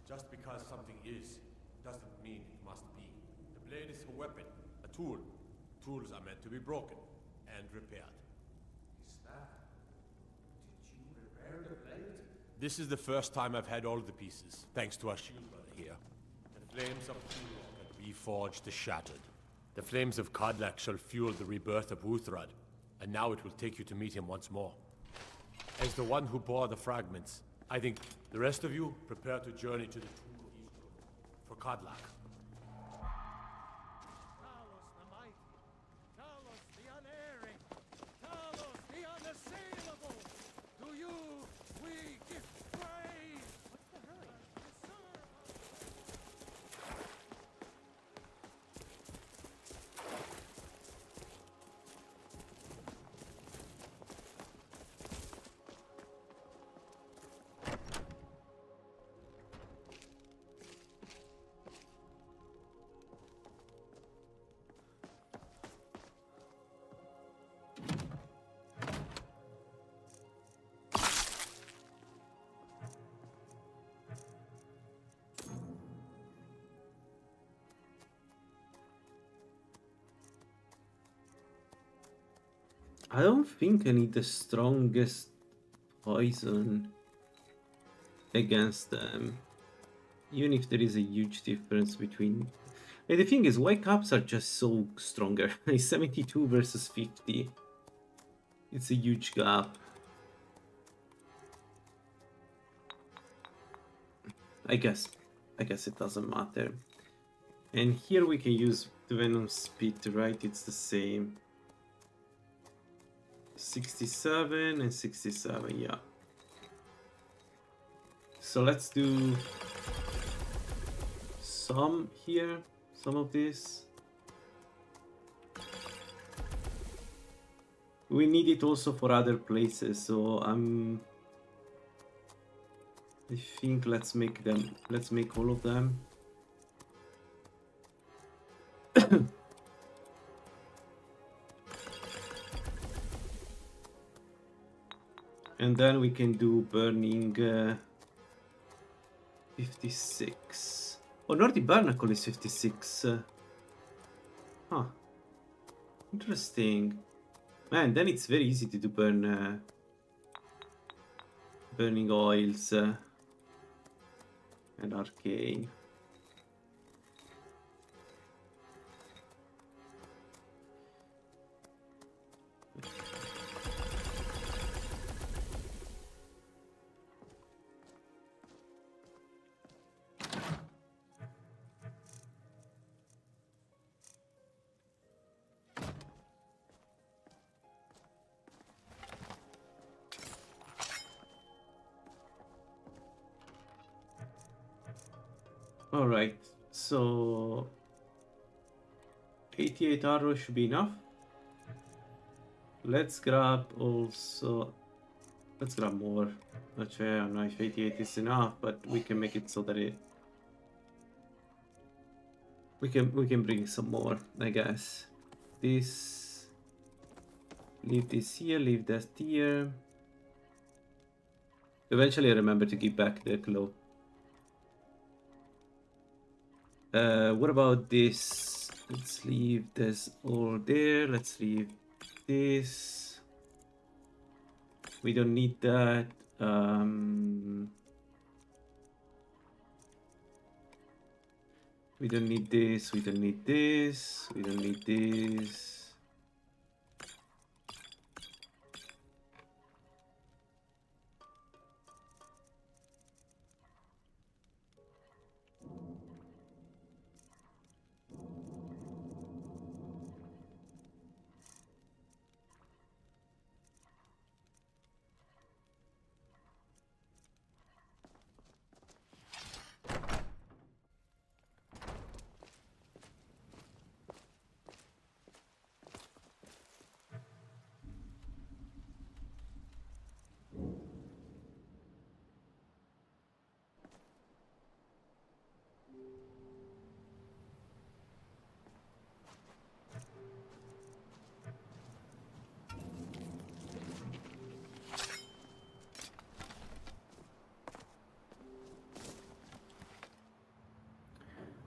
Just because something is, doesn't mean it must be. The blade is a weapon, a tool. Tools are meant to be broken and repaired. Is that... Did you repair the blade? This is the first time I've had all the pieces, thanks to our shield brother here. The flames of Tulok can reforge the shattered. The flames of Kodlak shall fuel the rebirth of Wuthrad, and now it will take you to meet him once more. As the one who bore the fragments, I think the rest of you prepare to journey to the tomb of Eastwood for Kodlak. Talos the mighty, Talos the unerring, Talos the unassailable. To you we give praise. What's the hurry? I don't think I need the strongest poison against them. Even if there is a huge difference between... Like, the thing is, white caps are just so stronger. 72 versus 50. It's a huge gap. I guess it doesn't matter. And here we can use the Venom Spit, right? It's the same. 67 and 67, yeah. So let's do some here, some of this. We need it also for other places, so I think let's make all of them. And then we can do burning 56. Oh, Northern Barnacle is 56. Huh. Interesting. Man, then it's very easy to do burning oils and arcane. Alright, so 88 arrows should be enough. Let's grab more. Actually, I don't know if 88 is enough, but we can make it so that we can bring some more, I guess. This, leave this here, leave that here. Eventually I remember to give back the cloak. What about this? Let's leave this all there. Let's leave this. We don't need that. We don't need this. We don't need this. We don't need this.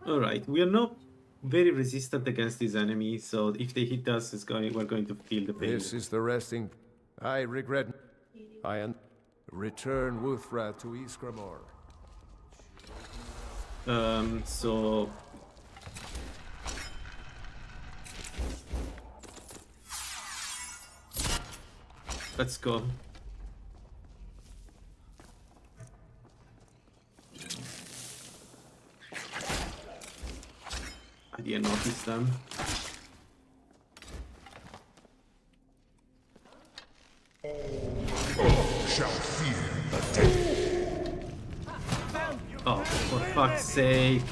Alright, we are not very resistant against these enemies, so if they hit us, we're going to feel the pain. This is the resting. I regret. Return Wuthra to Iskramor. So... Let's go. I didn't notice them. Shall fear the dead. Oh, for fuck's sake.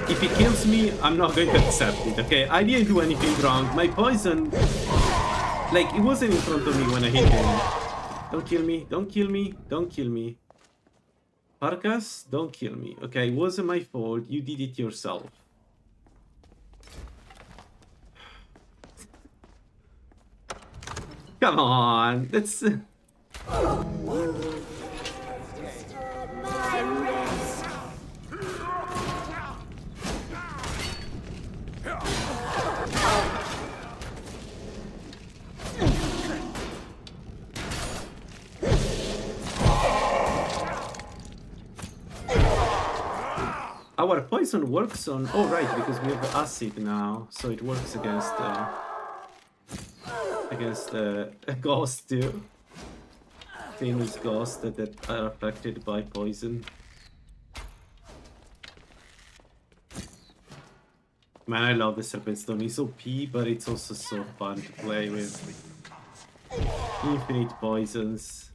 If he kills me, I'm not going to accept it, okay? I didn't do anything wrong. My poison... Like, it wasn't in front of me when I hit him. Don't kill me, don't kill me, don't kill me. Parkas, don't kill me. Okay, it wasn't my fault. You did it yourself. Come on, that's... Our poison works on... Oh, right, because we have acid now, so it works against ghosts too. Famous ghosts that are affected by poison. Man, I love the Serpent Stone. It's OP, but it's also so fun to play with. Infinite poisons.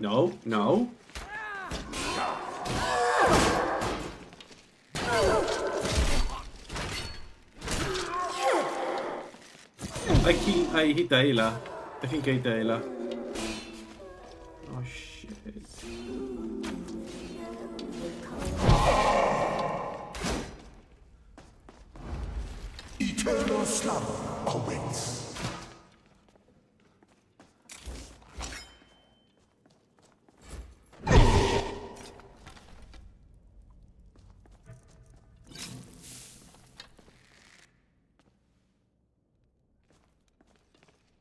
No, no. I hit Ayla. I think I hit Ayla. Oh shit. Eternal slumber awaits.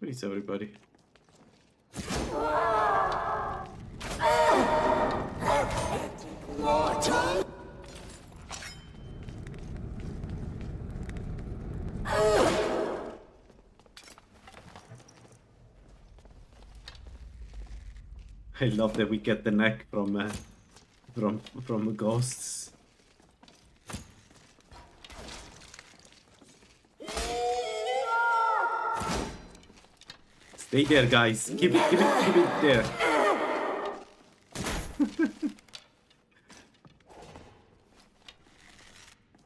Where is everybody? I love that we get the neck from ghosts. Stay there, guys. Keep it there.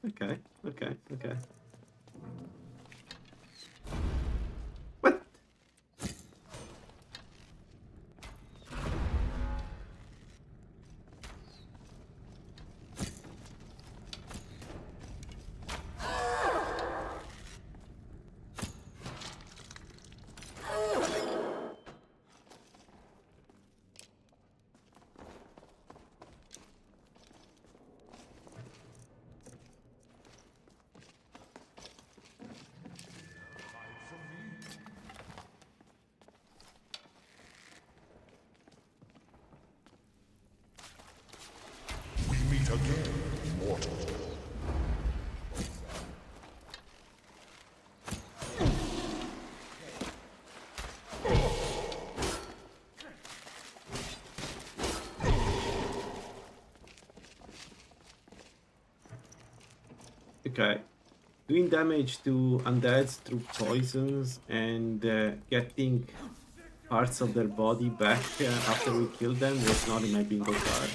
Okay. What? Again, mortal. Okay. Doing damage to undeads through poisons and getting parts of their body back after we kill them was not in my bingo card.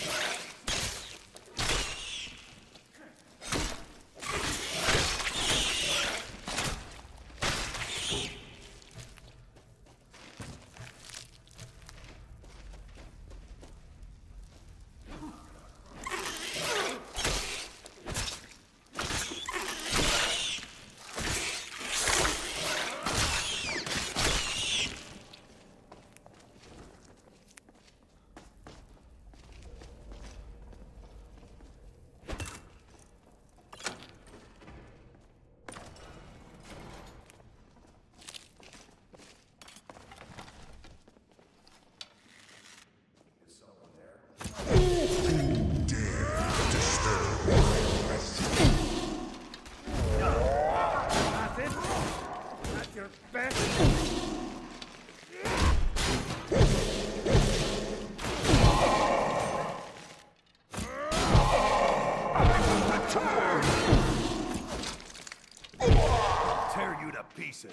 your best. Tear you to pieces.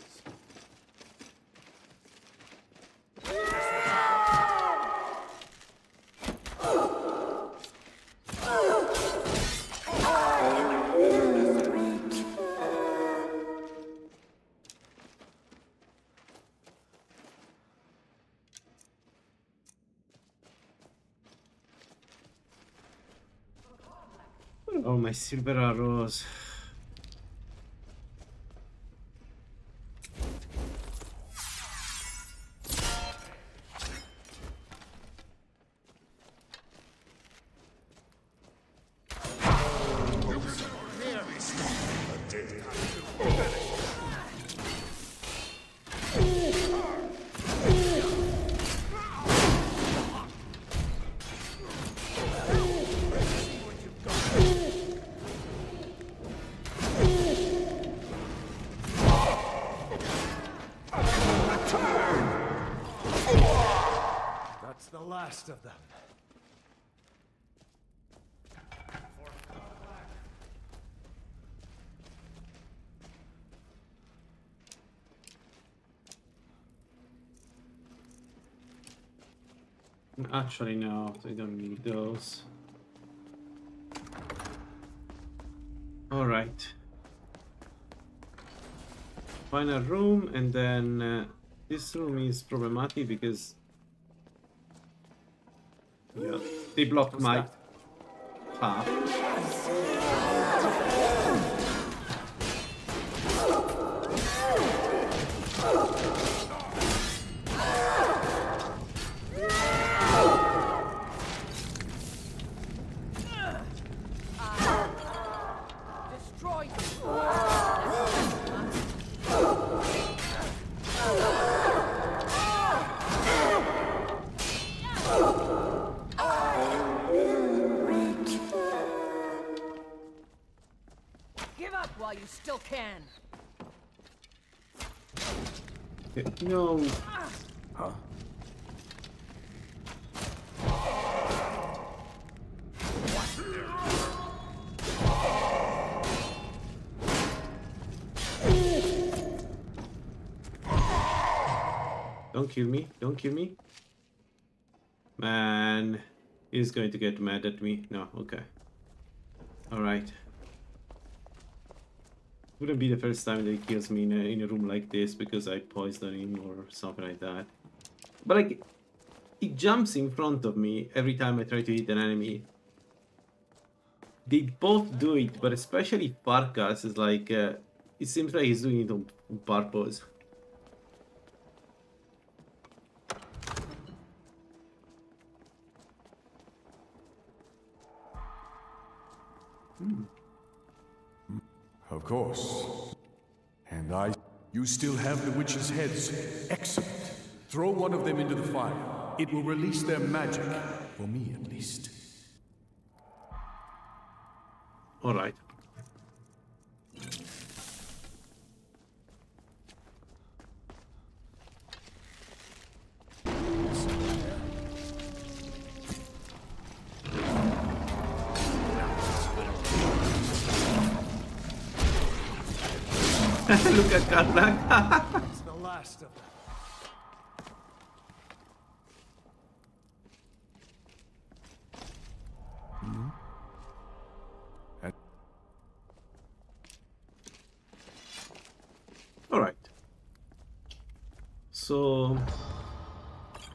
Oh, my silver arrows. That's the last of them. Actually, no, I don't need those. Alright. Final room, and then this room is problematic because yeah, they blocked my path. Destroy Give up while you still can. No. Huh? Don't kill me. Don't kill me. Man, he's going to get mad at me. No, okay. Alright. Wouldn't be the first time that he kills me in a room like this because I poisoned him or something like that. But like, he jumps in front of me every time I try to hit an enemy. They both do it, but especially Farkas is like, it seems like he's doing it on purpose. Of course. And you still have the witches' heads. Excellent. Throw one of them into the fire. It will release their magic. For me, at least. Alright. Look at Karnak. It's the last of them. Alright. So,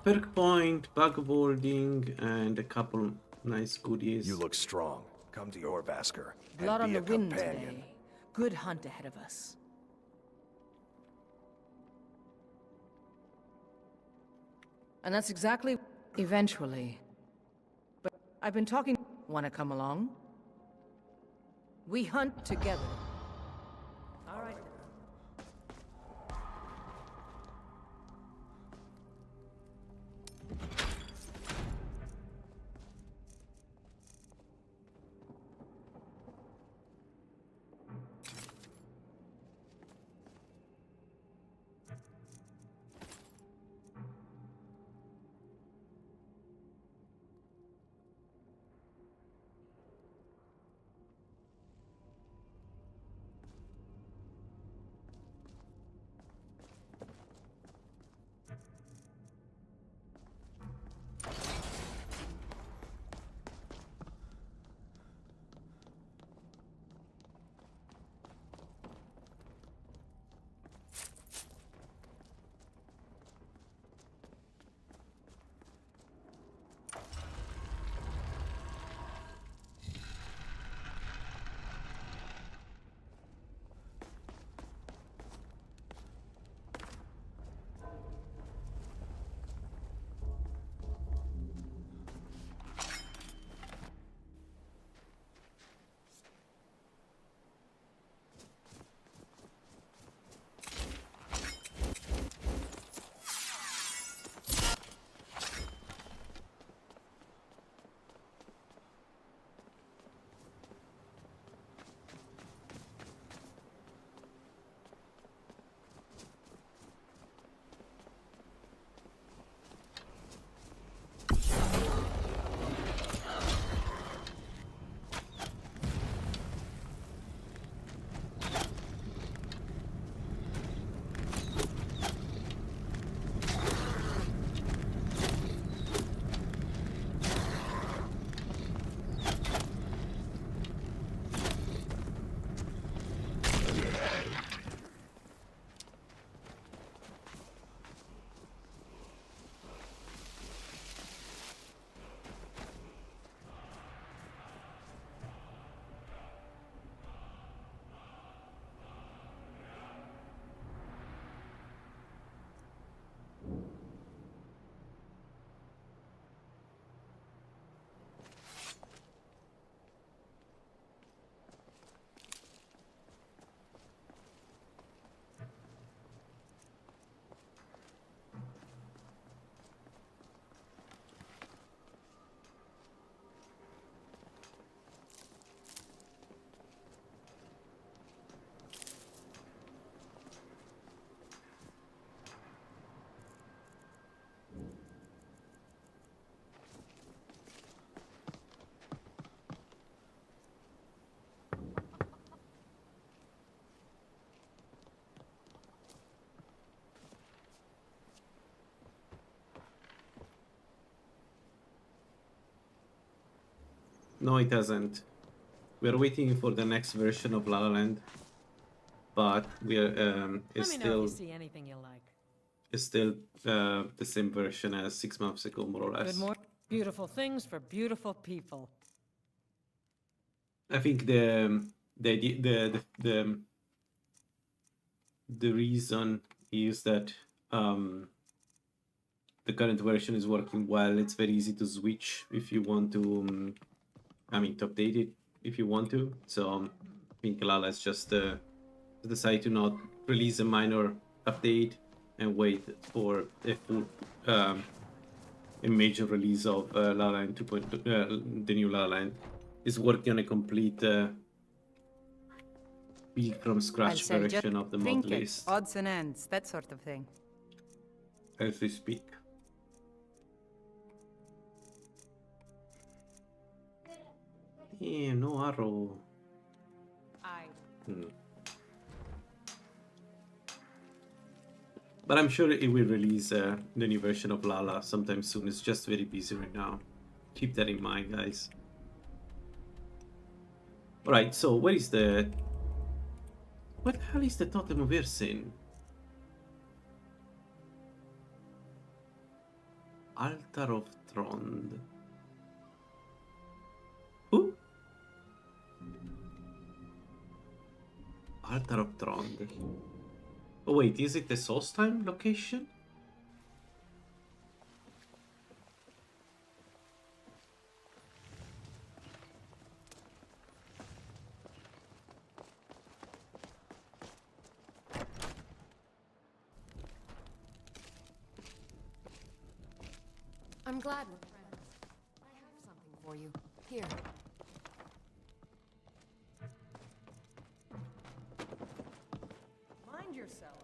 perk point, bug of holding, and a couple nice goodies. You look strong. Come to your Vasker Blood on and be the a wind companion. today. Good hunt ahead of us. And that's exactly... Eventually. But I've been talking... Wanna come along? We hunt together. All right. No, it hasn't. We're waiting for the next version of Lalaland, but Let me know if you see anything you like. it's still the same version as 6 months ago, more or less. Good morning. Beautiful things for beautiful people. I think the reason is that the current version is working well. It's very easy to switch if you want to. To update it if you want to. So I think Lala is just decide to not release a minor update and wait for a full a major release of Lalaland 2.0. The new Lalaland is working on a complete build from scratch version of the mod list Odds and ends, that sort of thing. as we speak. Yeah, no arrow. But I'm sure it will release the new version of Lala sometime soon. It's just very busy right now. Keep that in mind, guys. Alright, so where is the... What the hell is the Totem of Irsin? Altar of Trond. Who? Altar of Trond. Oh wait, is it the Solstheim location? I'm glad we're friends. I have something for you. Here. Mind yourself.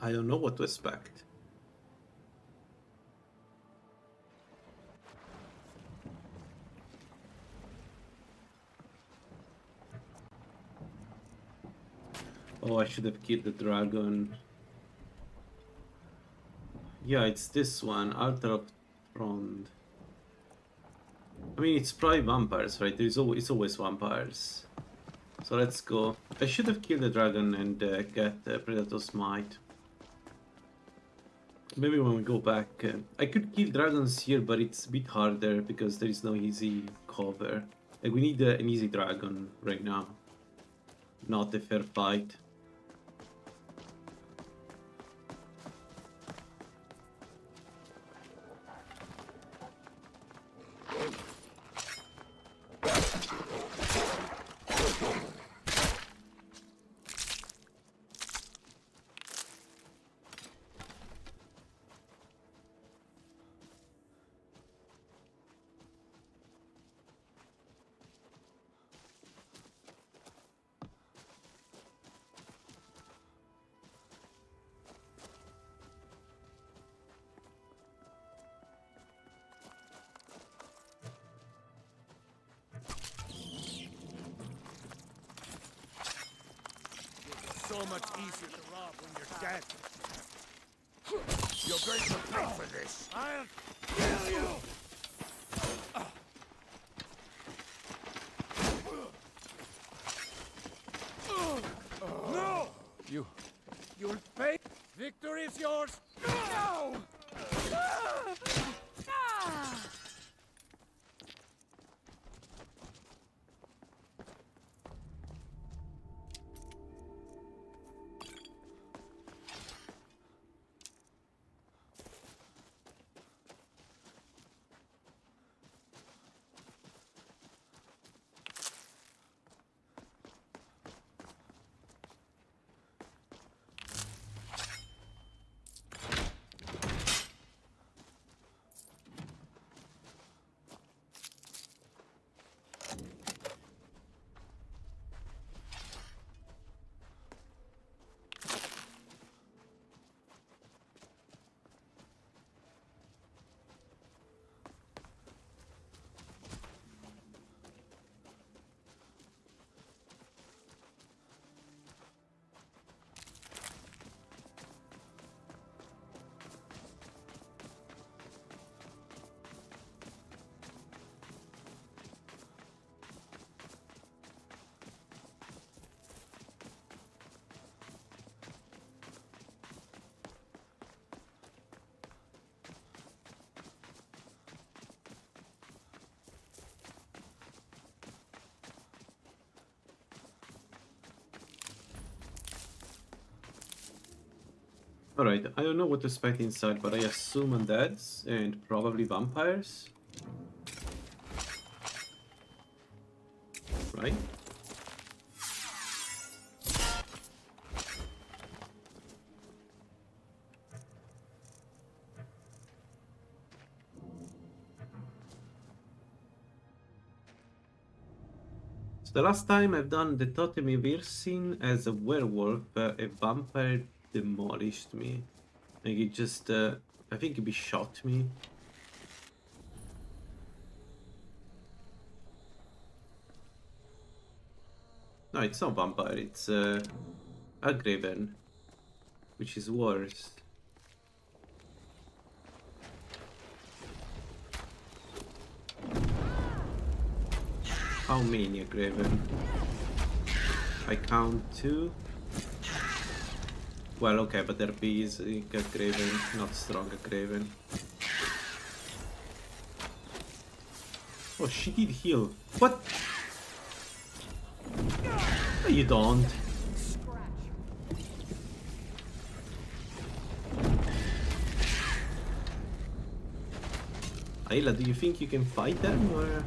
I don't know what to expect. Oh, I should have killed the dragon. Yeah, it's this one, Altar of Frond. I mean, it's probably vampires, right? It's always vampires. So let's go. I should have killed the dragon and get Predator Smite. Maybe when we go back, I could kill dragons here, but it's a bit harder because there is no easy cover. Like we need an easy dragon right now, not a fair fight. So much easier to rob when you're dead. You're going to pay for this. I'll kill you! Victory is yours now! Alright, I don't know what to expect inside, but I assume undeads and probably vampires. Right? So the last time I've done the Totemi Virsin as a werewolf, a vampire demolished me. Like it just, I think he shot me. No, it's not vampire, it's a Graven, which is worse. How many a Graven? I count 2. Well, okay, but they're bees, a Graven, not strong a Graven. Oh, she did heal. What? No, you don't. Ayla, do you think you can fight them, or...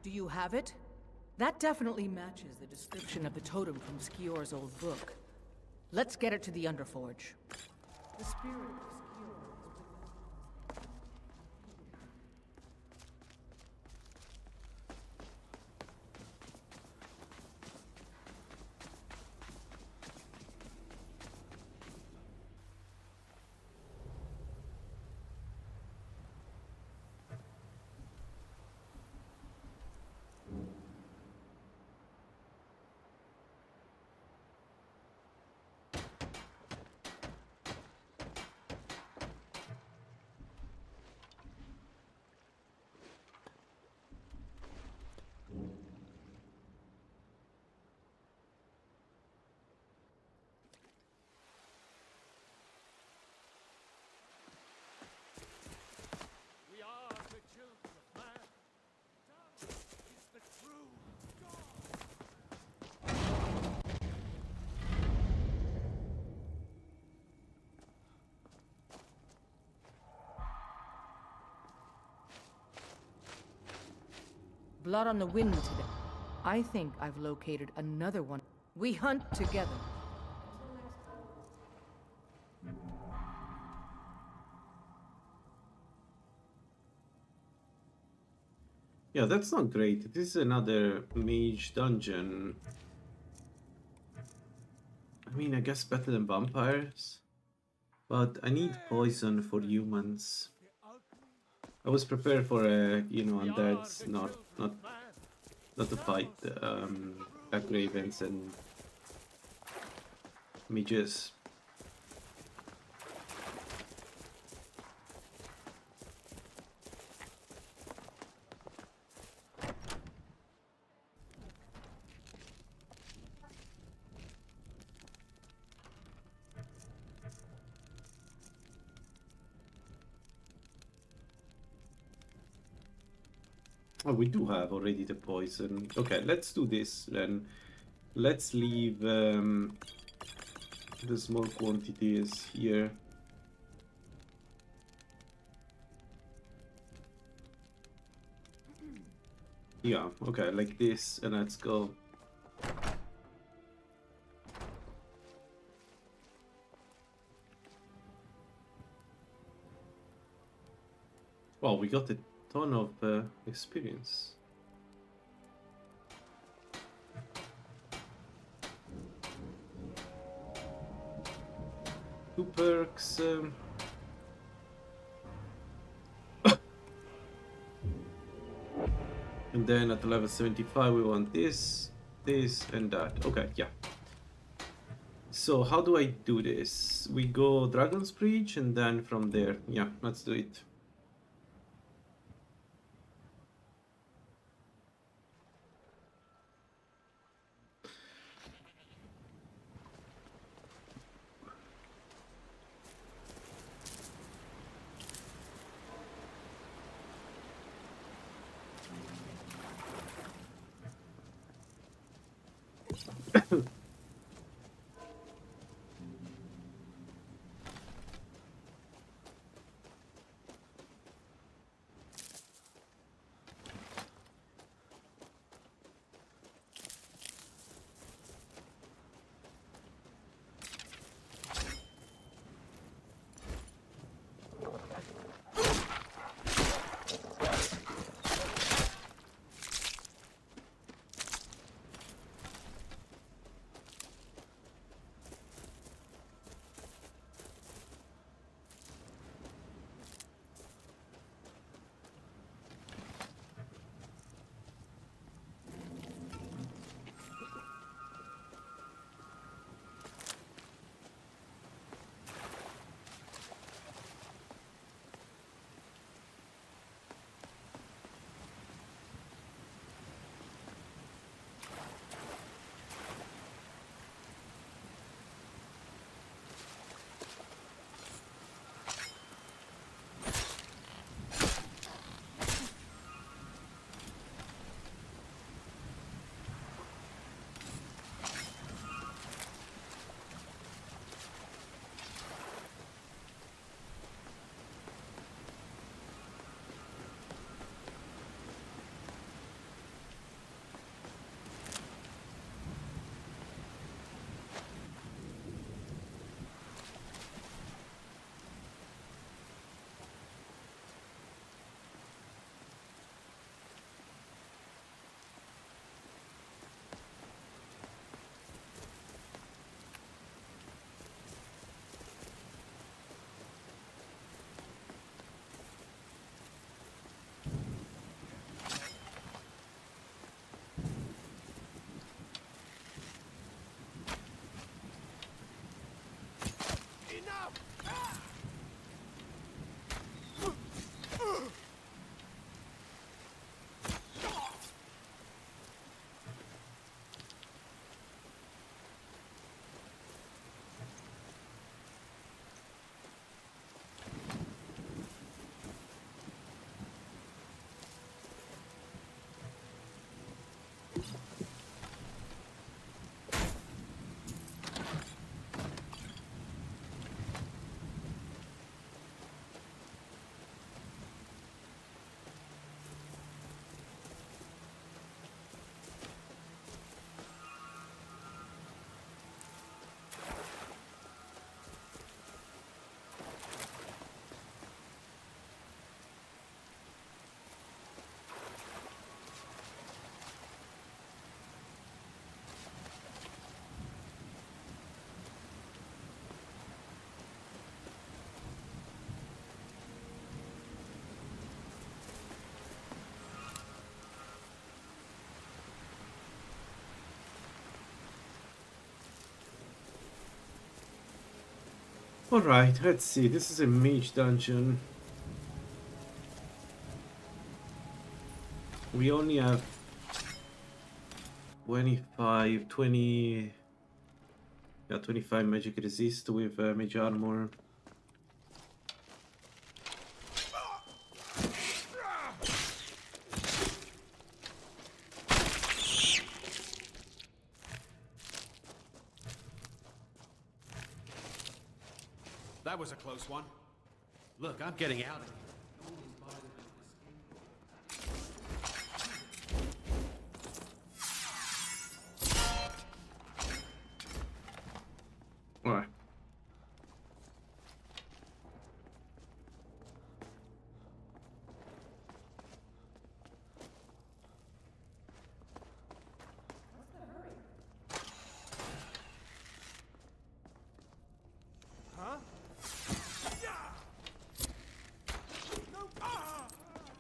Do you have it? That definitely matches the description of the totem from Skior's old book. Let's get it to the Underforge. The spirit of Skior is with us. Blood on the wind today. I think I've located another one. We hunt together. Yeah, that's not great. This is another mage dungeon. I mean, I guess better than vampires. But I need poison for humans. I was prepared for undeads, not to fight black ravens and mages. Oh, we do have already the poison. Okay, let's do this then. Let's leave the small quantities here. Yeah, okay, like this, and let's go. Well, we got a ton of experience. Two perks. And then at level 75 we want this, this, and that. Okay, yeah. So how do I do this? We go Dragon's Breach, and then from there, yeah, let's do it. Alright, let's see. This is a mage dungeon. We only have 20... Yeah, 25 magic resist with mage armor. That was a close one. Look, I'm getting out of here. Alright.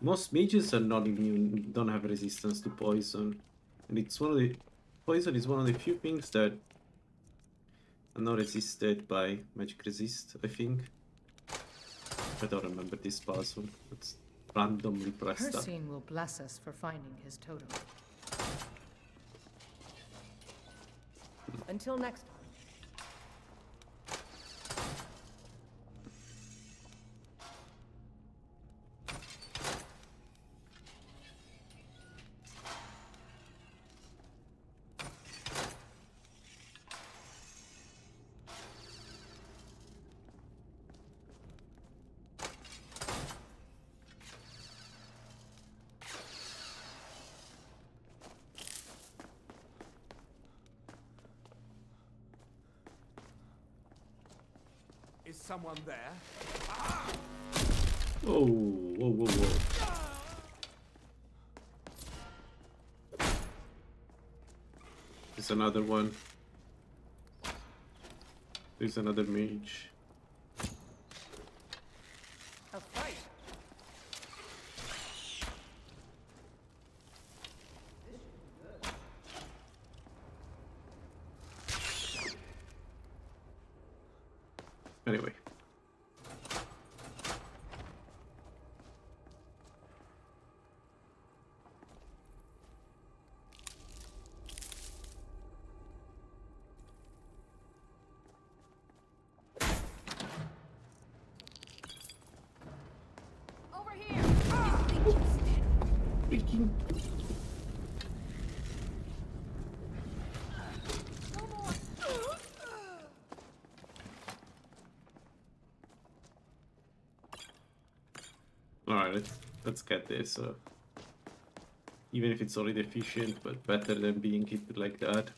Most mages are not immune, don't have resistance to poison. And it's one of the... Poison is one of the few things that are not resisted by magic resist, I think. I don't remember this puzzle. It's randomly pressed up. Persine will bless us for finding his totem. Until next time. Is someone there? Oh, whoa, whoa, whoa. There's another one. There's another mage. A fight. Anyway. Over here. Freaking. Alright, let's get this. Even if it's already efficient, but better than being hit like that.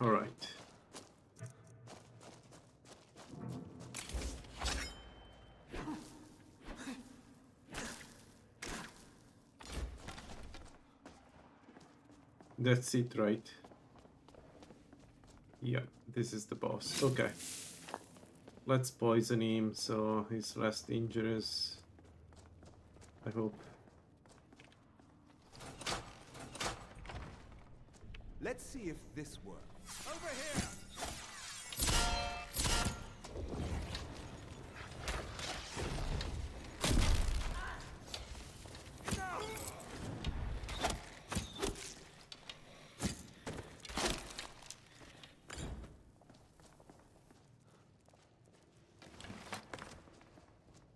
All right. That's it, right? Yeah, this is the boss. Okay. Let's poison him so he's less dangerous. I hope. Let's see if this works. Over here!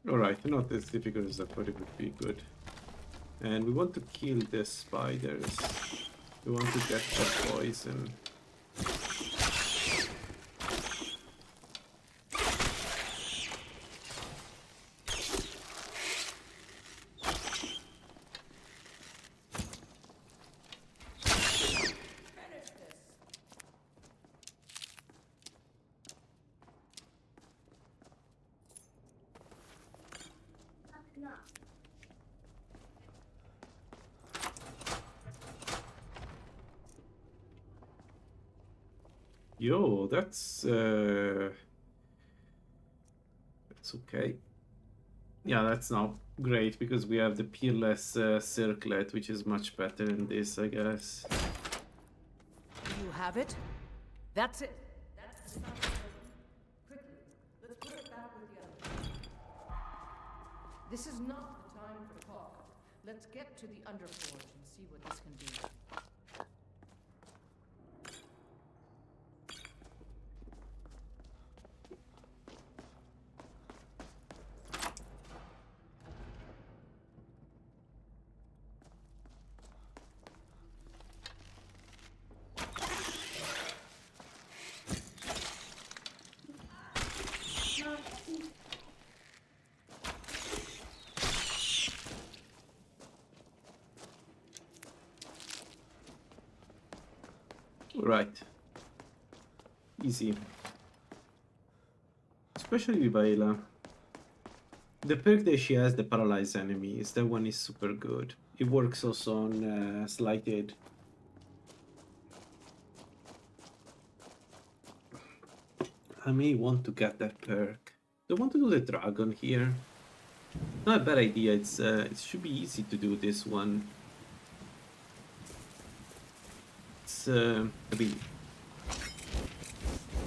Alright, not as difficult as I thought it would be. Good. And we want to kill the spiders. We want to get that poison. Yo, that's okay. Yeah, that's not great because we have the peerless circlet, which is much better than this, I guess. You have it? That's it. That's the sound. Quickly, let's put it back with the others. This is not the time for talk. Let's get to the Underforge and see what this can do. Right. Easy. Especially Vayla. The perk that she has, the paralyzed enemies, that one is super good. It works also on Slighted. I may want to get that perk. Do I want to do the dragon here? Not a bad idea. It should be easy to do this one. It's a bit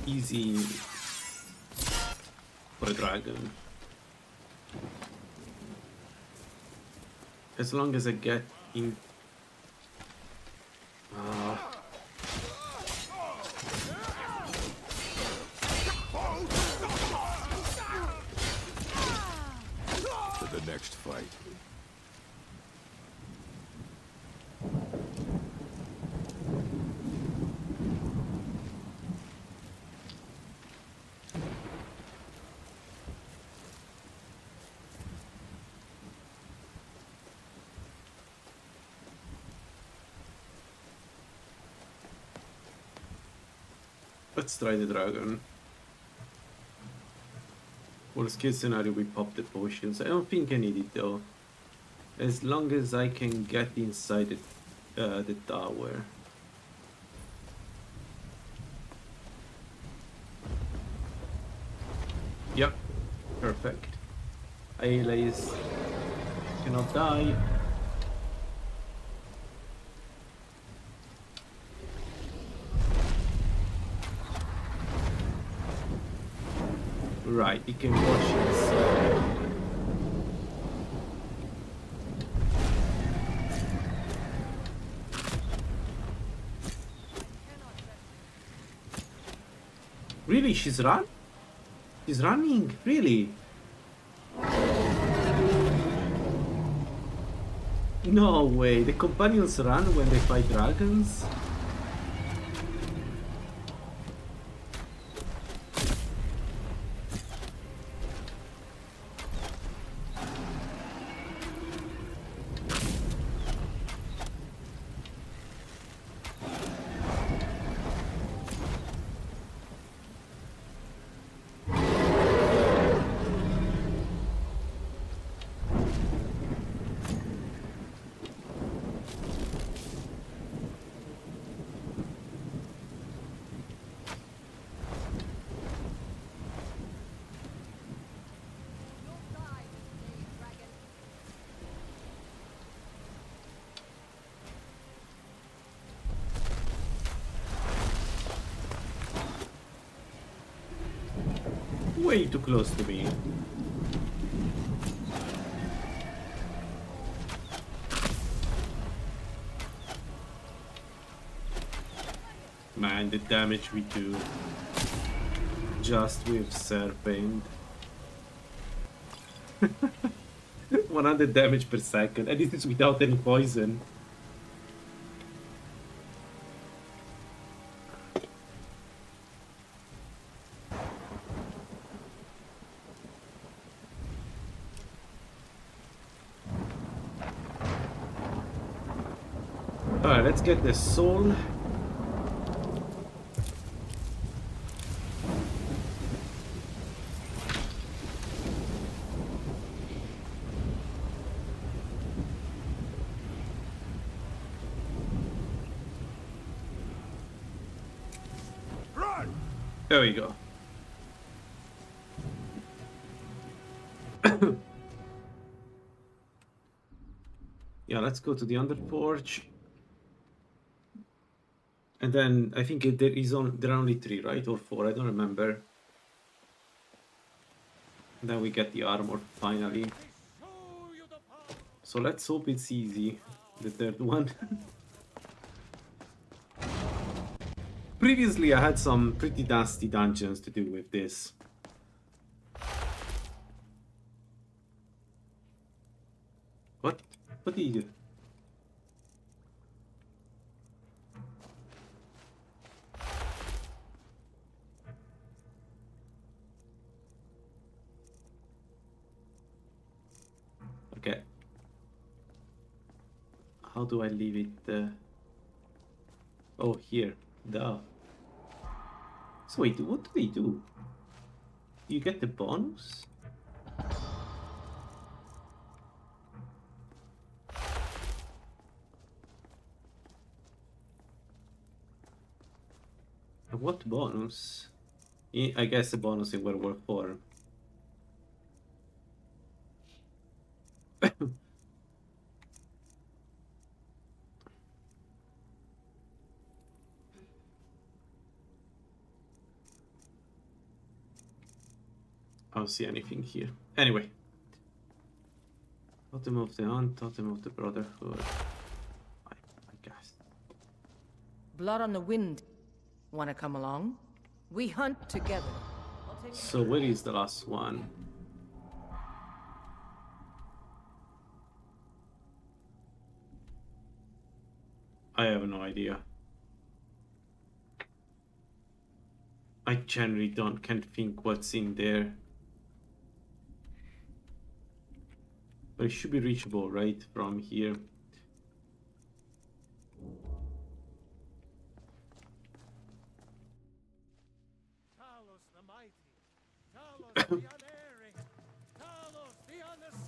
easy for a dragon. As long as I get in. For the next fight. Let's try the dragon. Worst case scenario, we pop the potions. I don't think I need it though. As long as I can get inside the tower. Yep, perfect. Ayla cannot die. Right, he can watch inside. Really, she's run? She's running, really? No way, the companions run when they fight dragons? Way too close to me. Man, the damage we do just with Serpent. 100 damage per second, and this is without any poison. Alright, let's get the soul. Run! There we go. Yeah, let's go to the Underforge. And then I think there are only 3, right? Or 4, I don't remember. And then we get the armor finally. So let's hope it's easy, the third one. Previously I had some pretty nasty dungeons to do with this. What? What did you do? Okay. How do I leave it? Oh, here. Duh. So wait, what do they do? You get the bonus? What bonus? I guess the bonus in World War 4. I don't see anything here. Anyway. Totem of the Hunt, Totem of the Brotherhood. I guess. Blood on the wind. Wanna come along? We hunt together. So where is the last one? I have no idea. I generally can't think what's in there. But it should be reachable, right, from here.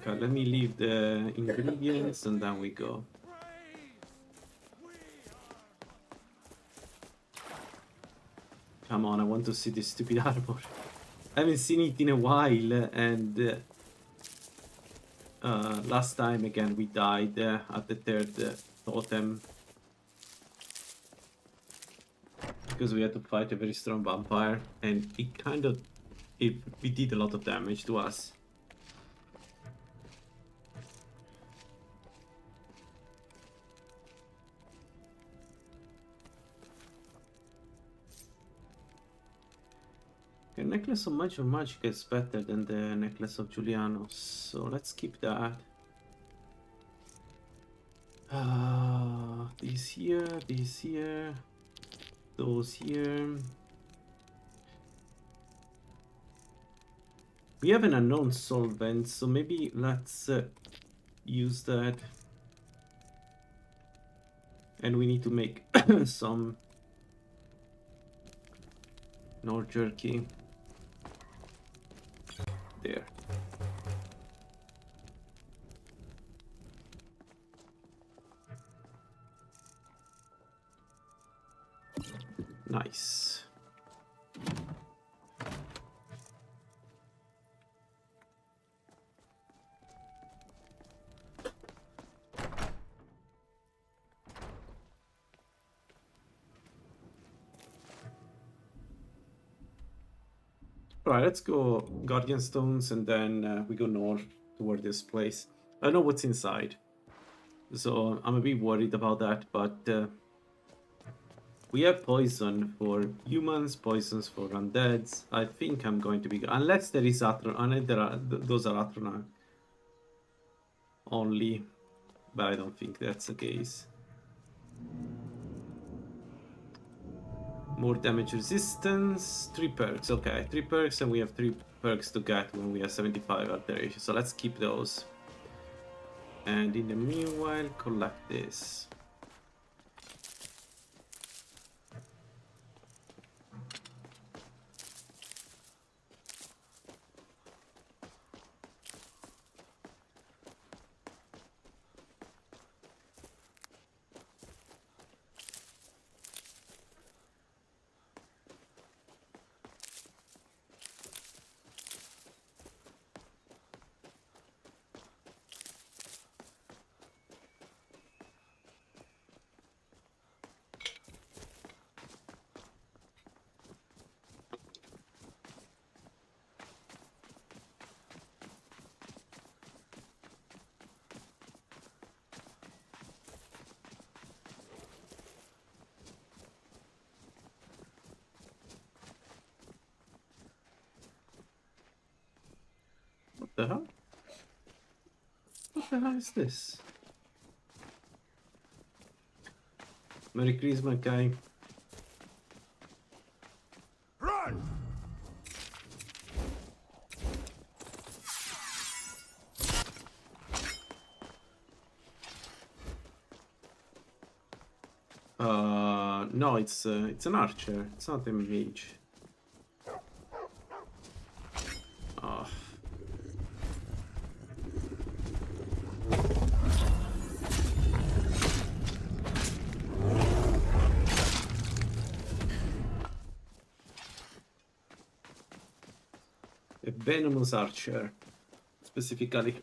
Okay, let me leave the ingredients and then we go. Come on, I want to see this stupid armor. I haven't seen it in a while, and last time again we died at the third totem because we had to fight a very strong vampire, and it did a lot of damage to us. The necklace of magic is better than the necklace of Julianos, so let's keep that. These here, those here. We have an unknown solvent, so maybe let's use that. And we need to make some Nor jerky. There. Nice. Alright, let's go Guardian Stones and then we go north toward this place. I know what's inside, so I'm a bit worried about that, but we have poison for humans, poisons for undeads. I think I'm going to be... Unless there is those are Atronach only, but I don't think that's the case. More damage resistance, 3 perks, okay, 3 perks, and we have 3 perks to get when we have 75 alteration, so let's keep those. And in the meanwhile, collect this. the hell? What the hell is this? Merry Christmas, guy. Run! No, it's an archer. It's not a mage. Oh. A venomous archer, specifically.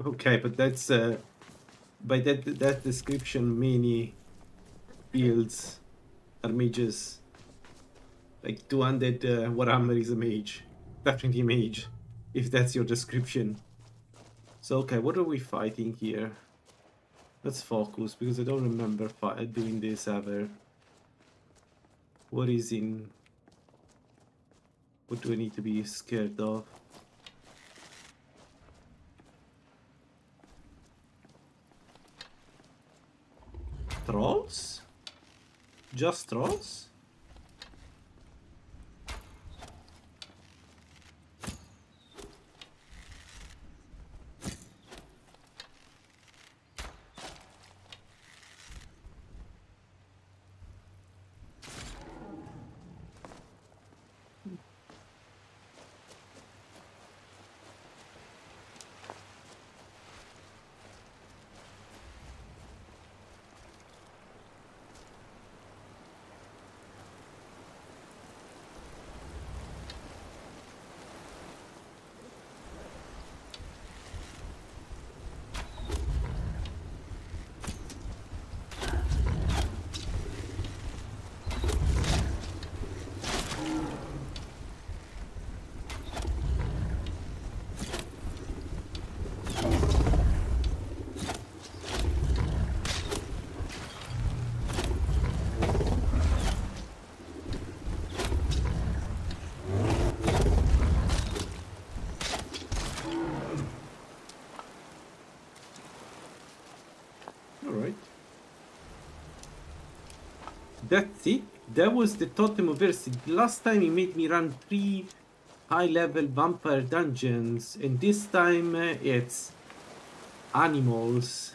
Okay, but that's by that description, many builds are mages. Like 200 Warhammer is a mage, definitely a mage, if that's your description. So okay, what are we fighting here? Let's focus because I don't remember doing this ever. What is in? What do I need to be scared of? Trolls? Just trolls? That's it. That was the Totem of Mercy. Last time he made me run 3 high-level vampire dungeons, and this time it's animals.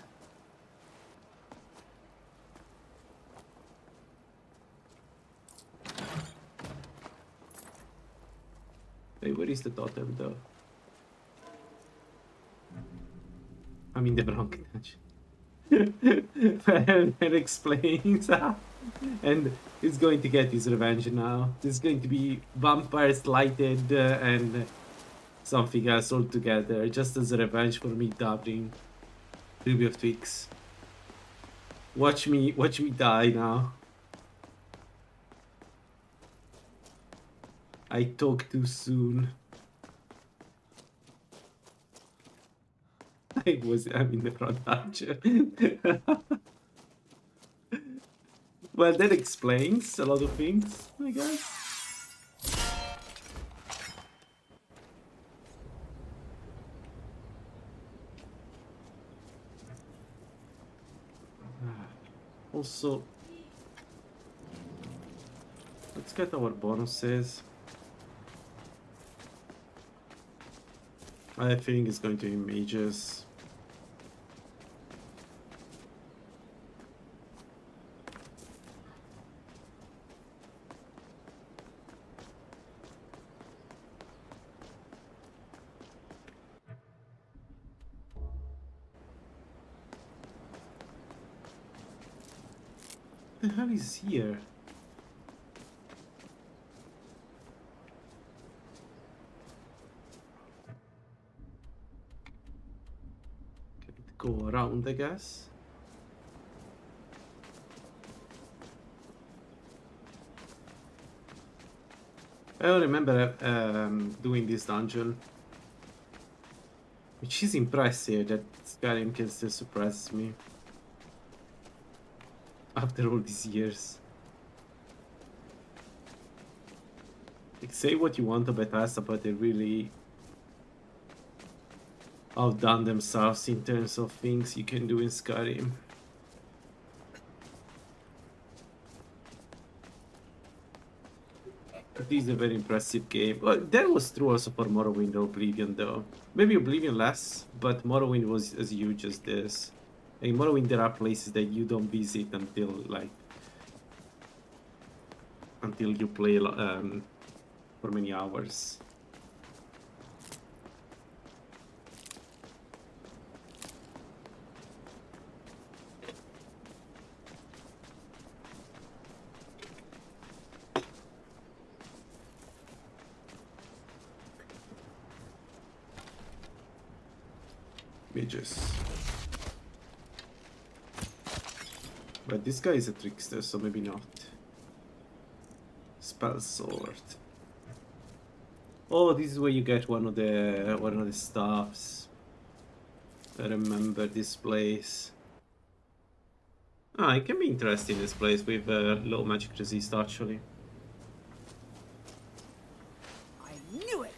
Hey, where is the totem though? I'm in the wrong dungeon. It explains. And he's going to get his revenge now. There's going to be vampires lighted and something else all together, just as a revenge for me dubbing 3bftweaks. Watch me die now. I talk too soon. I'm in the front dungeon. Well, that explains a lot of things, I guess. Also, let's get our bonuses. I think it's going to be mages. What the hell is here? go around, I guess. I remember doing this dungeon, which is impressive that Skyrim can still surprise me after all these years. Like, say what you want about Bethesda, but they really outdone themselves in terms of things you can do in Skyrim. It is a very impressive game. Well, that was true also for Morrowind or Oblivion, though. Maybe Oblivion less, but Morrowind was as huge as this. In Morrowind, there are places that you don't visit until you play for many hours. Mages. But this guy is a trickster, so maybe not. Spell sword. Oh, this is where you get one of the staffs. I remember this place. Ah, it can be interesting, this place with low magic resist actually. I knew it!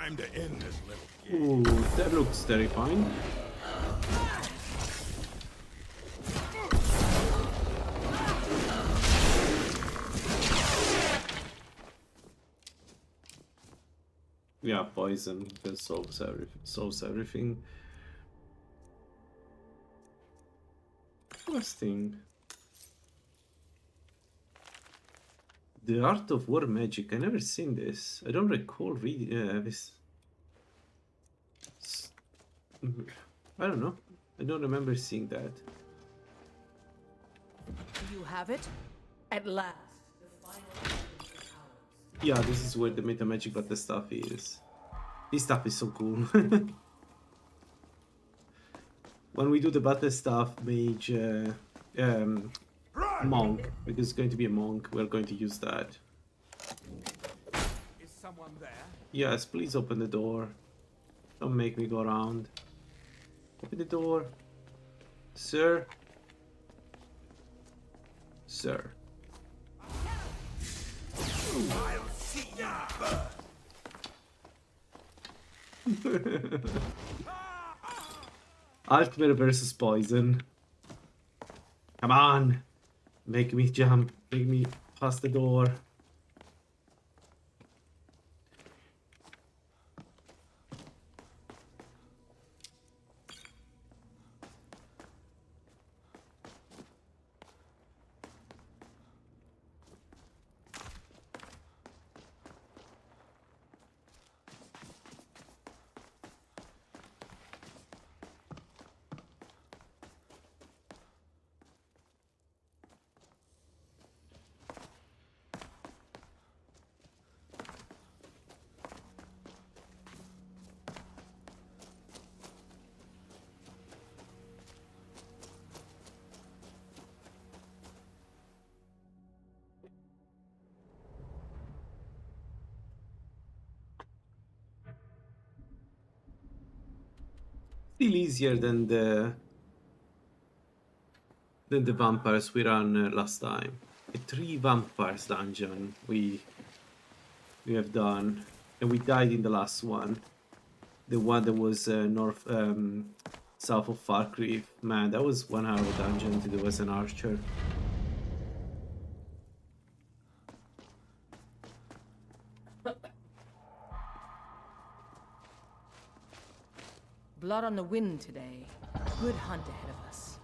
Time to end this little Ooh, that looks terrifying. Yeah, poison that solves everything. First thing. The Art of War Magic. I never seen this. I don't recall reading this. I don't know. I don't remember seeing that. You have it? At last. Yeah, this is where the meta magic battle stuff is. This stuff is so cool. When we do the battle stuff, mage, monk, because it's going to be a monk, we're going to use that. Is someone there? Yes, please open the door. Don't make me go around. Open the door. Sir. Sir. I'll see you burn. Altmer versus poison. Come on. Make me jump. Make me pass the door. Still easier than the vampires we ran last time. A 3 vampires dungeon we have done, and we died in the last one. The one that was south of Farcliff. Man, that was 1 hour dungeon to do as an archer. Blood on the wind today. Good hunt ahead of us.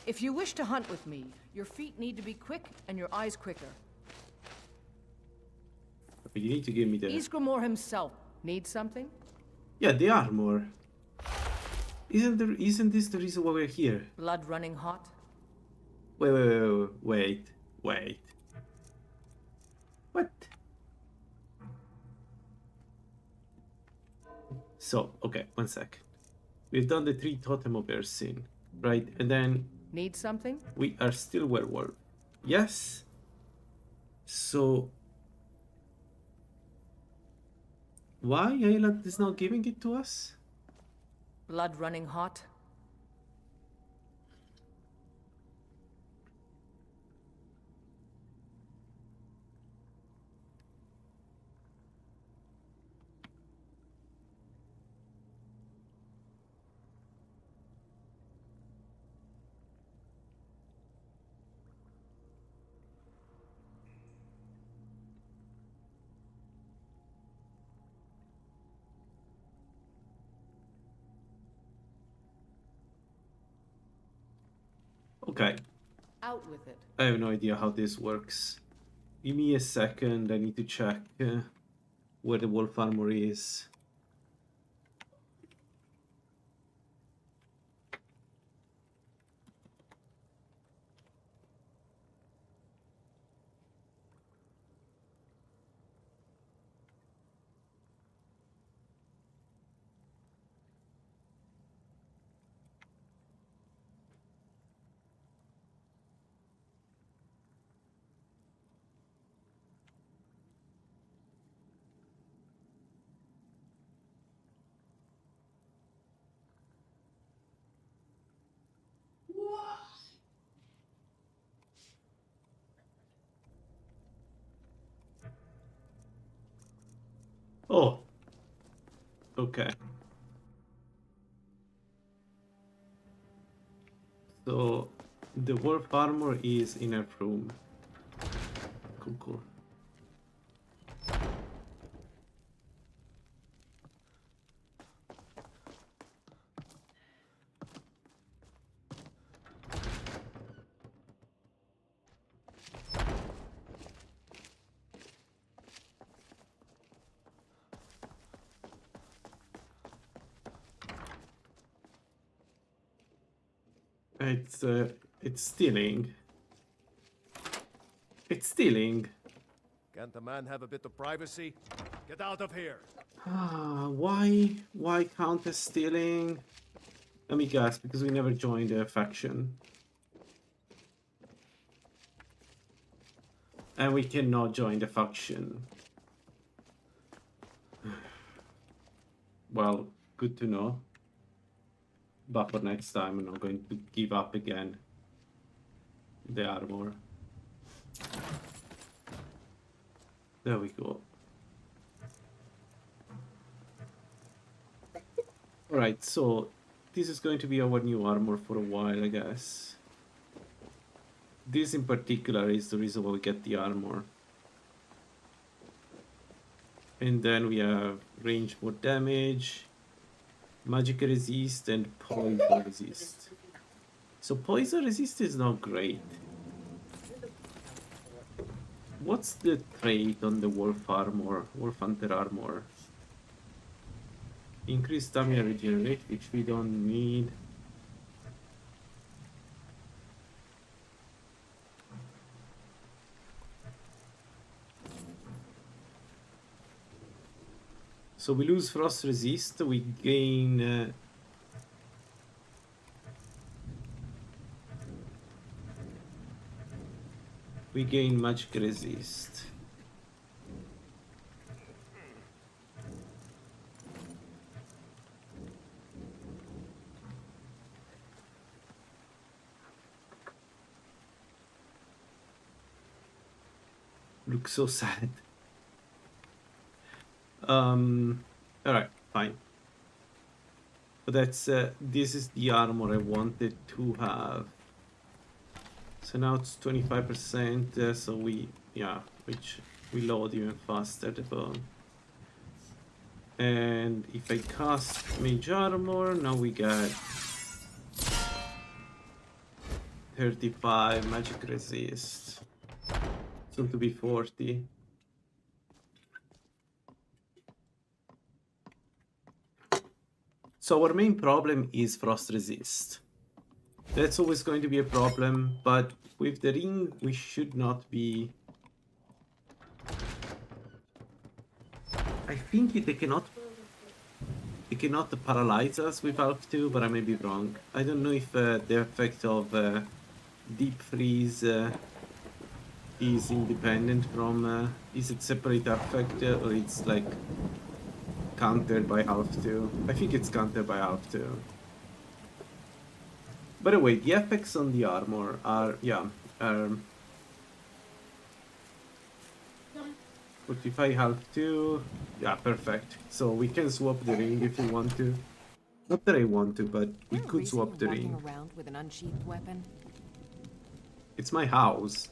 If you wish to hunt with me, your feet need to be quick and your eyes quicker. But you need to give me the... Ysgramor himself needs something? Yeah, the armor. Isn't this the reason why we're here? Blood running hot? Wait. What? So, okay, 1 sec. We've done the 3 totem of Ersin, right? And then... Need something? We are still werewolf. Yes. So... Why Ayla is not giving it to us? Blood running hot? Okay. Out with it. I have no idea how this works. Give me a second, I need to check where the wolf armor is. Oh, Okay. So the wolf armor is in a room. Cool, cool. It's stealing. It's stealing. Can't the man have a bit of privacy? Get out of here! Ah, why? Why count as stealing? Let me guess, because we never joined a faction. And we cannot join the faction. Well, good to know. But for next time, I'm not going to give up again. The armor. There we go. Alright, so this is going to be our new armor for a while, I guess. This in particular is the reason why we get the armor. And then we have range more damage, magic resist, and poison resist. So poison resist is not great. What's the trait on the wolf armor, wolf hunter armor? Increase stamina regenerate, which we don't need. So we lose frost resist, we gain magic resist. Looks so sad. Alright, fine. But that's this is the armor I wanted to have. So now it's 25%, so we load even faster the bone. And if I cast mage armor, now we get 35 magic resist. Soon to be 40. So our main problem is frost resist. That's always going to be a problem, but with the ring we should not be... I think they cannot paralyze us with Alpha 2, but I may be wrong. I don't know if the effect of deep freeze is independent from... is it separate effect or it's like countered by Alpha 2? I think it's countered by Alpha 2. By the way, the effects on the armor are, 45 half 2, yeah, perfect. So we can swap the ring if we want to. Not that I want to, but we could swap the ring. Around with an unsheathed weapon? It's my house.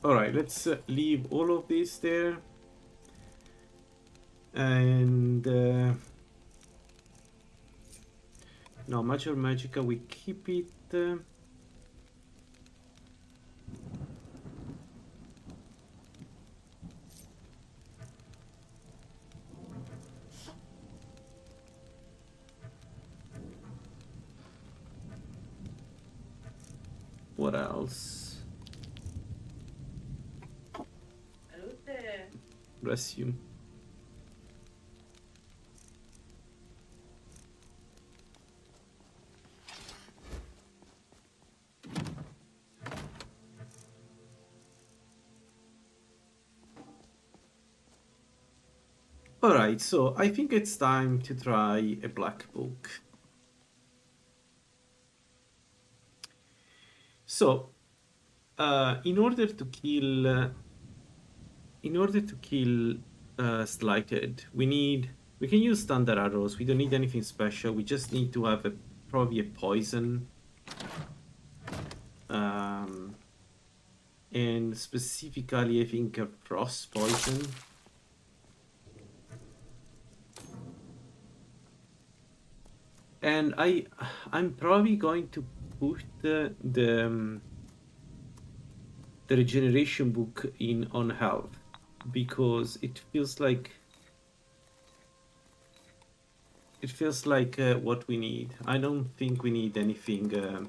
Alright, let's leave all of this there. And... no, Major Magica, we keep it. What else? Bless you. Alright, so I think it's time to try a black book. So, in order to kill Slighted, we can use standard arrows. We don't need anything special. We just need to have probably a poison. And specifically, I think a frost poison. And I'm probably going to put the regeneration book in on health, because it feels like what we need. I don't think we need anything.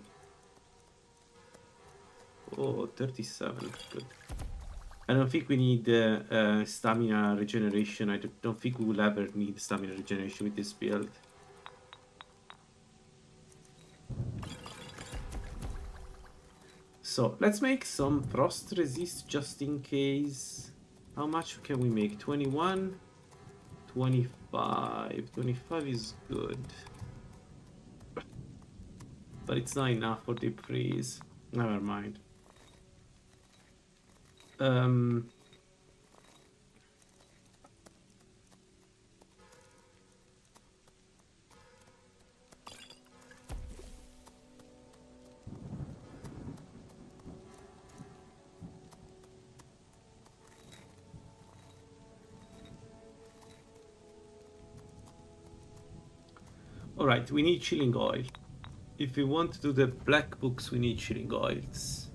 Oh, 37, good. I don't think we need stamina regeneration. I don't think we will ever need stamina regeneration with this build. So let's make some frost resist just in case. How much can we make? 21, 25. 25 is good, but it's not enough for deep freeze. Never mind. Alright, we need chilling oil. If we want to do the black books, we need chilling oils.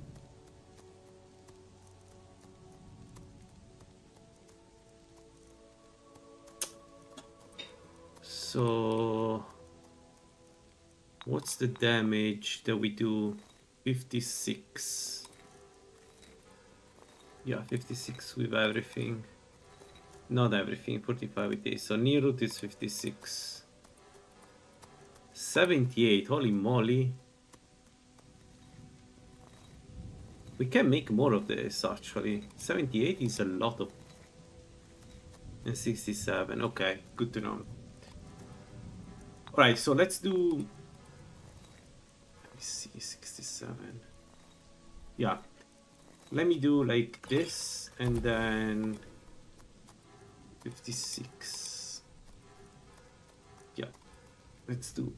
So, what's the damage that we do? 56. Yeah, 56 with everything. Not everything, 45 with this. So near root is 56. 78, holy moly. We can make more of this actually. 78 is a lot of... And 67, okay, good to know. Alright, so let's do... Let me see, 67. Yeah. Let me do like this, and then... 56. Yeah. Let's do...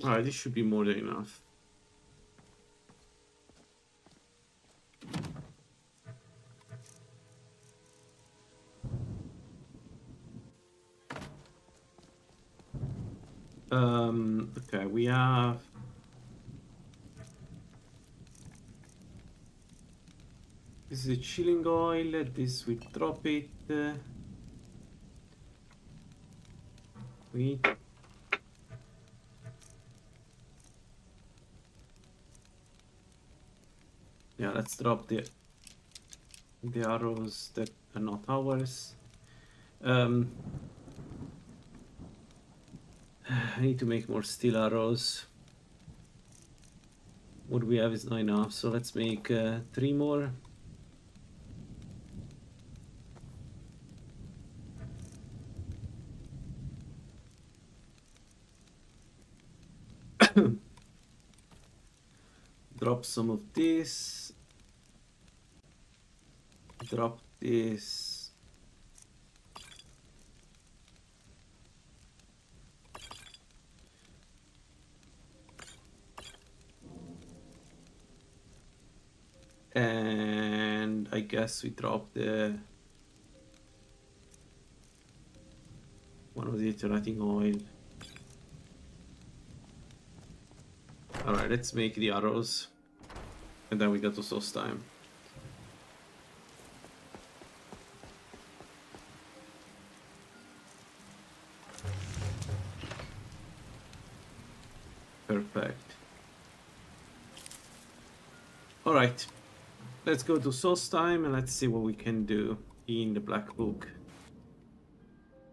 Alright, this should be more than enough. Okay, we have... This is a chilling oil, this we drop it. We... Yeah, let's drop the arrows that are not ours. I need to make more steel arrows. What we have is not enough, so let's make 3 more. Drop some of this. Drop this. And I guess we drop the one of the iterating oil. Alright, let's make the arrows. And then we go to sauce time. Perfect. Alright. Let's go to sauce time and let's see what we can do in the black book.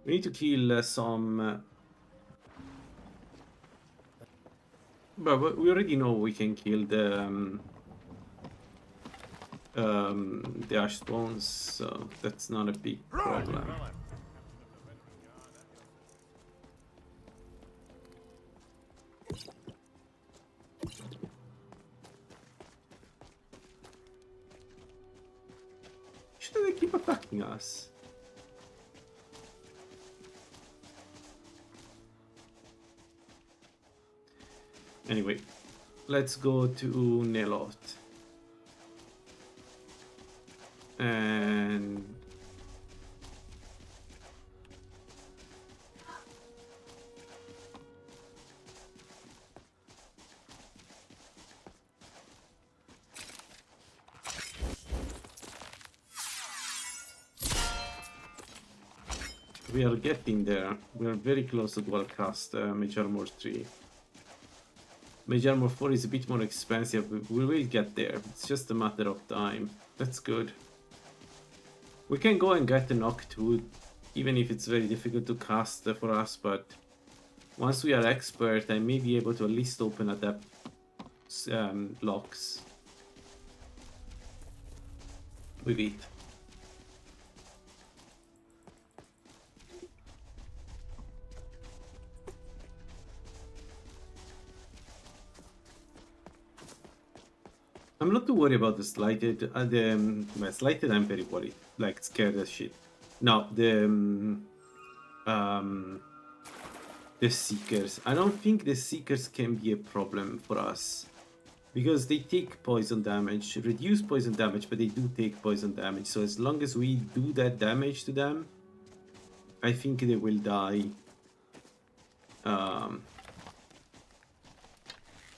We need to kill some But we already know we can kill the ash spawns, so that's not a big problem. Should they keep attacking us? Anyway, let's go to Nelot. And we are getting there. We are very close to dual cast Mage Armor 3. Mage Armor 4 is a bit more expensive, but we will get there. It's just a matter of time. That's good. We can go and get the Knock 2, even if it's very difficult to cast for us, but once we are expert, I may be able to at least open Adept locks with it. I'm not too worried about the slighted. Slighted, I'm very worried, like scared as shit. Now the Seekers. I don't think the Seekers can be a problem for us because they take poison damage, reduce poison damage, but they do take poison damage. So as long as we do that damage to them, I think they will die.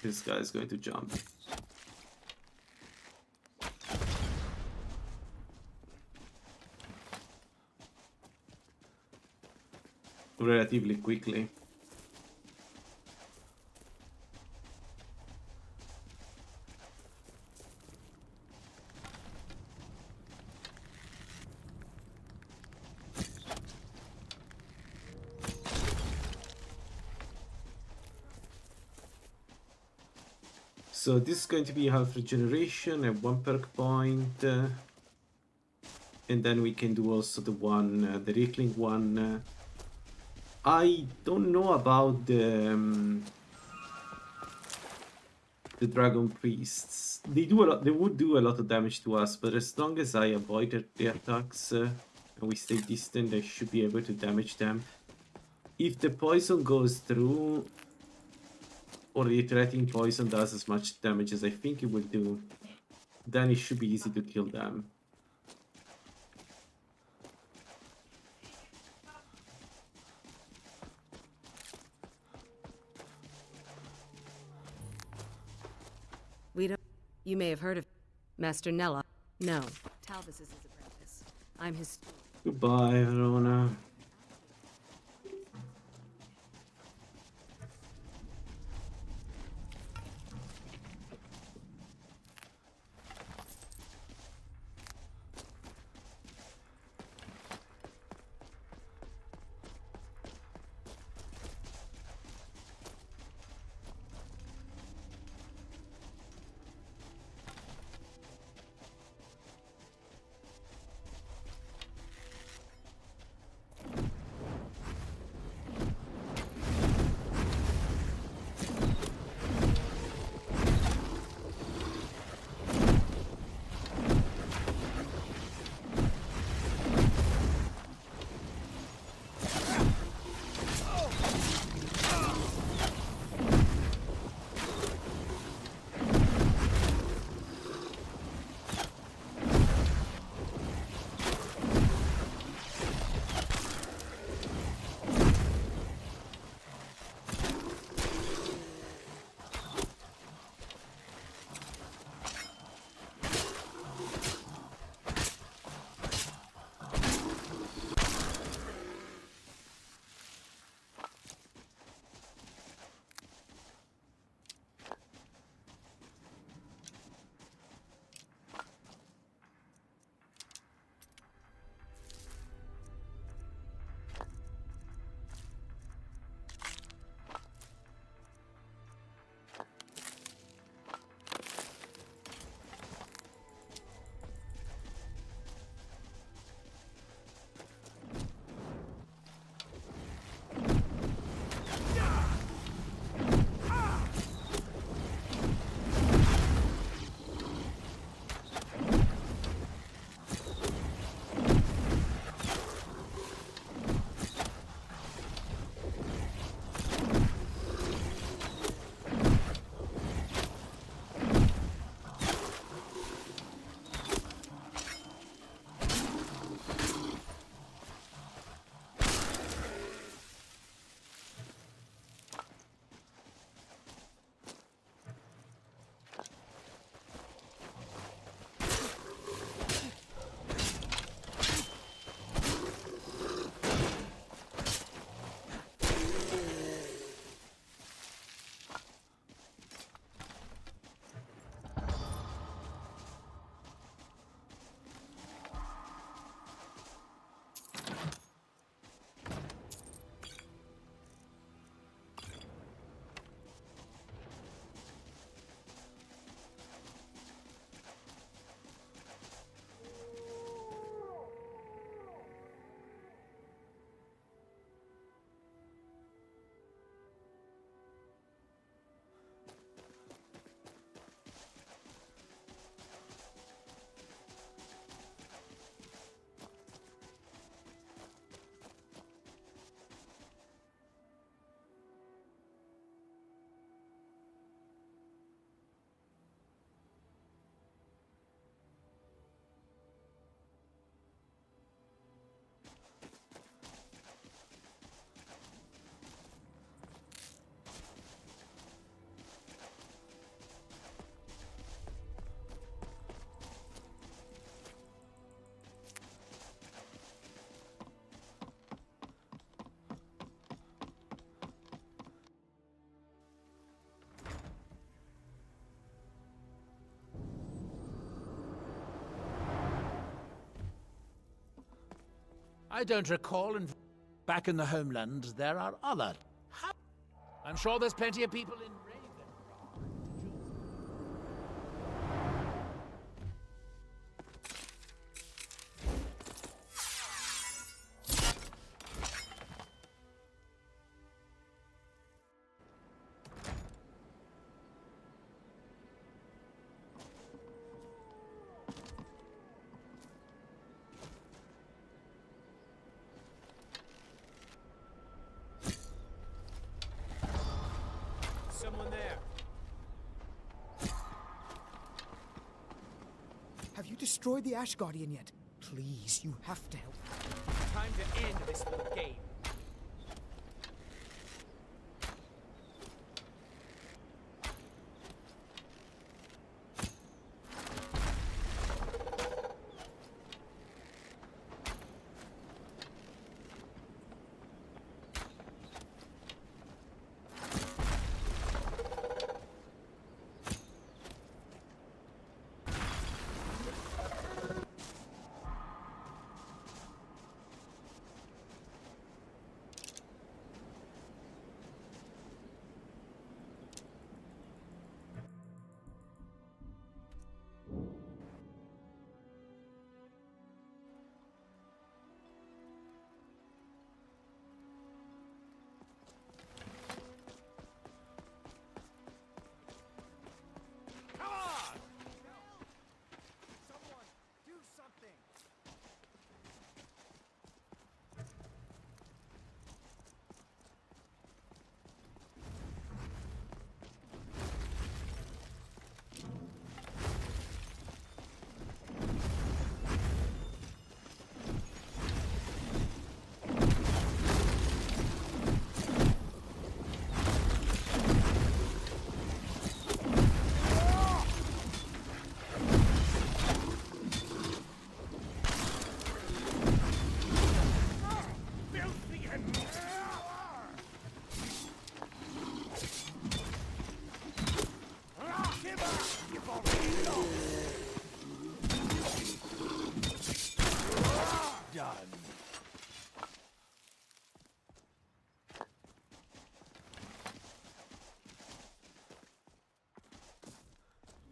This guy is going to jump. Relatively quickly. So this is going to be health regeneration and 1 perk point, and then we can do also the one, the Reekling one. I don't know about the Dragon Priests. They do a lot. They would do a lot of damage to us, but as long as I avoid the attacks and we stay distant, I should be able to damage them. If the poison goes through, or the threatening poison does as much damage as I think it will do, then it should be easy to kill them. We don't... You may have heard of Master Nella. No. Talvis is his apprentice. I'm his... Goodbye, Verona. I don't recall. Back in the homeland, there are other. I'm sure there's plenty of people in Raven. Someone there. Have you destroyed the Ash Guardian yet? Please, you have to help. Time to end this little game.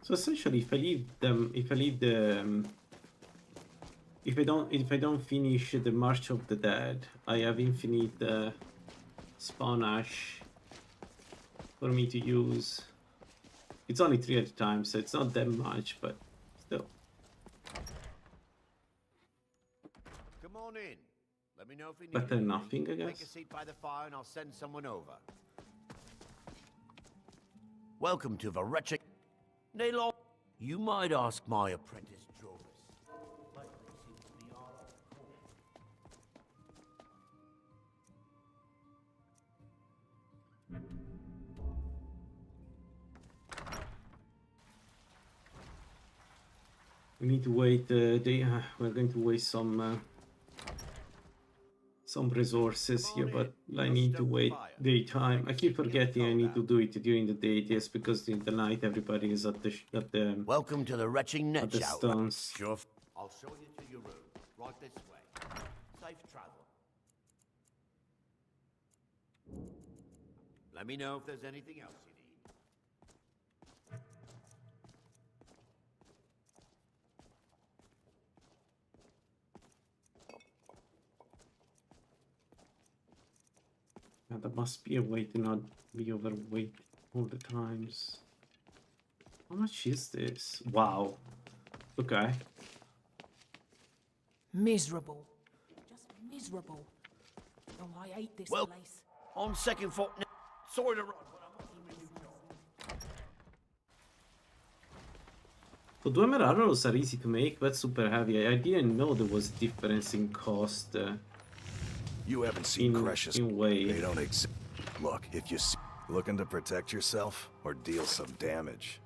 So essentially, if I leave them, if I leave the, if I don't finish the March of the Dead, I have infinite spawn ash for me to use. It's only 3 at a time, so it's not that much, but still. Come on in. Let me know if you need Better than nothing, I Take a guess. seat by the fire and I'll send someone over. Welcome to the wretched... Nalon. You might ask my apprentice, Joris. Likely seems to be all out of court. We need to wait. We're going to waste some resources here, but I need to wait daytime. I keep forgetting I need to do it during the day. Yes, because in the night everybody is at the Welcome to the wretching net at the shout. stones. Sure. I'll show you to your room. Right this way. Safe travel. Let me know if there's anything else you need. Yeah, there must be a way to not be overweight all the times. How much is this? Wow. Okay. Miserable. Just miserable. Oh, I hate this Well, place. on second thought, sorry to run, but I'm not doing my new job. So 2 emerald arrows are easy to make, but super heavy. I didn't know there was a difference in cost. You haven't seen precious. In weight. They don't exist. Look, if you see, looking to protect yourself or deal some damage.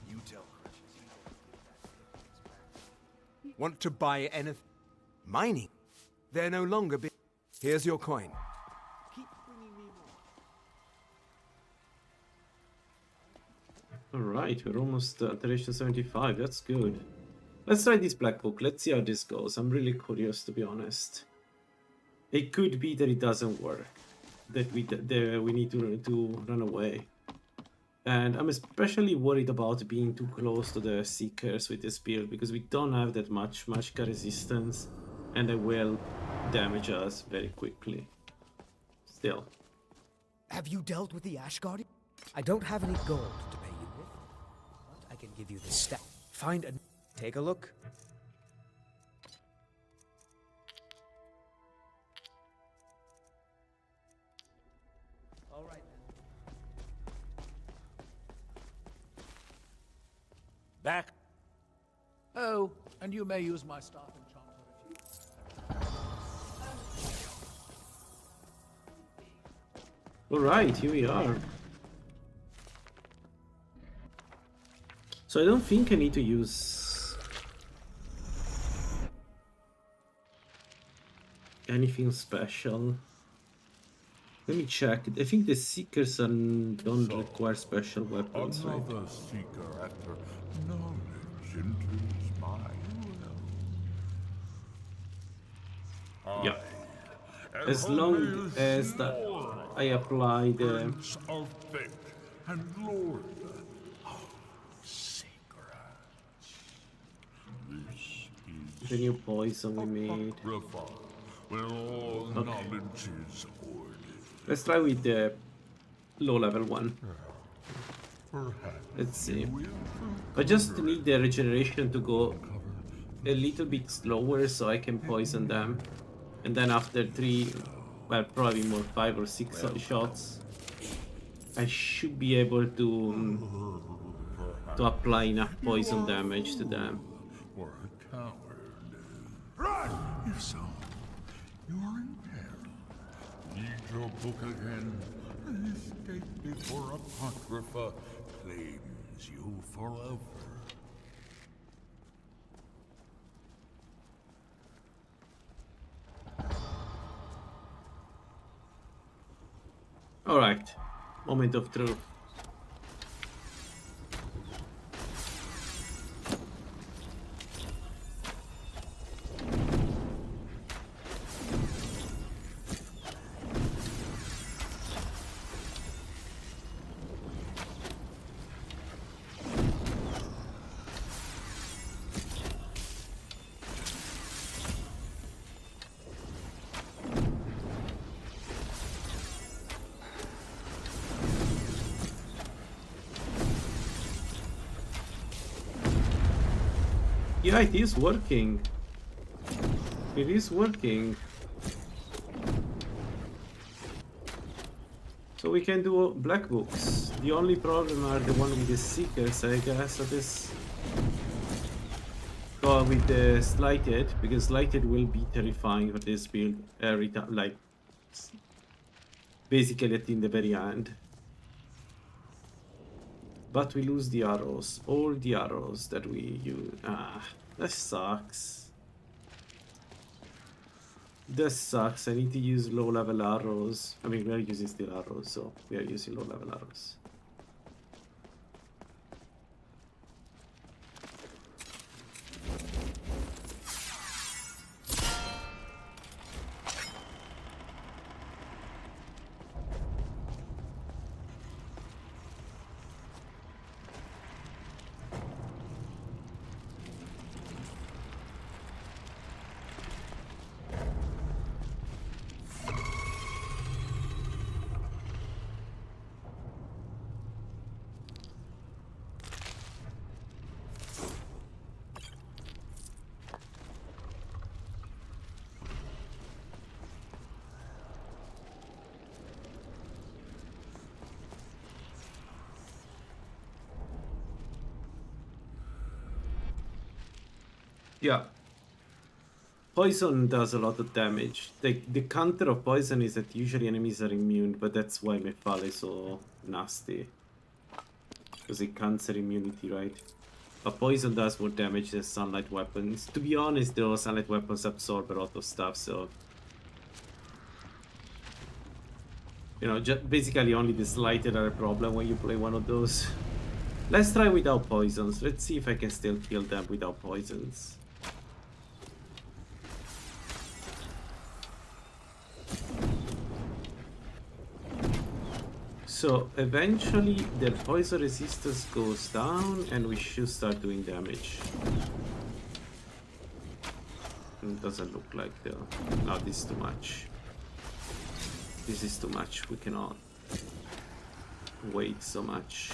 You tell Precious. Want to buy anything? Mining. They're no longer be. Here's your coin. Alright, we're almost at iteration 75, that's good. Let's try this black book, let's see how this goes. I'm really curious, to be honest. It could be that it doesn't work. That we need to run away. And I'm especially worried about being too close to the Seekers with this build, because we don't have that much magical resistance, and they will damage us very quickly. Still. Have you dealt with the Ash Guardian? I don't have any gold to pay you with, but I can give you the staff. Find a... Take a look. All right then. Back. Oh, and you may use my staff enchanter if you... Alright, here we are. So I don't think I need to use anything special. Let me check. I think the Seekers don't require special weapons, right? Another seeker after knowledge enters my will. Yeah. As long as that I apply the Prince of Fate and Lord of Secrets. This is the new poison we made. where all knowledge is hoarded. Let's try with the low level one. Perhaps Let's see. I just need the regeneration to go a little bit slower so I can poison them. And then after 3, well, probably more 5 or 6 shots, I should be able to apply enough poison damage to them. Or a coward. Run! If so, you are in peril. Read your book again and escape before Apocrypha claims you forever. Alright, moment of truth. Yeah, it is working. It is working. So we can do black books. The only problem are the one with the Seekers, I guess. So this go with the Slighted, because Slighted will be terrifying for this build every time, like basically at in the very end. But we lose the arrows, all the arrows that we use. Ah, that sucks. That sucks. I need to use low level arrows. I mean, we are using still arrows, so we are using low level arrows. Yeah. Poison does a lot of damage. The counter of poison is that usually enemies are immune, but that's why Mephala is so nasty. Because it cancel immunity, right? But poison does more damage than sunlight weapons. To be honest though, sunlight weapons absorb a lot of stuff, so... You know, just basically only the slighted are a problem when you play one of those. Let's try without poisons. Let's see if I can still kill them without poisons. So eventually their poison resistance goes down and we should start doing damage. It doesn't look like though. No, this is too much. This is too much. We cannot wait so much.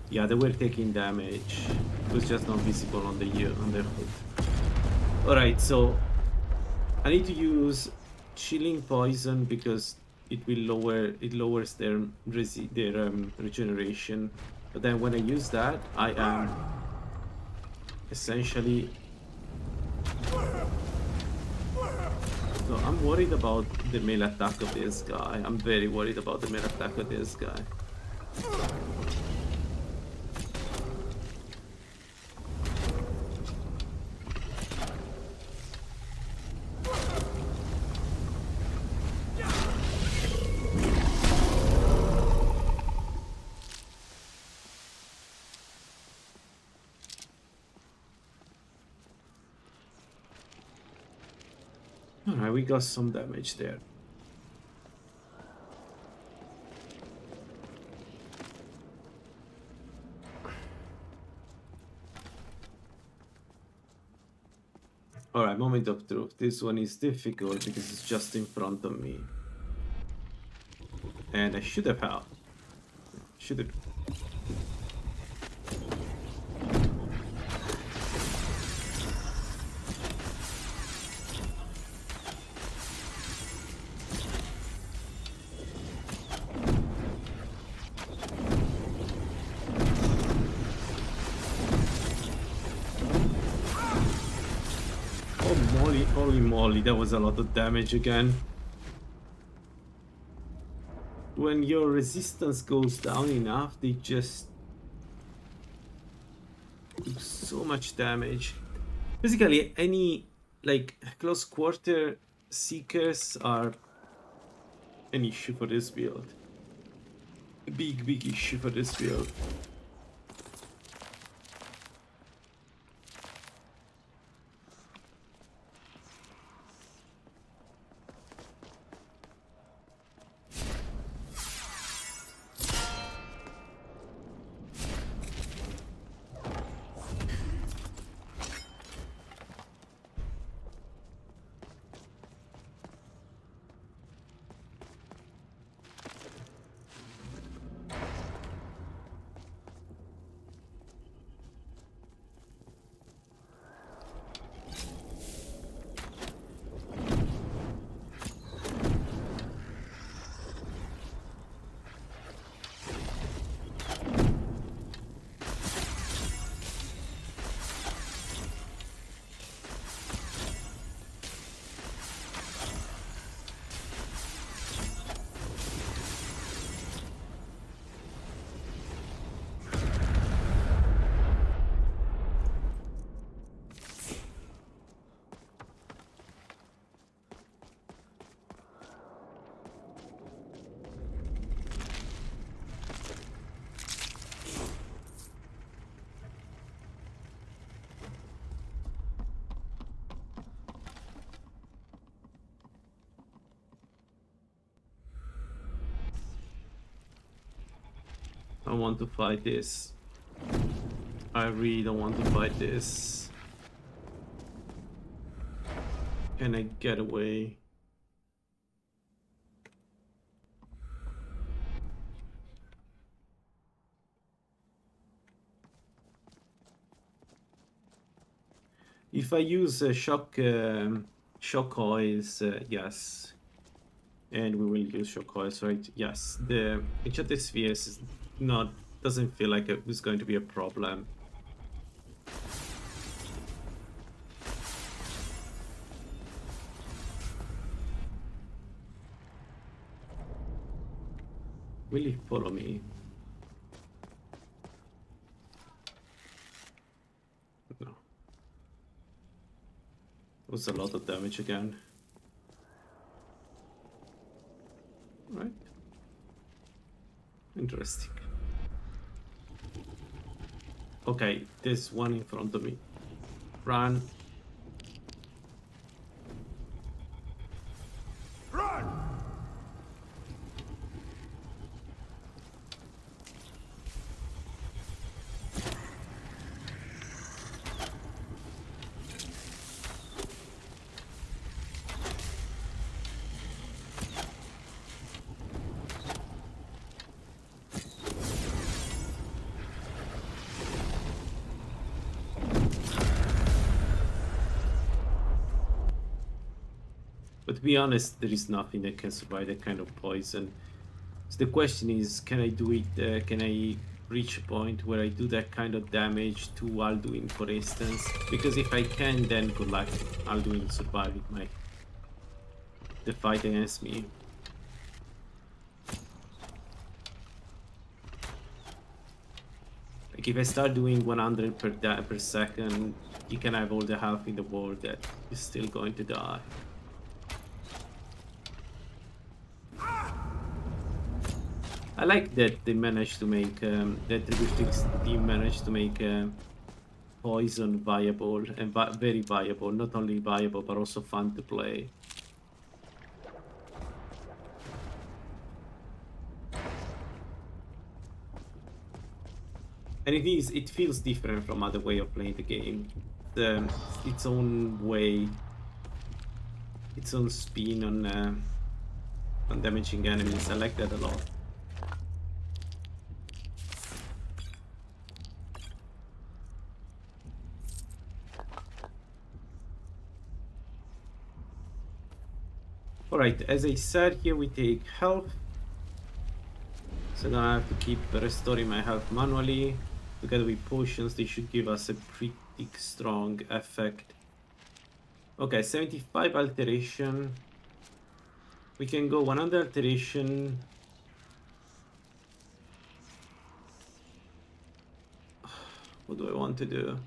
Yeah, they were taking damage. It was just not visible on their hood. Alright, so I need to use chilling poison because it lowers their regeneration. But then when I use that, I am essentially... So I'm worried about the melee attack of this guy. I'm very worried about the melee attack of this guy. Alright, we got some damage there. Alright, moment of truth. This one is difficult because it's just in front of me. And I should have helped. Should have. Holy moly, that was a lot of damage again. When your resistance goes down enough, they just do so much damage. Basically, any like close quarter seekers are an issue for this build. A big issue for this build. I want to fight this. I really don't want to fight this. Can I get away? If I use shock coils, yes. And we will use shock coils, right? Yes. The enchanted spheres is doesn't feel like it was going to be a problem. Will he follow me? was a lot of damage again. Right. Interesting. Okay, there's one in front of me. Run. Run! But to be honest, there is nothing that can survive that kind of poison. So the question is, can I do it? Can I reach a point where I do that kind of damage to Alduin, for instance? Because if I can, then good luck. Alduin surviving the fight against me. Like if I start doing 100 per second, you can have all the health in the world that is still going to die. I like that they managed to make that 3bftweaks team managed to make poison viable and very viable. Not only viable but also fun to play. And it feels different from other way of playing the game. Its own way, its own spin on damaging enemies. I like that a lot. Alright, as I said, here we take health. So now I have to keep restoring my health manually. Together with potions, they should give us a pretty strong effect. Okay, 75 alteration. We can go 100 alteration. What do I want to do?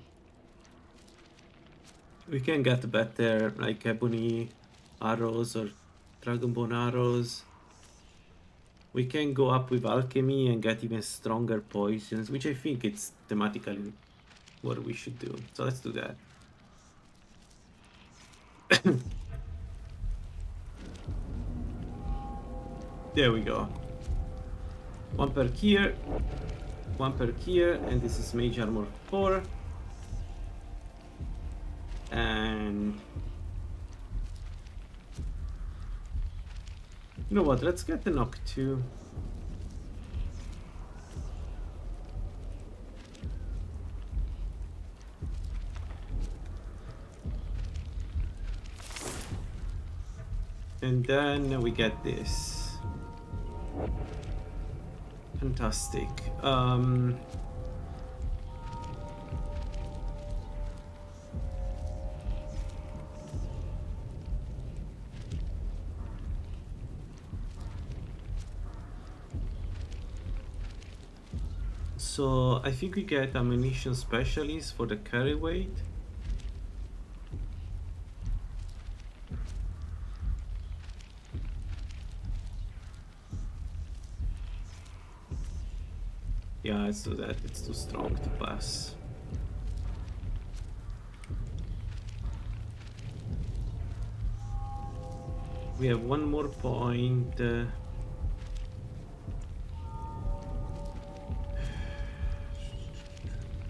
We can get better, like ebony arrows or dragonbone arrows. We can go up with alchemy and get even stronger poisons, which I think it's thematically what we should do. So let's do that. There we go. One per here, one per here, and this is mage armor 4. And you know what, let's get the knock 2. And then we get this. Fantastic. So I think we get ammunition specialist for the carry weight. Yeah, let's do that. It's too strong to pass. We have one more point.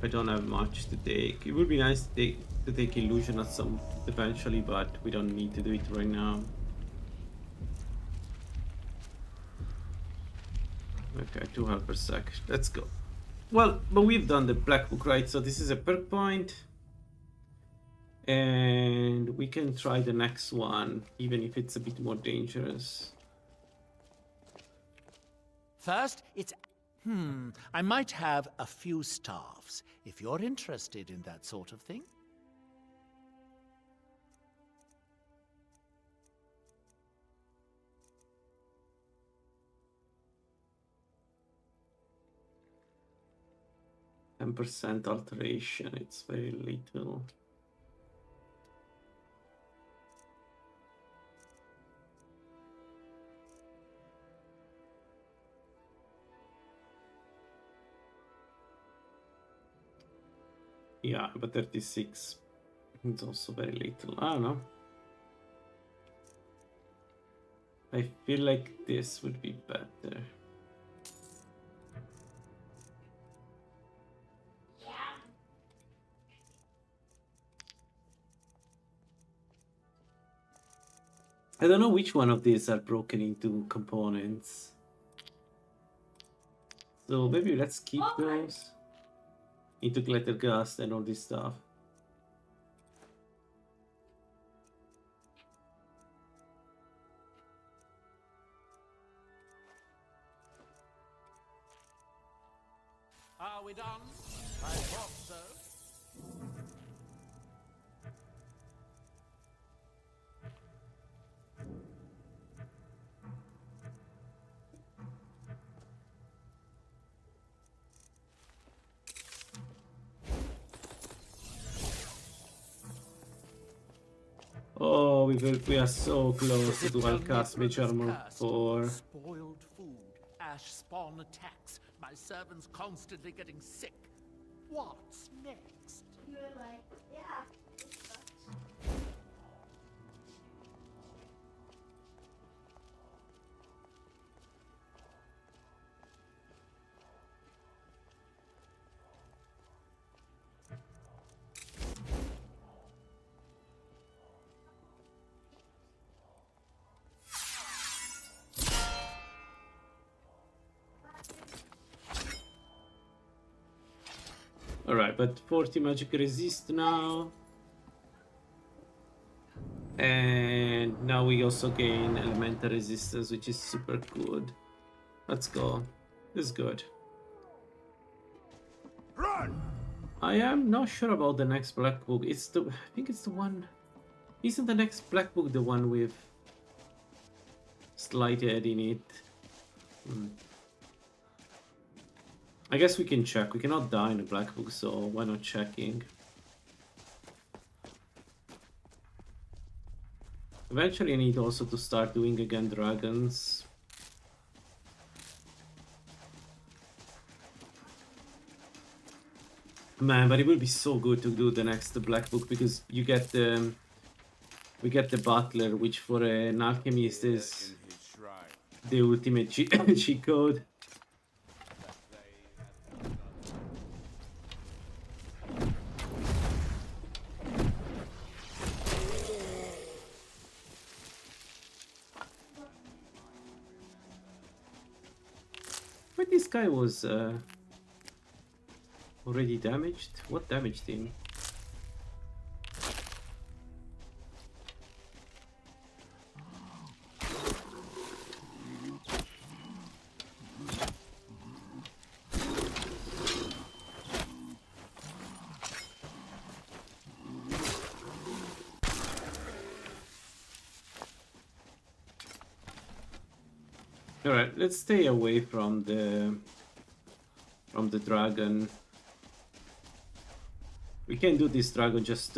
I don't have much to take. It would be nice to take illusion at some eventually, but we don't need to do it right now. Okay, 2 health per sec. Let's go. Well, but we've done the black book, right? So this is a perk point. And we can try the next one, even if it's a bit more dangerous. First, it's... I might have a few staffs, if you're interested in that sort of thing. %% alteration, it's very little. Yeah, but 36. It's also very little. I don't know. I feel like this would be better. I don't know which one of these are broken into components. So maybe let's keep those into Glettergast and all this stuff. Are we done? I thought so. Oh, we are so close to dual cast Mage Armor 4. Spoiled food, ash spawn attacks, my servants constantly getting sick. What's next? You're like, yeah, it sucks. Alright, but 40 magic resist now. And now we also gain elemental resistance, which is super good. Let's go. This is good. Run! I am not sure about the next black book. It's the, I think it's the one. Isn't the next black book the one with slight head in it? I guess we can check. We cannot die in the black book, so why not checking? Eventually I need also to start doing again dragons. Man, but it will be so good to do the next black book, because you get the we get the butler, which for an alchemist is the ultimate cheat code. But this guy was already damaged? What damaged him? Alright, let's stay away from the dragon. We can do this dragon just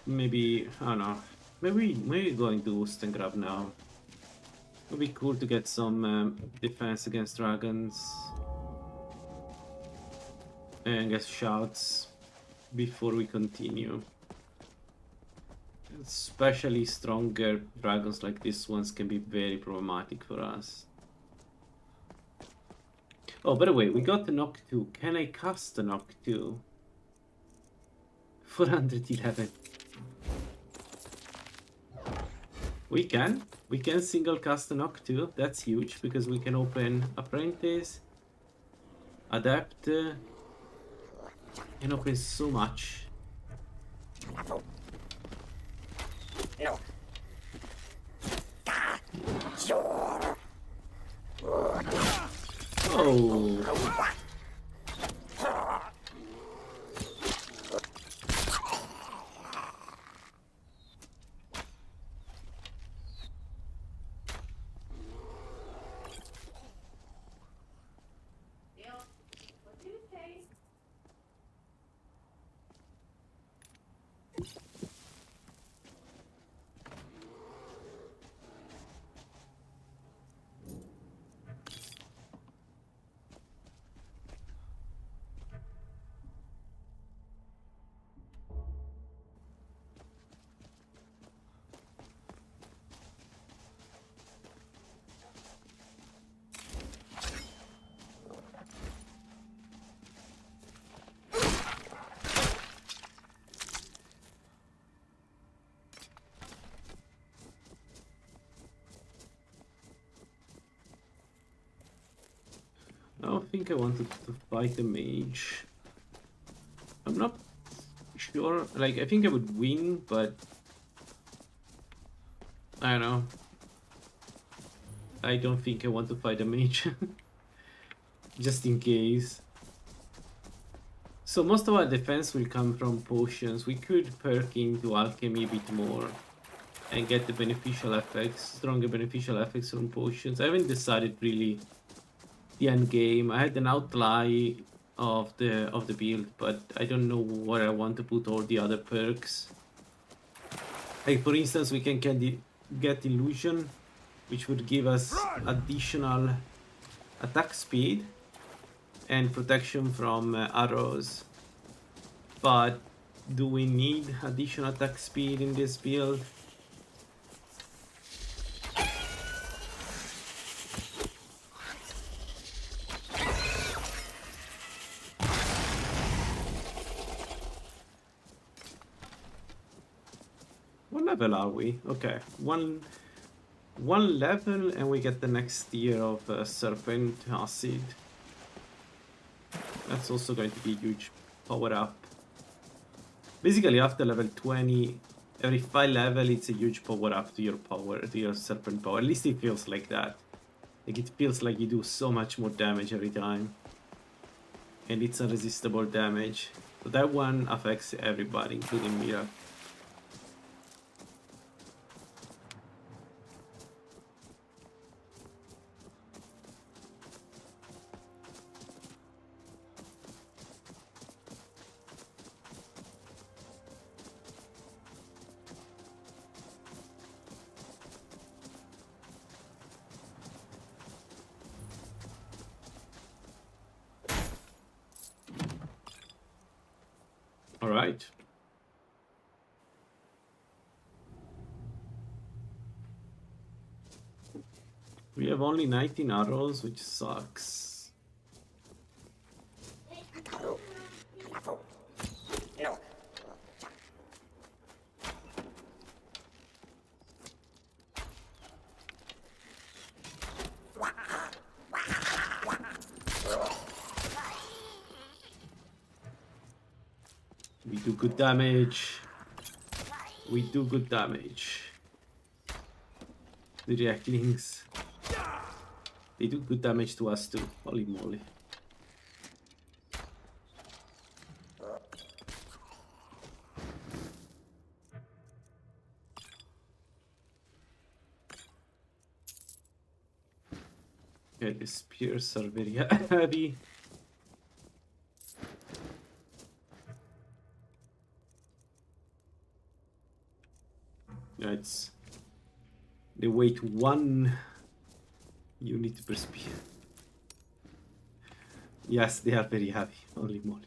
maybe, I don't know, maybe going to Ustengrab now. It would be cool to get some defense against dragons and get shouts before we continue. Especially stronger dragons like this ones can be very problematic for us. Oh, by the way, we got the knock 2. Can I cast the knock 2? 411. We can single cast the knock 2. That's huge, because we can open Apprentice, Adept, and open so much. No. Oh. don't think I wanted to fight the mage. I'm not sure. Like, I think I would win, but I don't know. I don't think I want to fight a mage. Just in case. So most of our defense will come from potions. We could perk into alchemy a bit more and get the beneficial effects, stronger beneficial effects from potions. I haven't decided really the end game. I had an outline of the build, but I don't know where I want to put all the other perks. Like for instance, we can get illusion, which would give us additional attack speed and protection from arrows. But do we need additional attack speed in this build? What level are we? Okay, one level and we get the next tier of serpent acid. That's also going to be a huge power up. Basically after level 20, every 5 level it's a huge power up to your power, to your serpent power. At least it feels like that. Like it feels like you do so much more damage every time. And it's unresistible damage. So that one affects everybody, including Mira. All right. We have only 19 arrows, which sucks. We do good damage. We do good damage. The reactlings. They do good damage to us too. Holy moly. Okay, the spears are very heavy. Yeah, it's they weight 1 unit per spear. Yes, they are very heavy. Holy moly.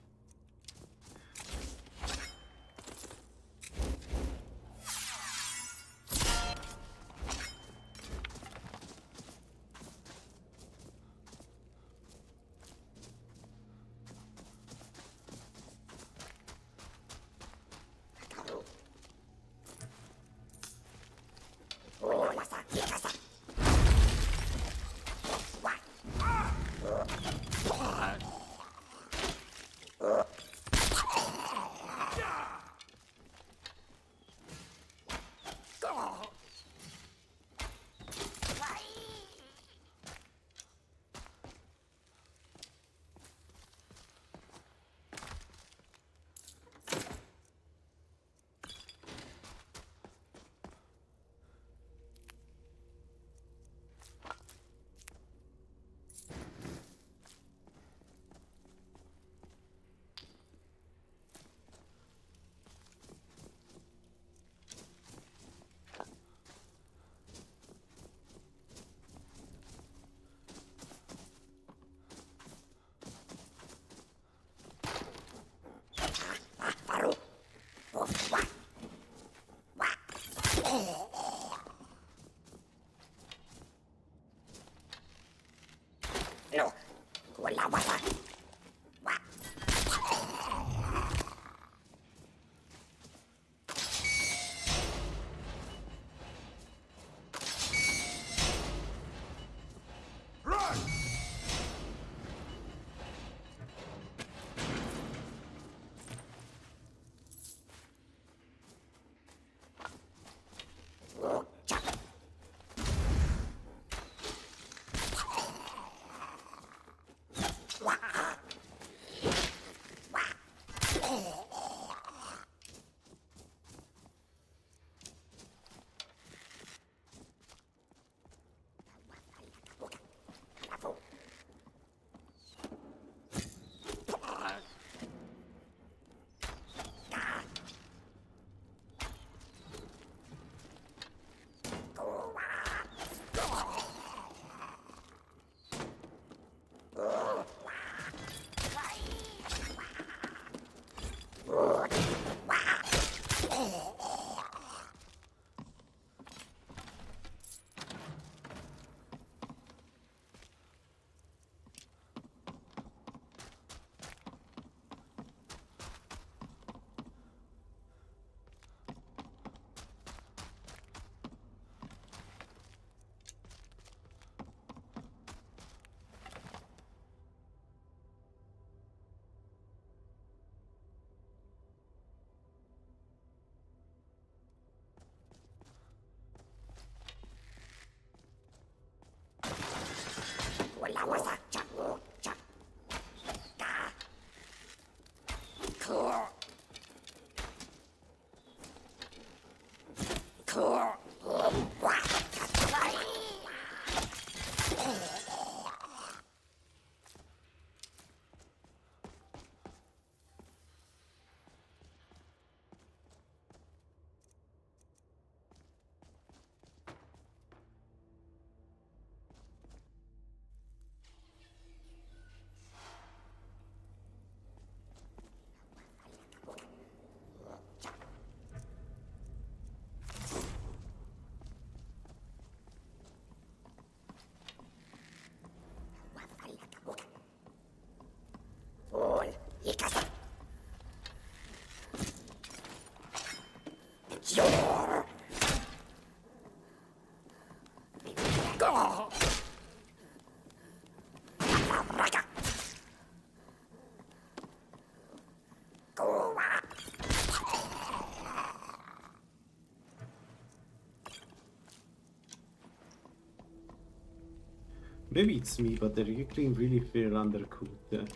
Maybe it's me, but the Reclaim really feel undercooked.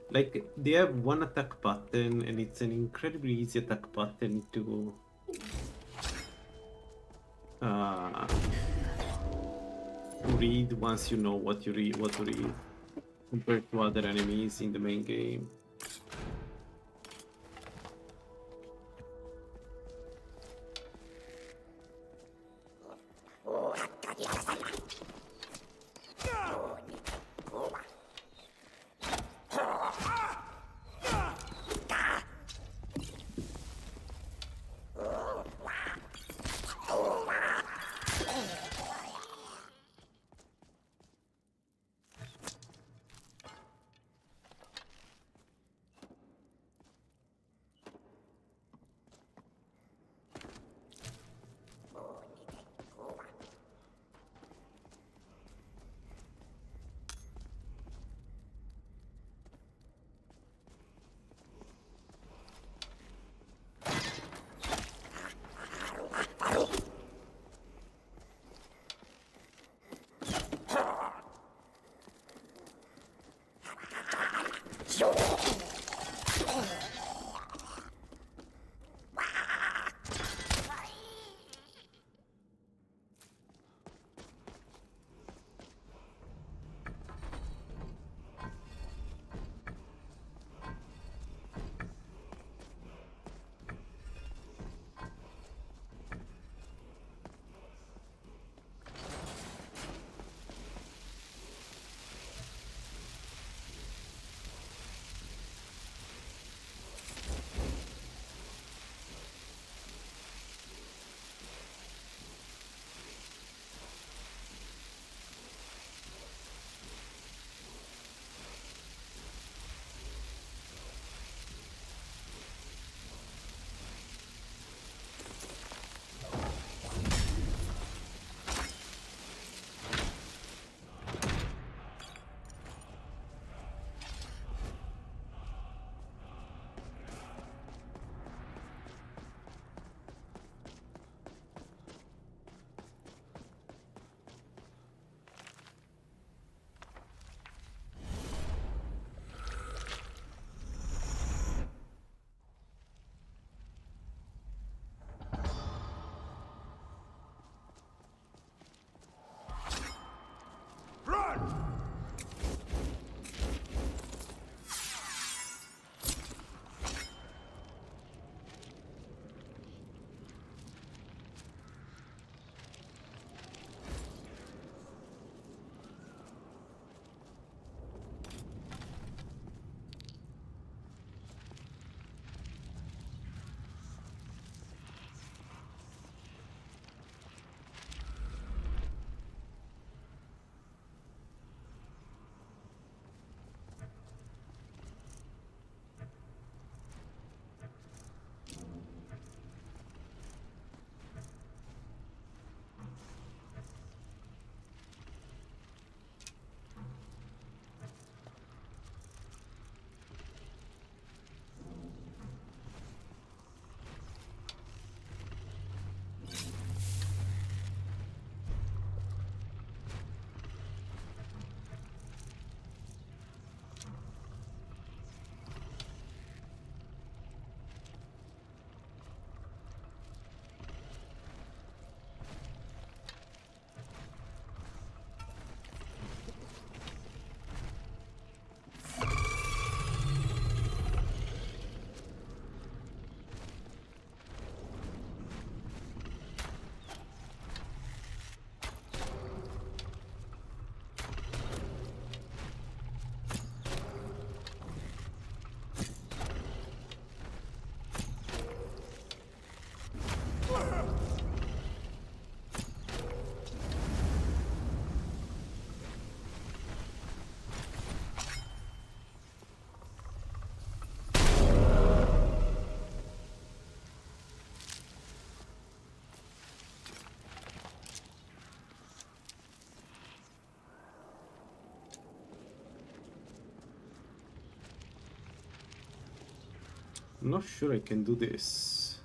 Like, they have one attack button, and it's an incredibly easy attack button to read once you know what to read, compared to other enemies in the main game. I'm not sure I can do this.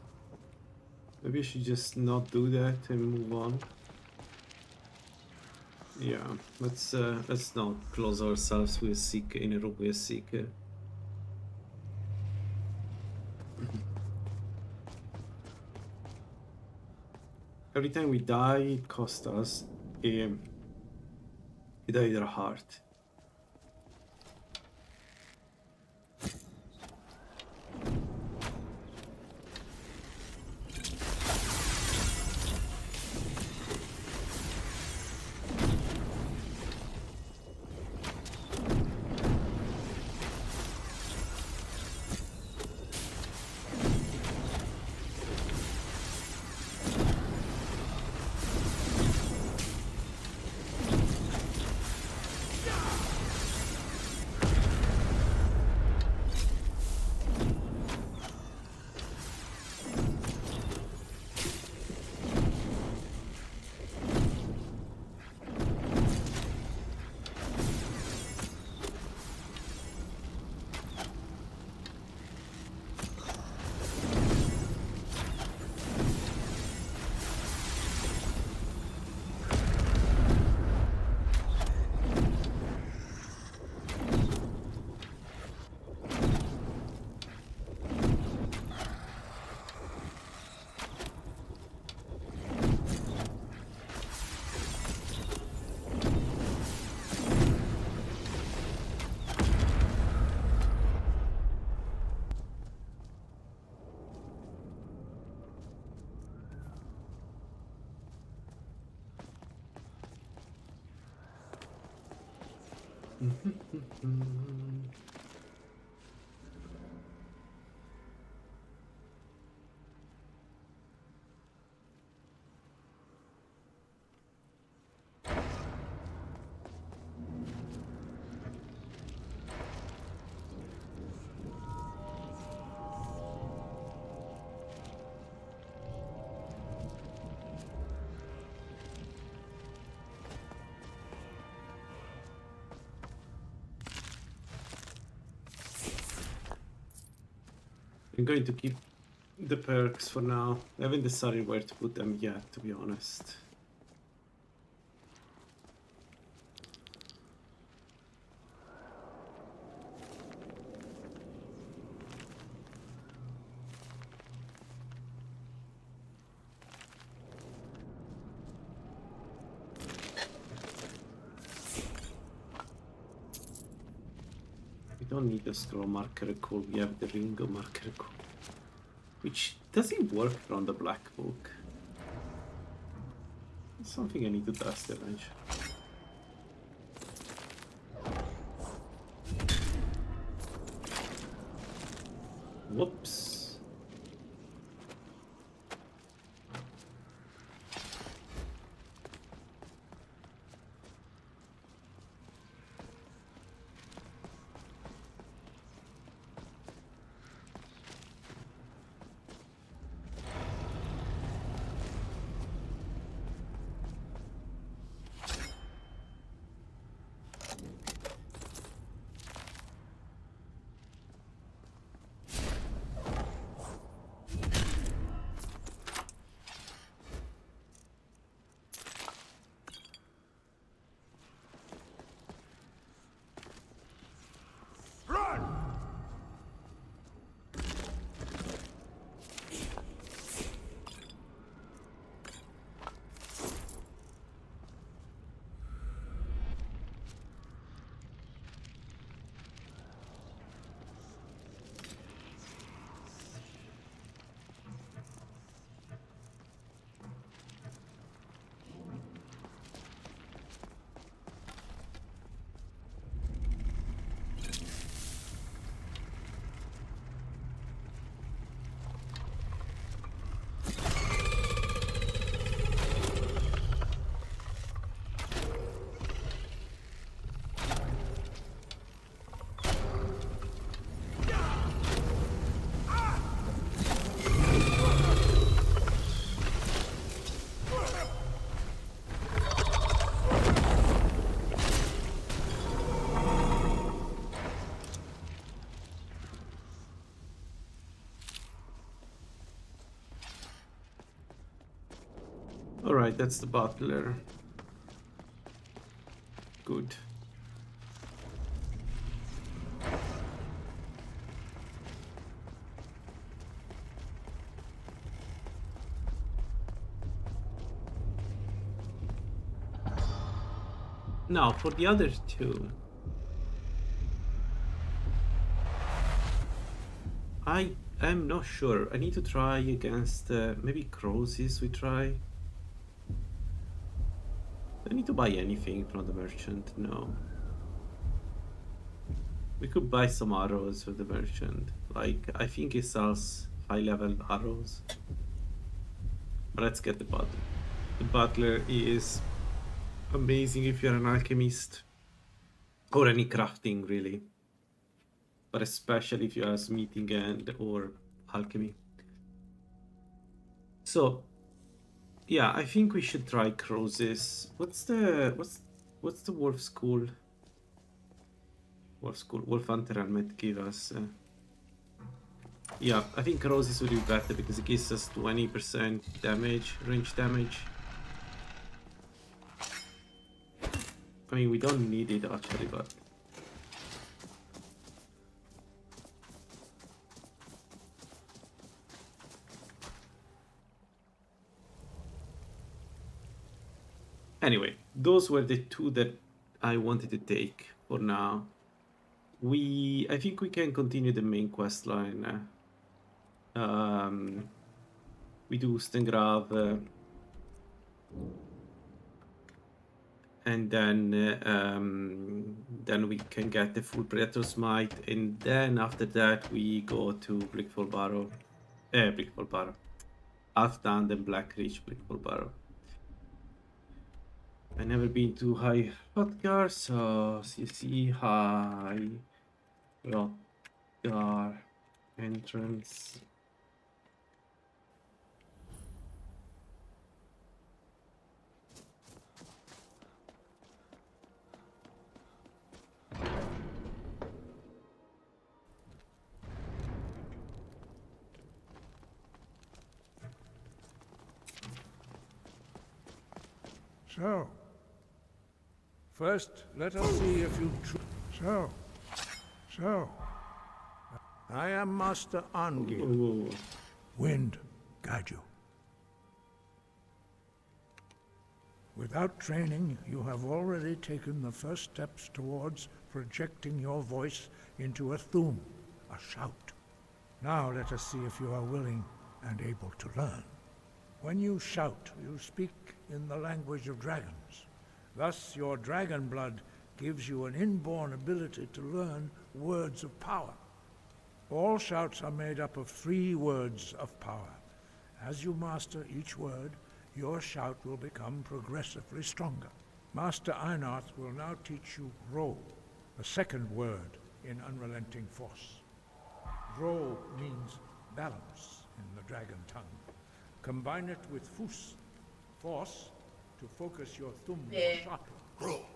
Maybe I should just not do that and move on. Yeah, let's not close ourselves with Seeker in a room with Seeker. Every time we die, it costs us either a heart. I'm going to keep the perks for now. I haven't decided where to put them yet, to be honest. We don't need the scroll marker cool, we have the ringo marker cool. Which doesn't work around the black book. It's something I need to test eventually. Whoops. Alright, that's the butler. good. Now for the other two, I am not sure. I need to try against maybe Crozies. We try. I need to buy anything from the merchant. No. We could buy some arrows with the merchant. Like, I think he sells high-level arrows. But let's get the butler. The butler is amazing if you're an alchemist. Or any crafting, really. But especially if you are smithing and or alchemy. So, yeah, I think we should try Crozies. What's the wolf school? Wolf Hunter helmet give us. Yeah, I think Crozies would be better because it gives us 20% damage, range damage. I mean, we don't need it actually, but. Anyway, those were the two that I wanted to take for now. I think we can continue the main quest line. We do Stengrav, and then we can get the full Predator's Might, and then after that we go to Blickful Barrow, Alfdand and Blackreach Blickful Barrow. I've never been to High Hrothgar, so you see High Hrothgar entrance. So, first, let us see if you So, I am Master Angil. Wind, guide you. Without training, you have already taken the first steps towards projecting your voice into a thum, a shout. Now let us see if you are willing and able to learn. When you shout, you speak in the language of dragons. Thus, your dragon blood gives you an inborn ability to learn words of power. All shouts are made up of 3 words of power. As you master each word, your shout will become progressively stronger. Master Einarth will now teach you Ro, the second word in Unrelenting Force. Ro means balance in the dragon tongue. Combine it with Fus, force, to focus your thumb more sharply. Ro.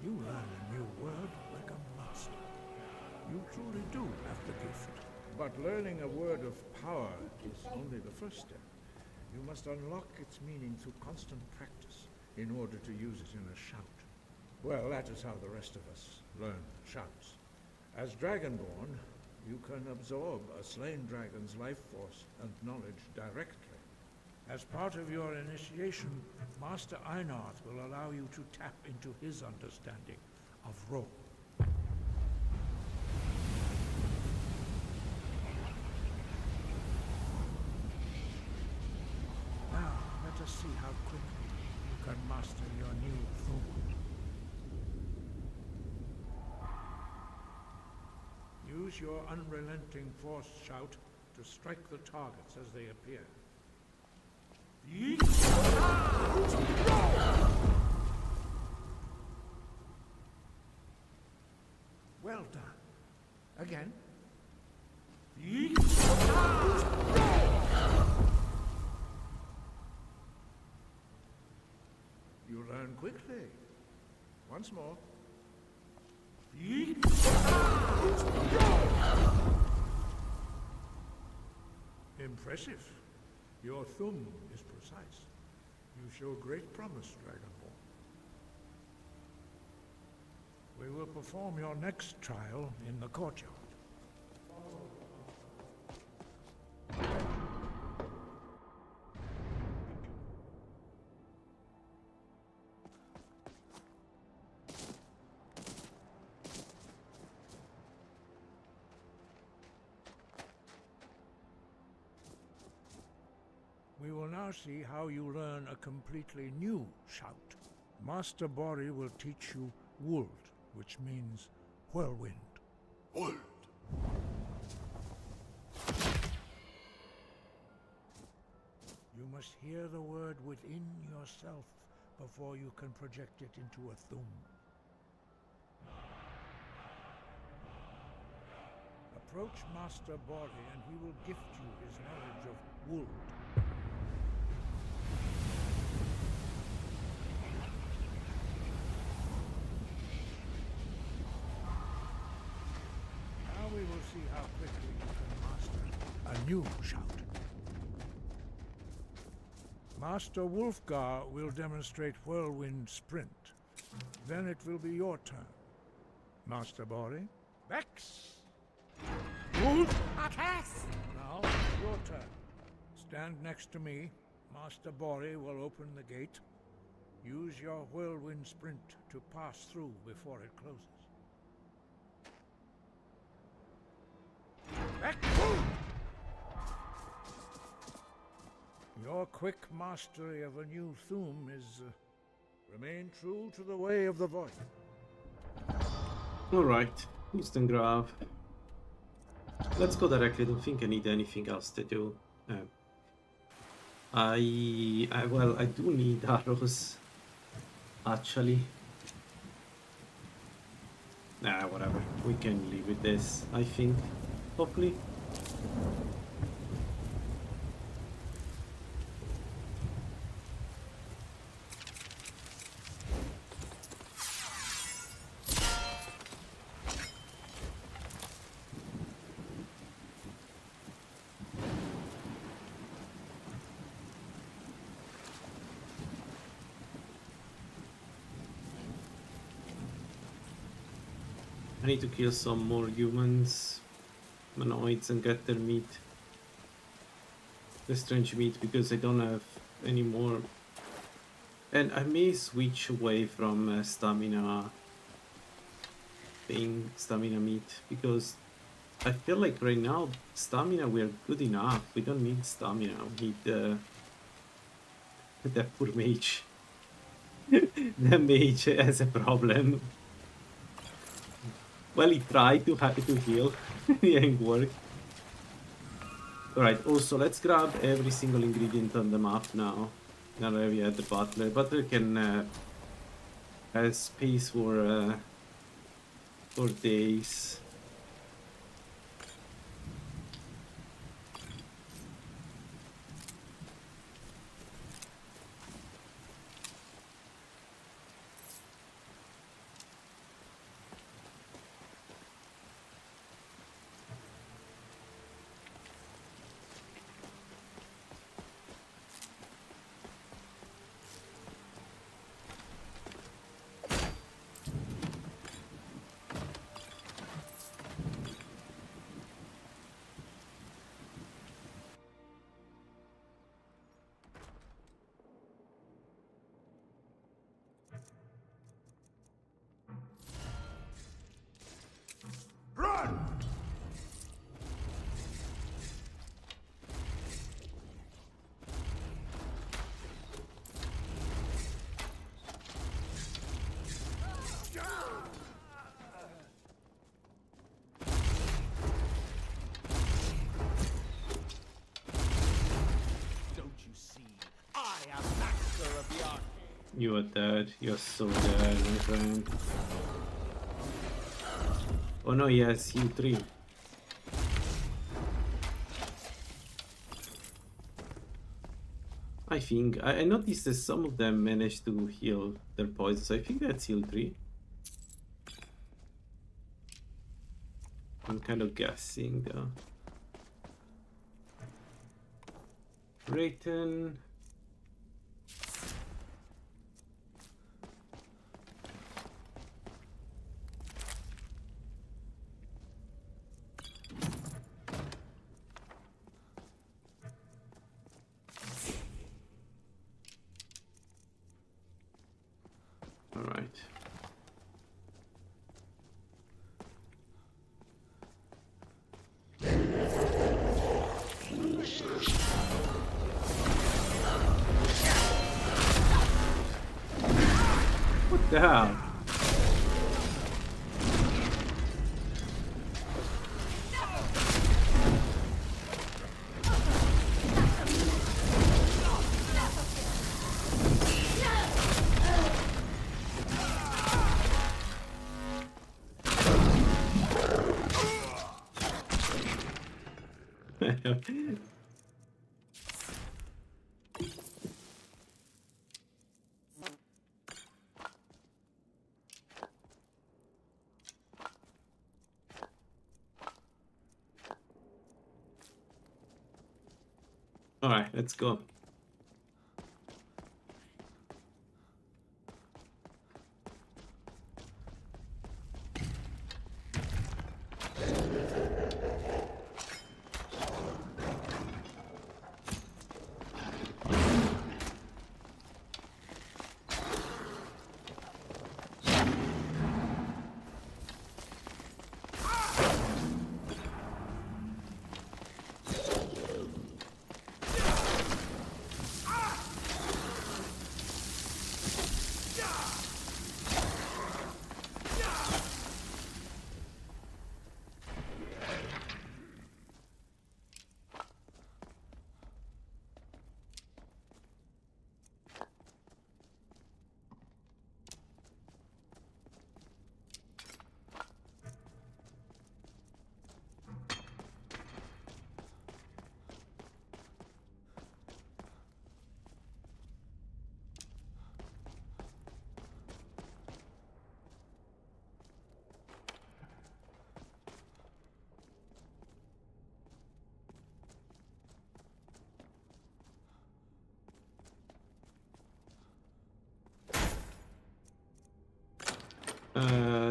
You learn a new word like a master. You truly do have the gift. But learning a word of power is only the first step. You must unlock its meaning through constant practice in order to use it in a shout. Well, that is how the rest of us learn shouts. As Dragonborn, you can absorb a slain dragon's life force and knowledge directly. As part of your initiation, Master Einarth will allow you to tap into his understanding of Ro. Now, let us see how quickly you can master your new thum. Use your unrelenting force shout to strike the targets as they appear. Well done. Again. You learn quickly. Once more. Impressive. Your thumb is precise. You show great promise, Dragonborn. We will perform your next trial in the courtyard. We will now see how you learn a completely new shout. Master Bori will teach you Wold, which means whirlwind. Wold. You must hear the word within yourself before you can project it into a thum. Approach Master Bori and he will gift you his knowledge of Wold. We will see how quickly you can master a new shout. Master Wulfgar will demonstrate Whirlwind Sprint. Then it will be your turn. Master Bori. Vex! Wolf! Akas! Now, your turn. Stand next to me. Master Bori will open the gate. Use your Whirlwind Sprint to pass through before it closes. Your quick mastery of a new thum is remain true to the way of the void. Alright, Houston Grave. Let's go directly. I don't think I need anything else to do. Well, I do need arrows. Actually. Nah, whatever. We can live with this, I think. Hopefully. I need to kill some more humans, humanoids, and get their meat. The strange meat, because I don't have any more. And I may switch away from stamina meat, because I feel like right now stamina we're good enough. We don't need stamina. We need that poor mage. The mage has a problem. Well, he tried to heal. It didn't work. Alright, also let's grab every single ingredient on the map now. Now that we have the butler. Butler can has space for days. You are dead. You're so dead, my friend. Oh no, yes, you three. I think. I noticed that some of them managed to heal their poisons. I think that's heal 3. I'm kind of guessing though. Rayton. All right. What the hell? All right, let's go.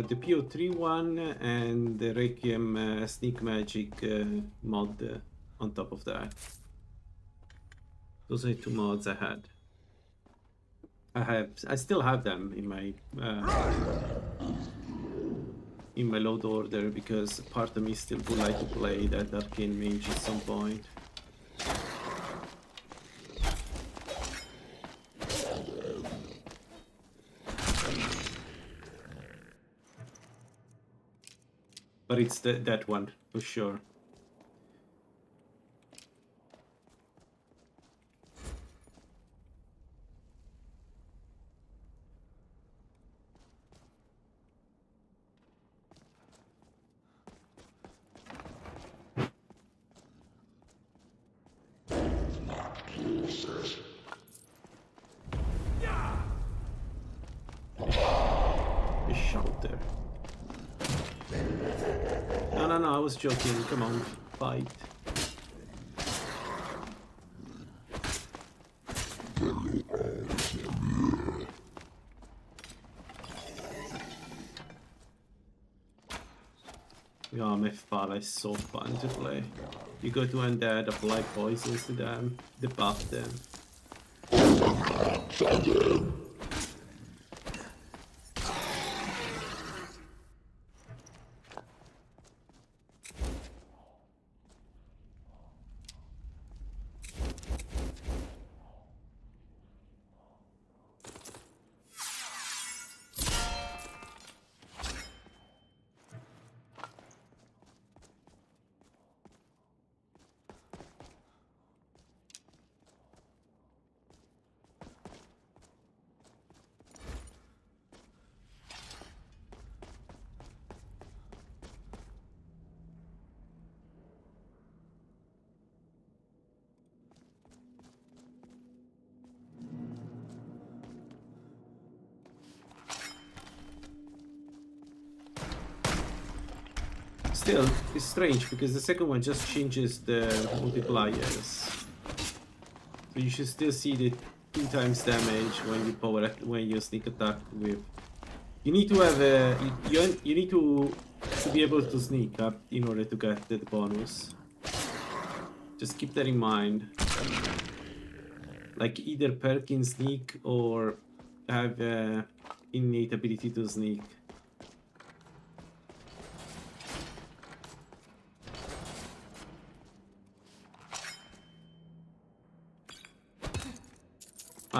The PO3 one and the Requiem Sneak Magic mod on top of that. Those are the 2 mods I had. I still have them in my load order because part of me still would like to play that Arcane Mage at some point. But it's that one for sure. Just shout there. No, I was joking. Come on, fight. Oh, Mephala is so fun to play. You go to undead, apply poisons to them, debuff them. still, it's strange because the second one just changes the multipliers. So you should still see the 2 times damage when when you sneak attack with. You need to have a you need to be able to sneak up in order to get the bonus. Just keep that in mind. Like either perk in sneak or have innate ability to sneak.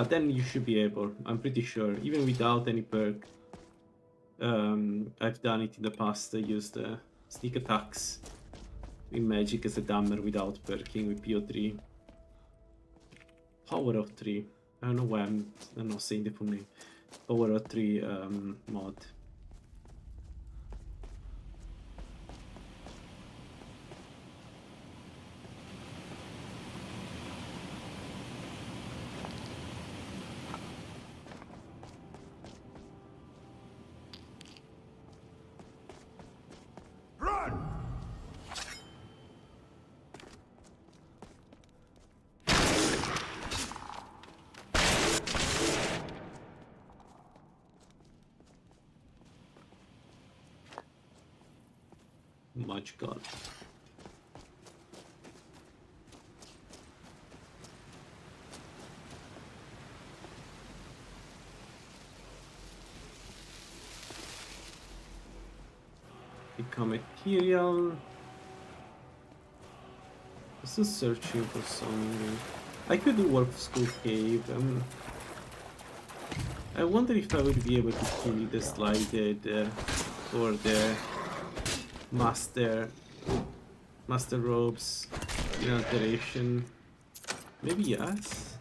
Then you should be able, I'm pretty sure, even without any perk. I've done it in the past. I used sneak attacks in magic as a dammer without perking with PO3. Power of 3. I don't know why I'm not saying the full name. Power of 3 mod. Much God. Become material. This is searching for something. I could do Warp School Cave. I wonder if I would be able to kill the slided or the master robes in alteration. Maybe yes.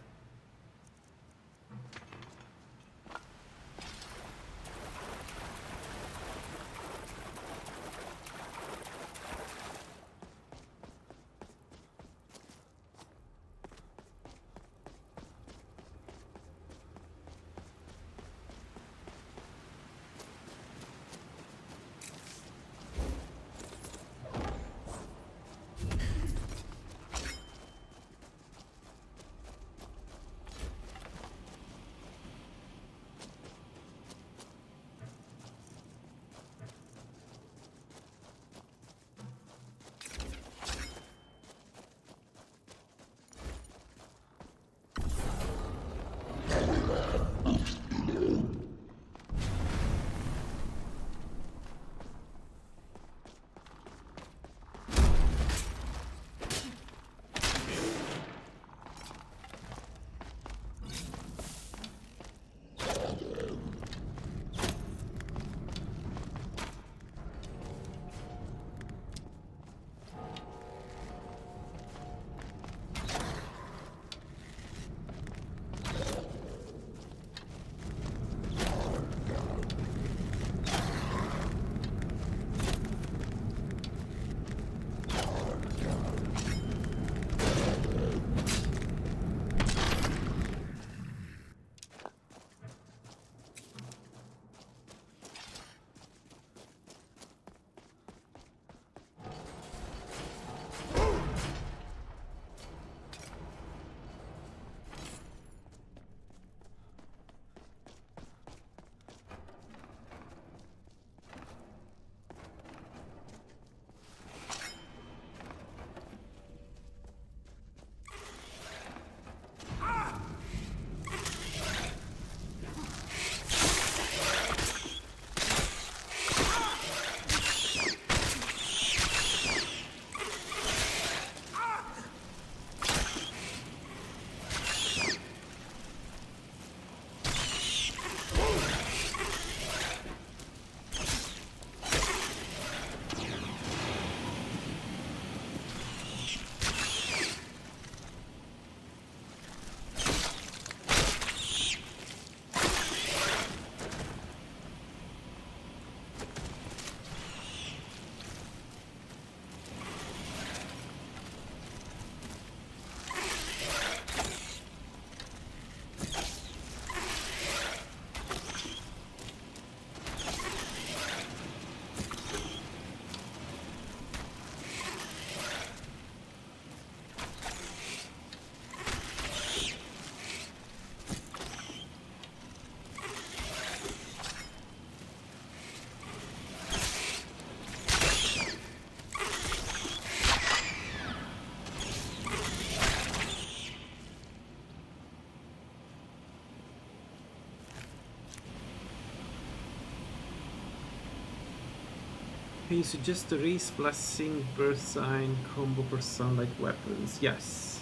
You suggest a race blessing, burst sign, combo for sunlight weapons. Yes.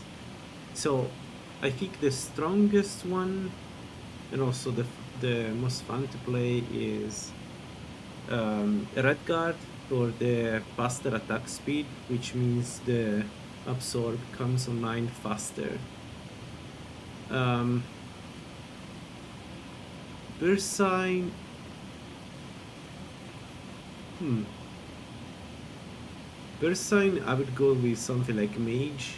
So I think the strongest one and also the most fun to play is Red Guard for the faster attack speed, which means the absorb comes online faster. Burst sign. Burst sign, I would go with something like Mage,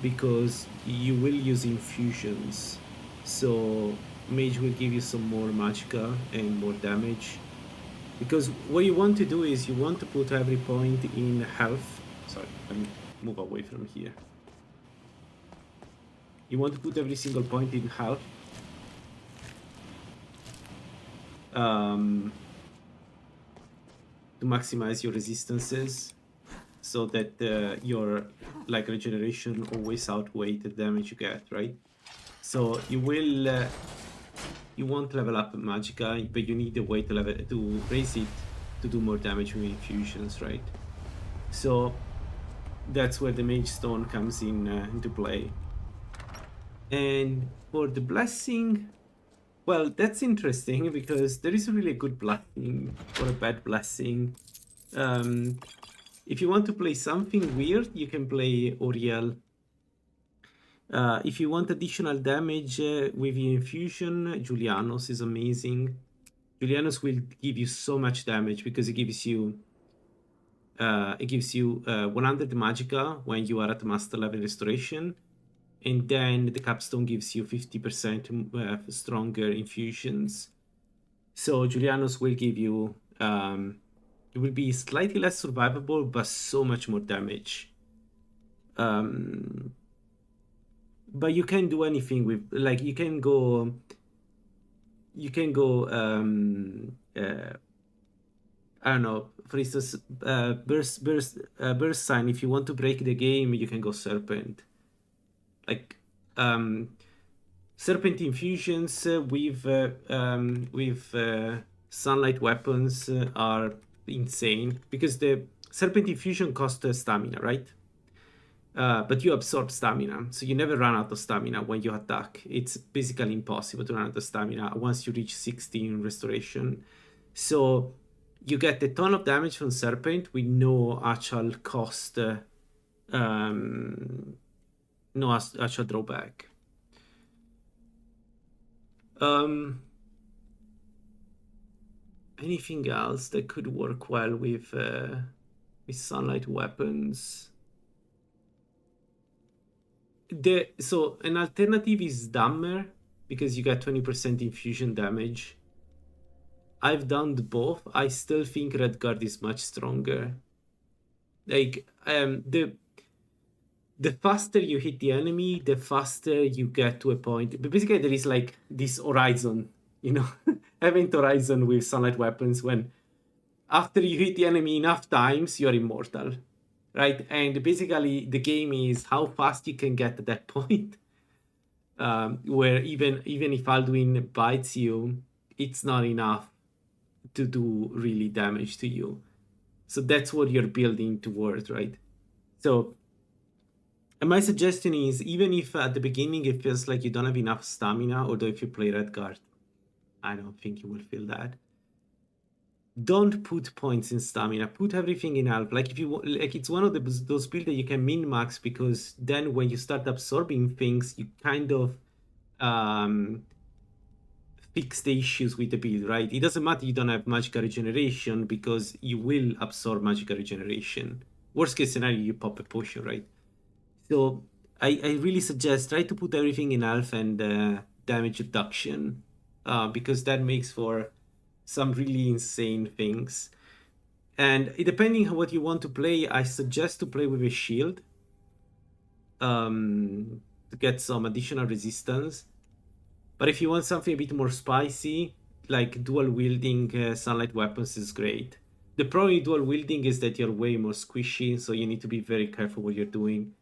because you will use infusions. So Mage will give you some more magicka and more damage. Because what you want to do is you want to put every point in health. Sorry, let me move away from here. You want to put every single point in health. To maximize your resistances, so that your like regeneration always outweigh the damage you get, right? So you will you won't level up magicka, but you need a way to raise it to do more damage with infusions, right? So that's where the Mage Stone comes in into play. And for the blessing, well, that's interesting because there is a really good blessing or a bad blessing. If you want to play something weird, you can play Oriel. If you want additional damage with the infusion, Julianos is amazing. Julianos will give you so much damage because it gives you 100 magicka when you are at master level restoration. And then the capstone gives you 50% stronger infusions. So Julianos will give you, it will be slightly less survivable, but so much more damage. But you can do anything with, like, you can go, I don't know, for instance, burst sign. If you want to break the game, you can go serpent. Like serpent infusions with sunlight weapons are insane because the serpent infusion costs stamina, right? But you absorb stamina, so you never run out of stamina when you attack. It's basically impossible to run out of stamina once you reach 16 restoration. So you get a ton of damage from serpent with no actual cost. No actual drawback. Anything else that could work well with sunlight weapons? So an alternative is Dammer, because you get 20% infusion damage. I've done both. I still think Red Guard is much stronger. Like the faster you hit the enemy, the faster you get to a point. But basically, there is like this horizon, you know, event horizon with sunlight weapons when after you hit the enemy enough times, you're immortal, right? And basically, the game is how fast you can get to that point, where even if Alduin bites you, it's not enough to do really damage to you. So that's what you're building towards, right? So, and my suggestion is, even if at the beginning it feels like you don't have enough stamina, although if you play Red Guard, I don't think you will feel that. Don't put points in stamina. Put everything in health. Like if you like, it's one of those builds that you can min max, because then when you start absorbing things, you kind of fix the issues with the build, right? It doesn't matter you don't have magicka regeneration, because you will absorb magicka regeneration. Worst case scenario, you pop a potion, right? So I really suggest try to put everything in health and damage reduction, because that makes for some really insane things. And depending on what you want to play, I suggest to play with a shield to get some additional resistance. But if you want something a bit more spicy, like dual wielding sunlight weapons is great. The problem with dual wielding is that you're way more squishy, so you need to be very careful what you're doing.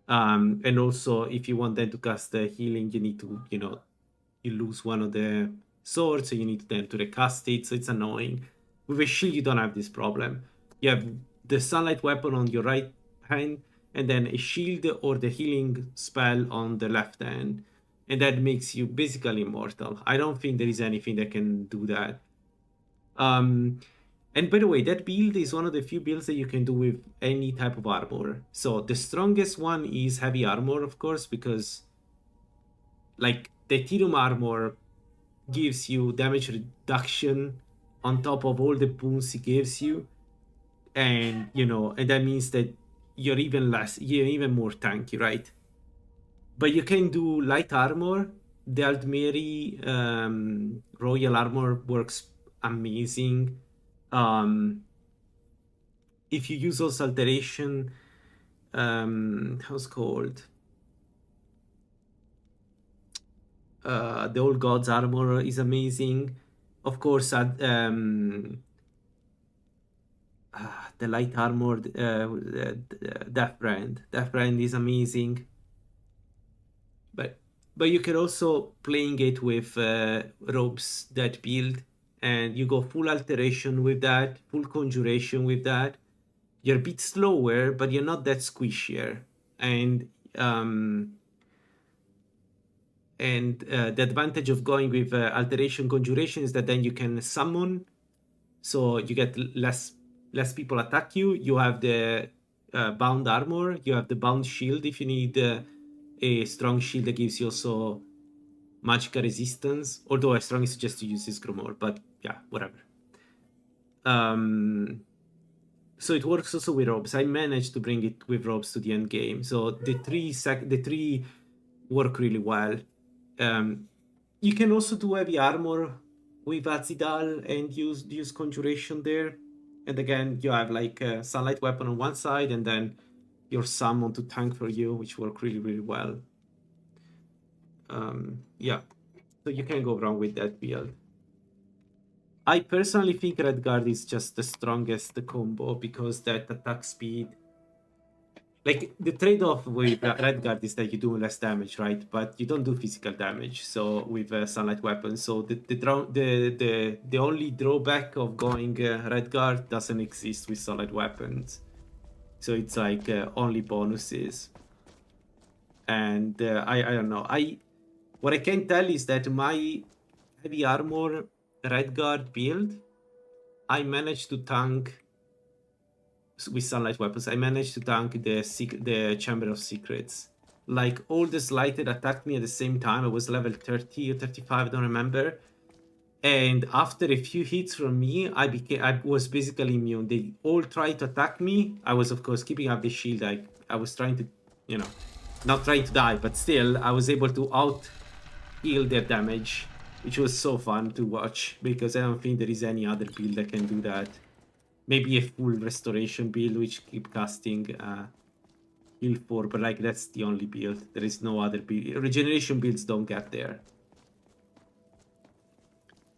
And also, if you want them to cast the healing, you need to, you lose one of the swords, so you need them to recast it, so it's annoying. With a shield, you don't have this problem. You have the sunlight weapon on your right hand, and then a shield or the healing spell on the left hand. And that makes you basically immortal. I don't think there is anything that can do that. And by the way, that build is one of the few builds that you can do with any type of armor. So the strongest one is heavy armor, of course, because like the Ethereum armor gives you damage reduction on top of all the boons it gives you. And, you know, and that means that you're even more tanky, right? But you can do light armor. The Aldmeri Royal armor works amazing. If you use also alteration, how's it called? The Old Gods armor is amazing. Of course, the light armor, Death Brand is amazing. But you can also playing it with robes that build, and you go full alteration with that, full conjuration with that. You're a bit slower, but you're not that squishier. And the advantage of going with alteration conjuration is that then you can summon, so you get less people attack you. You have the bound armor, you have the bound shield if you need a strong shield that gives you also magical resistance, although I strongly suggest you use this Gromor, but yeah, whatever. So it works also with robes. I managed to bring it with robes to the end game, so the three work really well. You can also do heavy armor with Azidal and use conjuration there, and again you have like a sunlight weapon on one side and then your summon to tank for you, which work really well. Yeah, so you can go wrong with that build. I personally think Redguard is just the strongest combo because that attack speed. Like, the trade-off with Redguard is that you do less damage, right? But you don't do physical damage. So with sunlight weapons, so the only drawback of going Redguard doesn't exist with sunlight weapons. So it's like only bonuses. And I don't know. What I can tell is that my heavy armor Redguard build, I managed to tank with sunlight weapons. I managed to tank the Chamber of Secrets. Like, all the Slighted attacked me at the same time. I was level 30 or 35, I don't remember. And after a few hits from me, I was basically immune. They all tried to attack me. I was, of course, keeping up the shield. I was trying to, you know, not trying to die, but still, I was able to out-heal their damage, which was so fun to watch, because I don't think there is any other build that can do that. Maybe a full restoration build, which keep casting heal 4, but like that's the only build. There is no other build. Regeneration builds don't get there.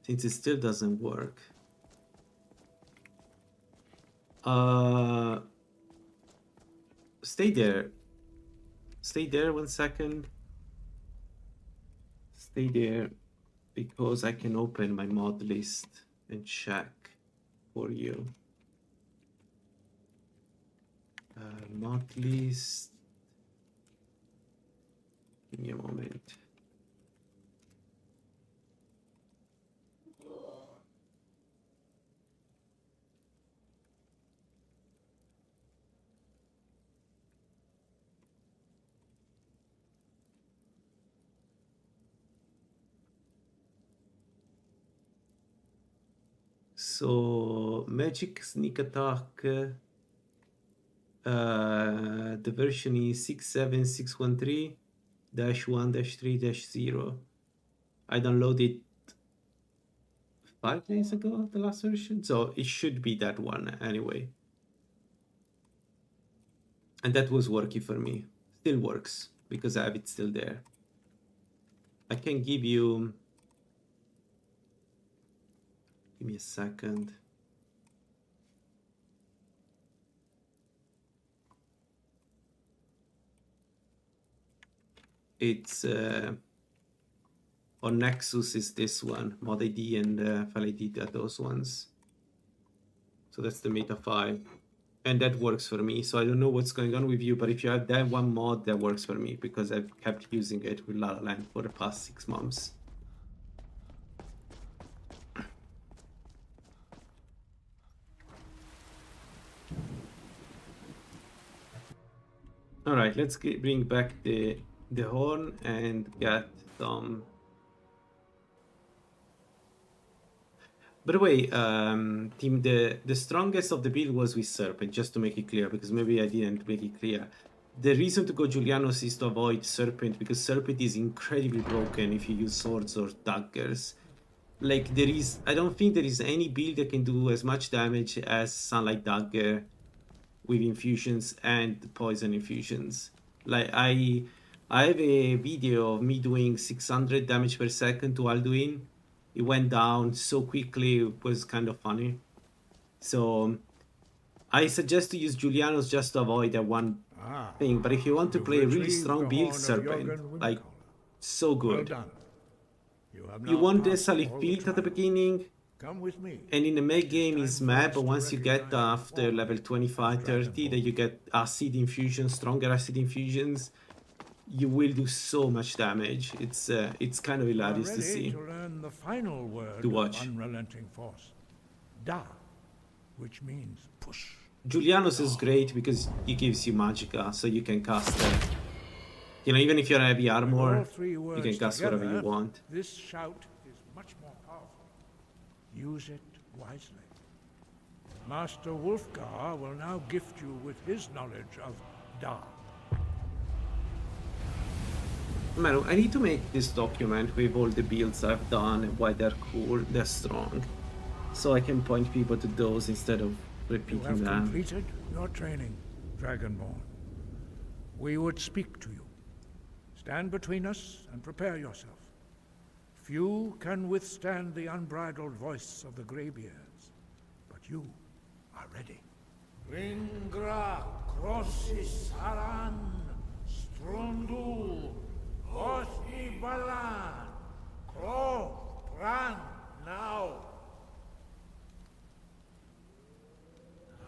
Since it still doesn't work. Stay there. Stay there 1 second. Stay there, because I can open my mod list and check for you. Mod list. Give me a moment. So magic sneak attack. The version is 67613-1-3-0. I downloaded 5 days ago, the last version, so it should be that one anyway. And that was working for me. Still works because I have it still there. I can give you. Give me a second. It's on Nexus is this one. Mod ID and File ID are those ones. So that's the meta file. And that works for me. So I don't know what's going on with you, but if you have that one mod, that works for me because I've kept using it with Lalaland for the past 6 months. All right, let's bring back the horn and get some. By the way, team, the strongest of the build was with Serpent, just to make it clear, because maybe I didn't make it clear. The reason to go Julianos is to avoid Serpent, because Serpent is incredibly broken if you use swords or daggers. Like, I don't think there is any build that can do as much damage as Sunlight Dagger with infusions and poison infusions. Like, I have a video of me doing 600 damage per second to Alduin. It went down so quickly, it was kind of funny. So I suggest to use Julianos just to avoid that one thing. But if you want to play a really strong build, Serpent, like, so good. Well done. You won't necessarily feel it at the beginning, Come with me. and in the mid game is mad, but once you get after level 25, 30, that you get acid infusions, stronger acid infusions, you will do so much damage. It's kind of hilarious to see. To learn the final word To watch. of unrelenting force. Da, which means push. Julianos is great because he gives you magicka, so you can cast you know, even if you're heavy armor, All three you words can cast whatever you together, want. This shout is much more powerful. Use it wisely. Master Wolfgar will now gift you with his knowledge of Da. Man, I need to make this document with all the builds I've done and why they're cool, they're strong. So I can point people to those instead of You repeating have them. completed your training, Dragonborn. We would speak to you. Stand between us and prepare yourself. Few can withstand the unbridled voice of the Greybeards, but you are ready. Ringra crossis haran, strundu, hosti balan, kro, pran, now.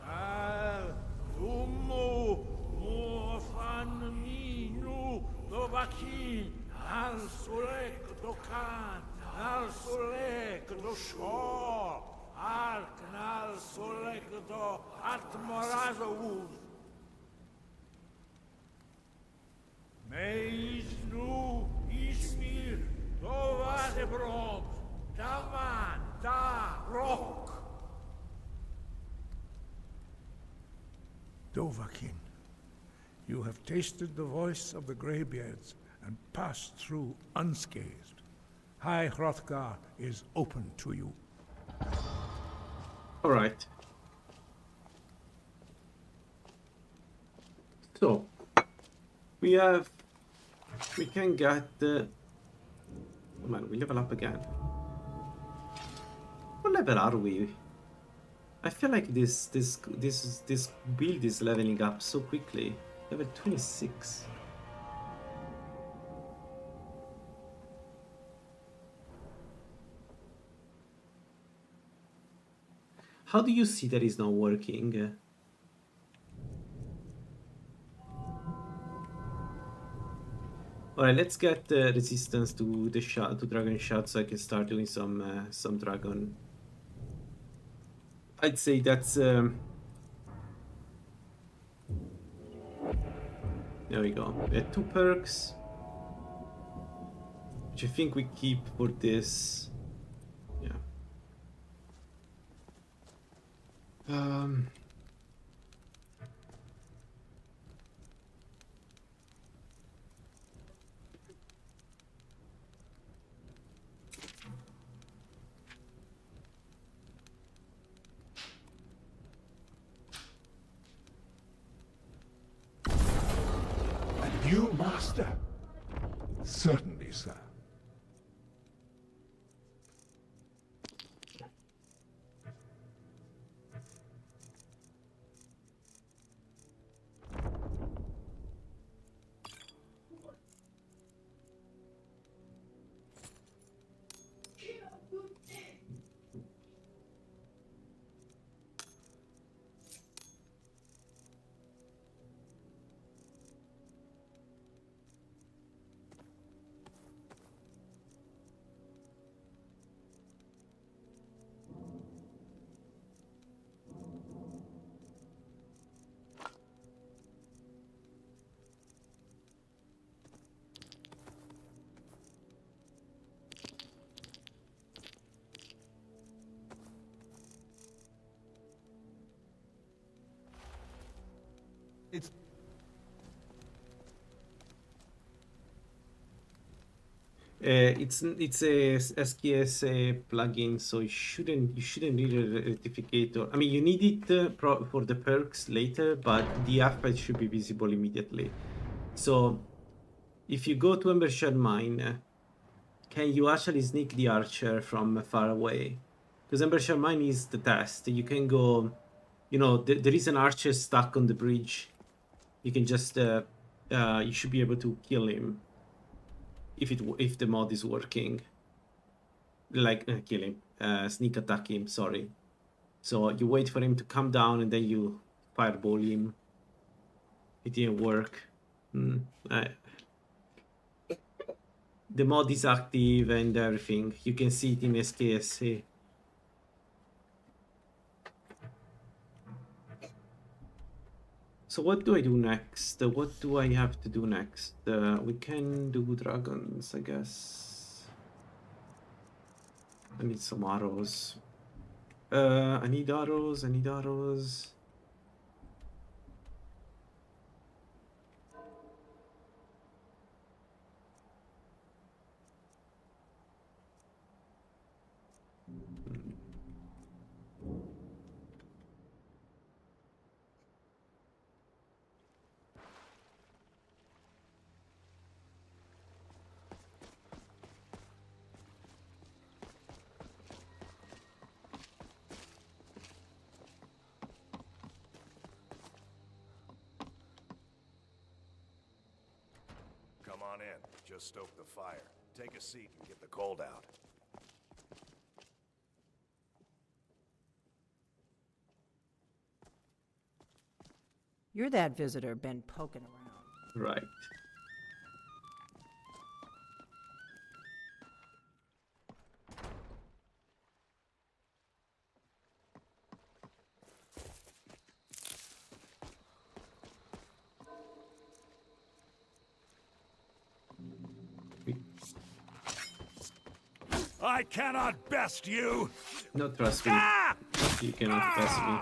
Al tumu muafan minu dovaki al sulek dokan al sulek do shor al knal sulek do atmorazovuz Meiznu ismir dovadebrom daman da rock Dovahkiin, you have tasted the voice of the Greybeards and passed through unscathed. High Hrothgar is open to you. Alright. So, we can get oh man, we level up again. What level are we? I feel like this build is leveling up so quickly. Level 26. How do you see that is not working? Alright, let's get resistance to the shot, to dragon shot, so I can start doing some dragon. I'd say that's there we go. We had 2 perks, which I think we keep for this. Yeah. You, Master? Certainly, sir. It's... It's a SKS plugin, so you shouldn't need a rectificator. I mean, you need it for the perks later, but the effect should be visible immediately. So if you go to Embershell Mine, can you actually sneak the archer from far away? Because Embershell Mine is the test. You can go, you know, there is an archer stuck on the bridge. You can just you should be able to kill him if the mod is working. Like kill him, sneak attack him. Sorry. So you wait for him to come down and then you fireball him. It didn't work. The mod is active and everything. You can see it in SKSA. So what do I do next? What do I have to do next? We can do dragons, I guess. I need some arrows. I need arrows. Come on in. Just stoke the fire. Take a seat and get the cold out. You're that visitor been poking around. Right. I cannot best you! No, trust me. You cannot best me.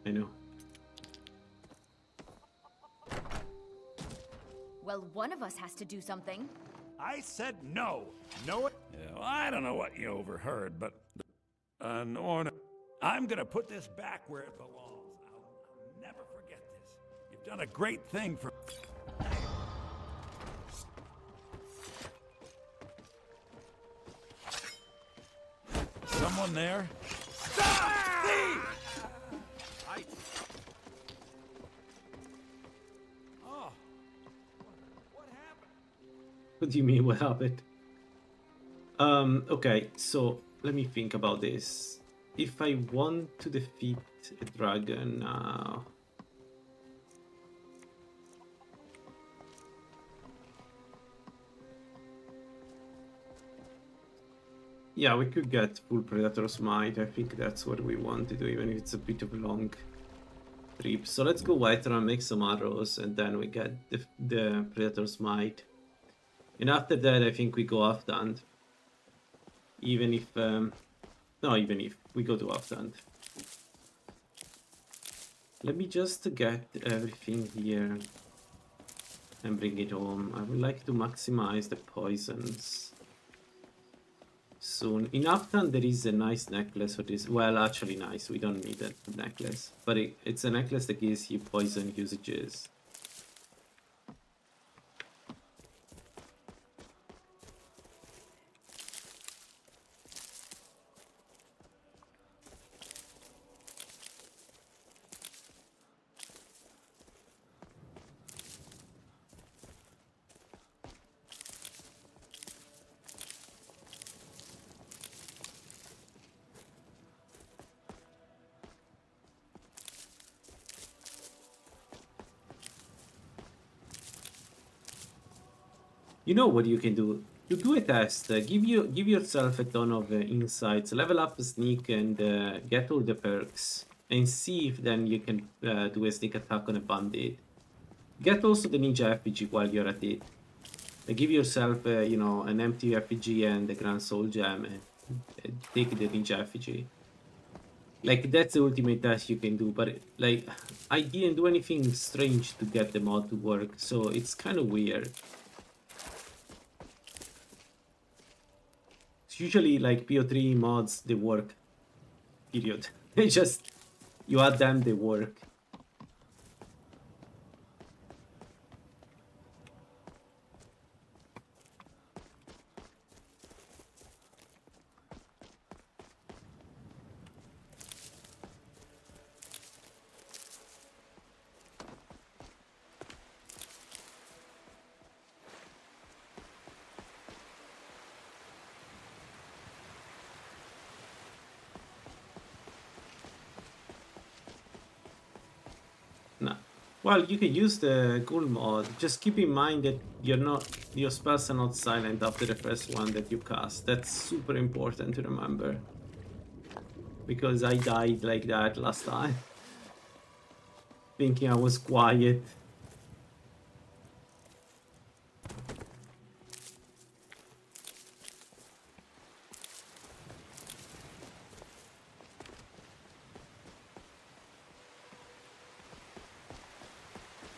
I know. Well, one of us has to do something. I said no. No. Yeah, well, I don't know what you overheard, but Norn, I'm gonna put this back where it belongs. I'll never forget this. You've done a great thing for. Someone there? Stop! Thief! Oh. What happened? What do you mean, what happened? Okay, so let me think about this. If I want to defeat a dragon now... Yeah, we could get full Predator's Might. I think that's what we want to do, even if it's a bit of a long trip. So let's go Whiterun, make some arrows, and then we get the Predator's Might. And after that, I think we go Afdand. Even if... no, even if we go to Afdand. Let me just get everything here and bring it home. I would like to maximize the poisons. Soon. In Afghan there is a nice necklace for this. Well, actually nice. We don't need a necklace. But it's a necklace that gives you poison usages. You know what you can do? You do a test. Give yourself a ton of insights. Level up sneak and get all the perks, and see if then you can do a sneak attack on a bandit. Get also the ninja effigy while you're at it. Give yourself, you know, an empty effigy and a grand soul gem, and take the ninja effigy. Like, that's the ultimate task you can do, but like, I didn't do anything strange to get the mod to work, so it's kind of weird. It's usually like PO3 mods, they work, period. They just, you add them, they work. No. Well, you can use the ghoul mod. Just keep in mind that your spells are not silent after the first one that you cast. That's super important to remember. Because I died like that last time. Thinking I was quiet.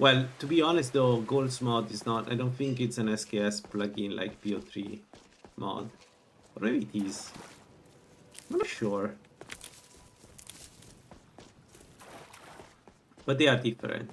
Well, to be honest though, Gold's mod is not, I don't think it's an SKS plugin like PO3 mod. Or maybe it is. I'm not sure. But they are different.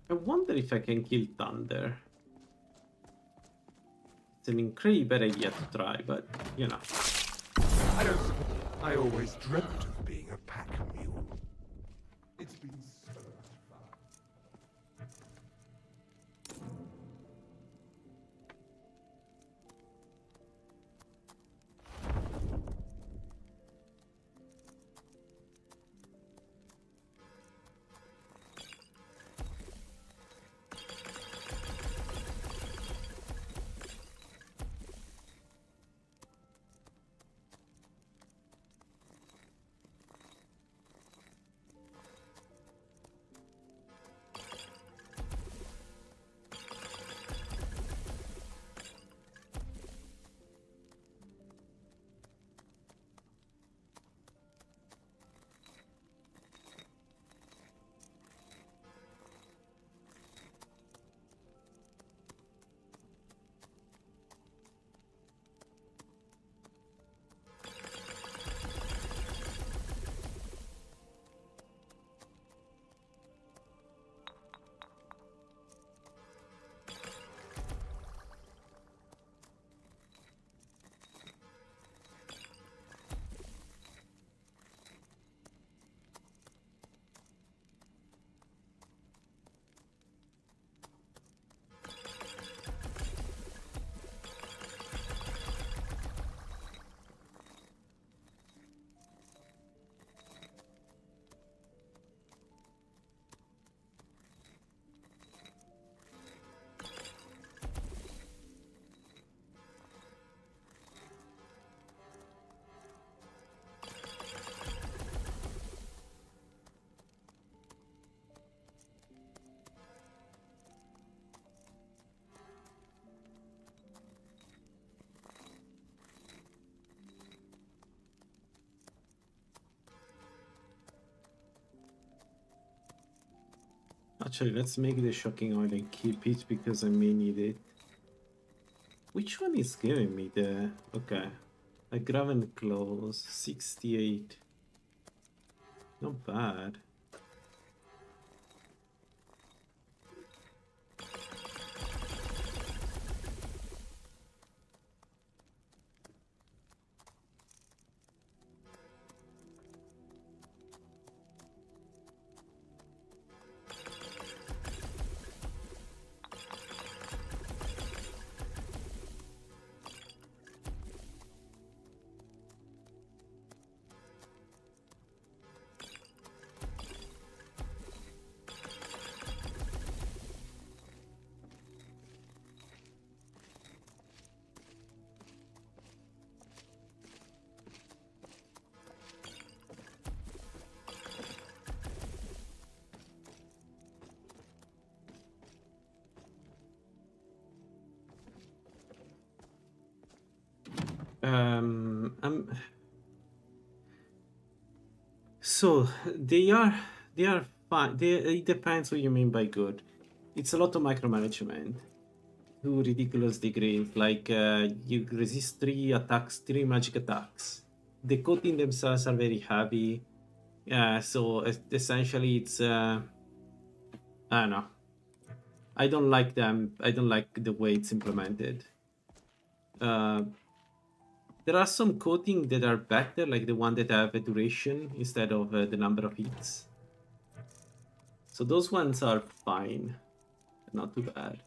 I wonder if I can kill Thunder. It's an incredibly bad idea to try, but, you know. I always dreamt of being a pack mule. It's been so much fun. Actually, let's make the shocking oil and keep it because I may need it. Which one is giving me the... Okay. A Graven Claws, 68. Not bad. So they are fine. It depends what you mean by good. It's a lot of micromanagement to ridiculous degrees. Like you resist 3 attacks, 3 magic attacks. The coating themselves are very heavy. So essentially it's I don't know. I don't like them. I don't like the way it's implemented. There are some coating that are better, like the one that have a duration instead of the number of hits. So those ones are fine, not too bad.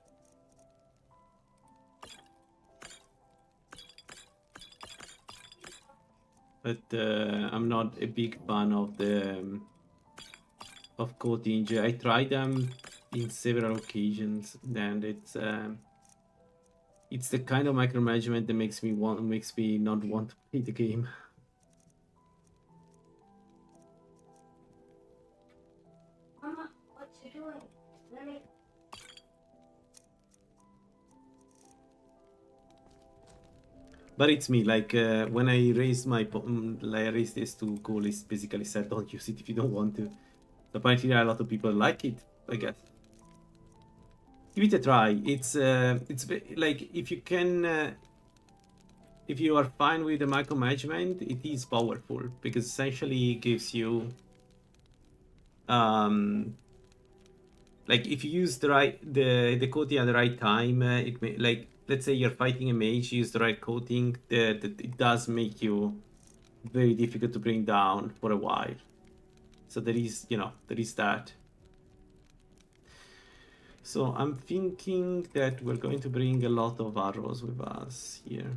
But I'm not a big fan of the of coating. I tried them in several occasions, and it's the kind of micromanagement that makes me not want to play the game. Mama, what you doing? Let me. But it's me, like when I raised this to goal, is basically said don't use it if you don't want to. Apparently a lot of people like it, I guess. Give it a try. It's like if you can, if you are fine with the micromanagement, it is powerful because essentially it gives you, like if you use the coating at the right time, it may, like let's say you're fighting a mage, use the right coating, it does make you very difficult to bring down for a while. So there is, there is that. So I'm thinking that we're going to bring a lot of arrows with us here.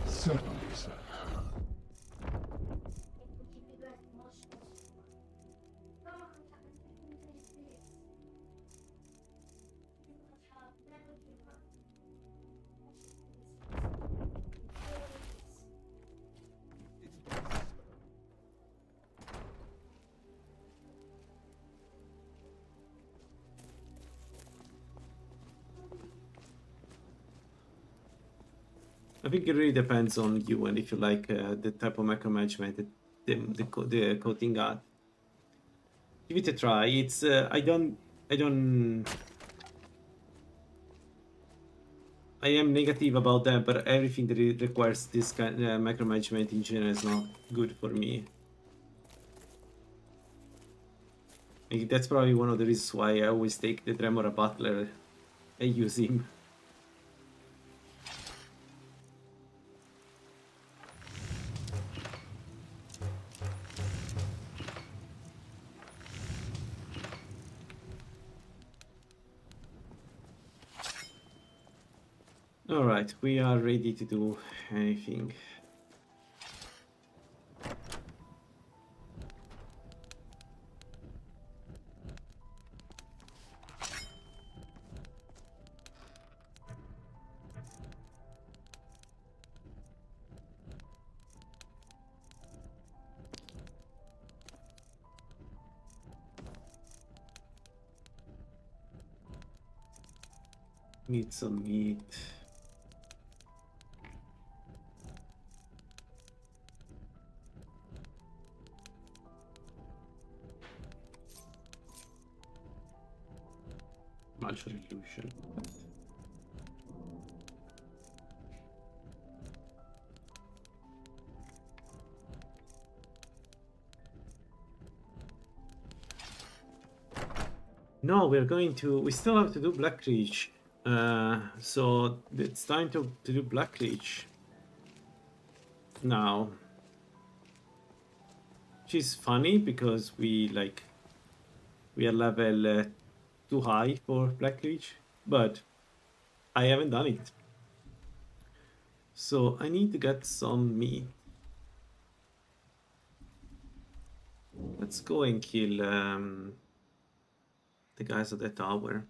Certainly, sir. I think it really depends on you and if you like the type of micromanagement that the coating got. Give it a try. It's I am negative about them, but everything that requires this kind of micromanagement in general is not good for me. Like, that's probably one of the reasons why I always take the Dremora Butler and use him. Alright, we are ready to do anything. Need some meat. Magical illusion. No, we still have to do Black Reach. So it's time to do Black Reach now. Which is funny because we are level too high for Black Reach, but I haven't done it. So I need to get some meat. Let's go and kill the guys at the tower.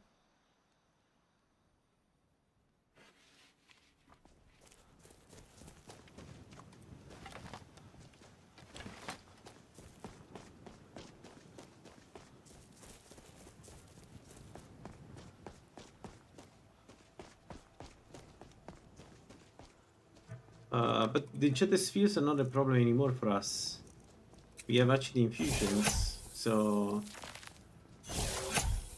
But the enchanted spheres are not a problem anymore for us. We have actually infusions, so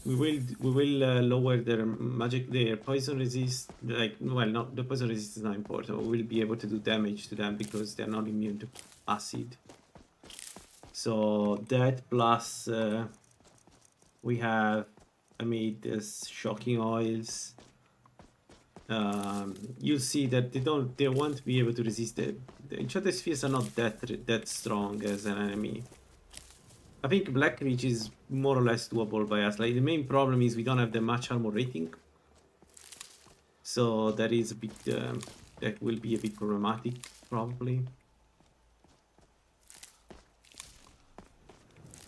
we will lower their magic, their poison resist. Not the poison resist is not important. We will be able to do damage to them because they are not immune to acid. So that plus we have made this shocking oils. You'll see that they won't be able to resist the enchanted spheres are not that strong as an enemy. I think Black Reach is more or less doable by us. Like the main problem is we don't have the much armor rating, so that is a bit that will be a bit problematic probably.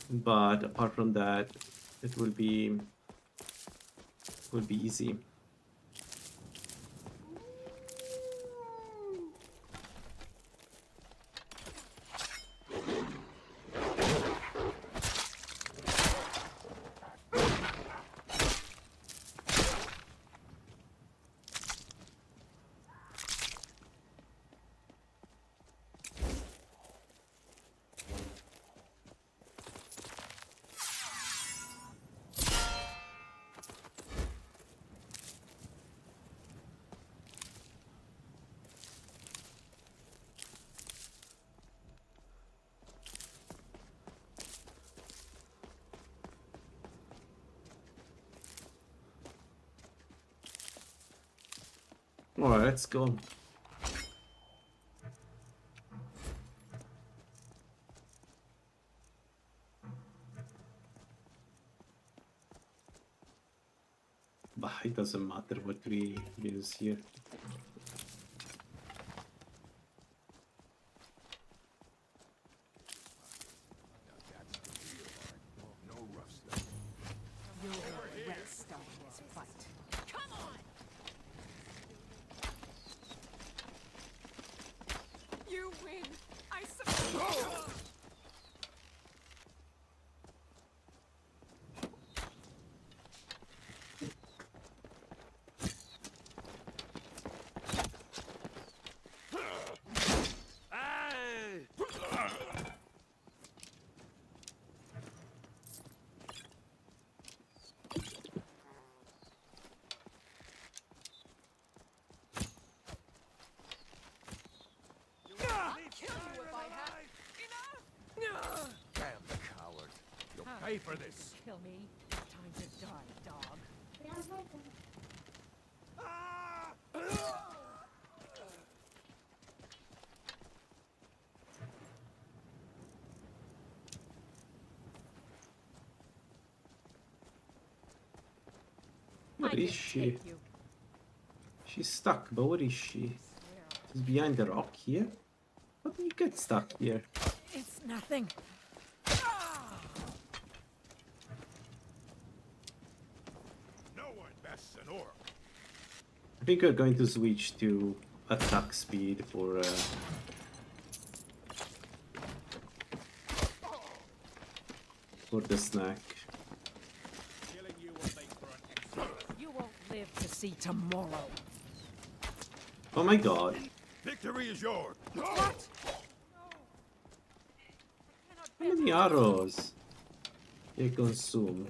But apart from that, it will be easy. Alright, let's go. But it doesn't matter what we use here. Pay for this. Kill me. Time to die, dog. Where is she? She's stuck, but where is she? She's behind the rock here? How do you get stuck here? It's nothing. I think we're going to switch to attack speed for the snack. You won't live to see tomorrow. Oh my god. Victory is yours. What? How many arrows you consume?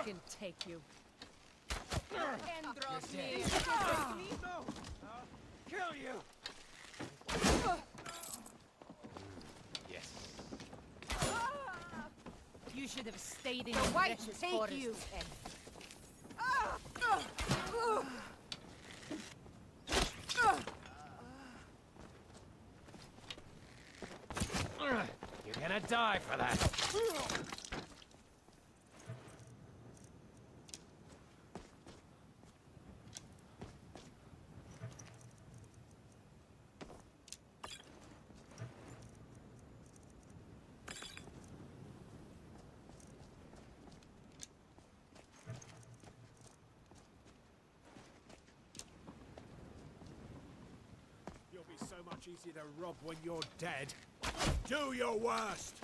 fucking take you. No! Kill you! Yes. You should have stayed in The your white precious take forest, you. Ed. You're gonna die for that. You'll be so much easier to rob when you're dead. Do your worst!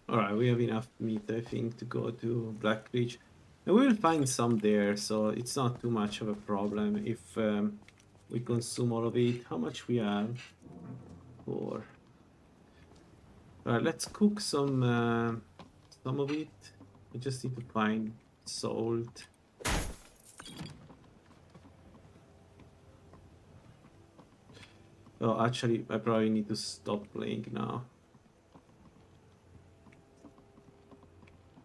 Alright, we have enough meat, I think, to go to Black Ridge. And we will find some there, so it's not too much of a problem if we consume all of it. How much we have? 4. Alright, let's cook some of it. I just need to find salt. Oh, actually, I probably need to stop playing now.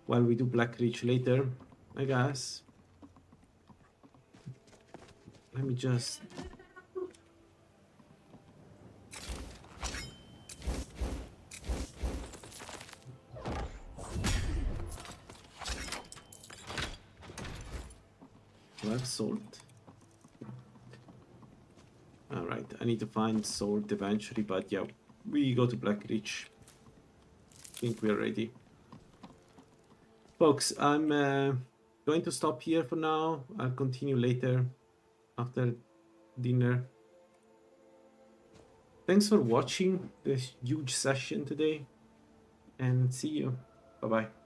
While we do Black Ridge later, I guess. Let me just... Do I have salt? Alright, I need to find salt eventually, but yeah, we go to Black Ridge. I think we're ready. Folks, I'm going to stop here for now. I'll continue later after dinner. Thanks for watching this huge session today, and see you. Bye bye.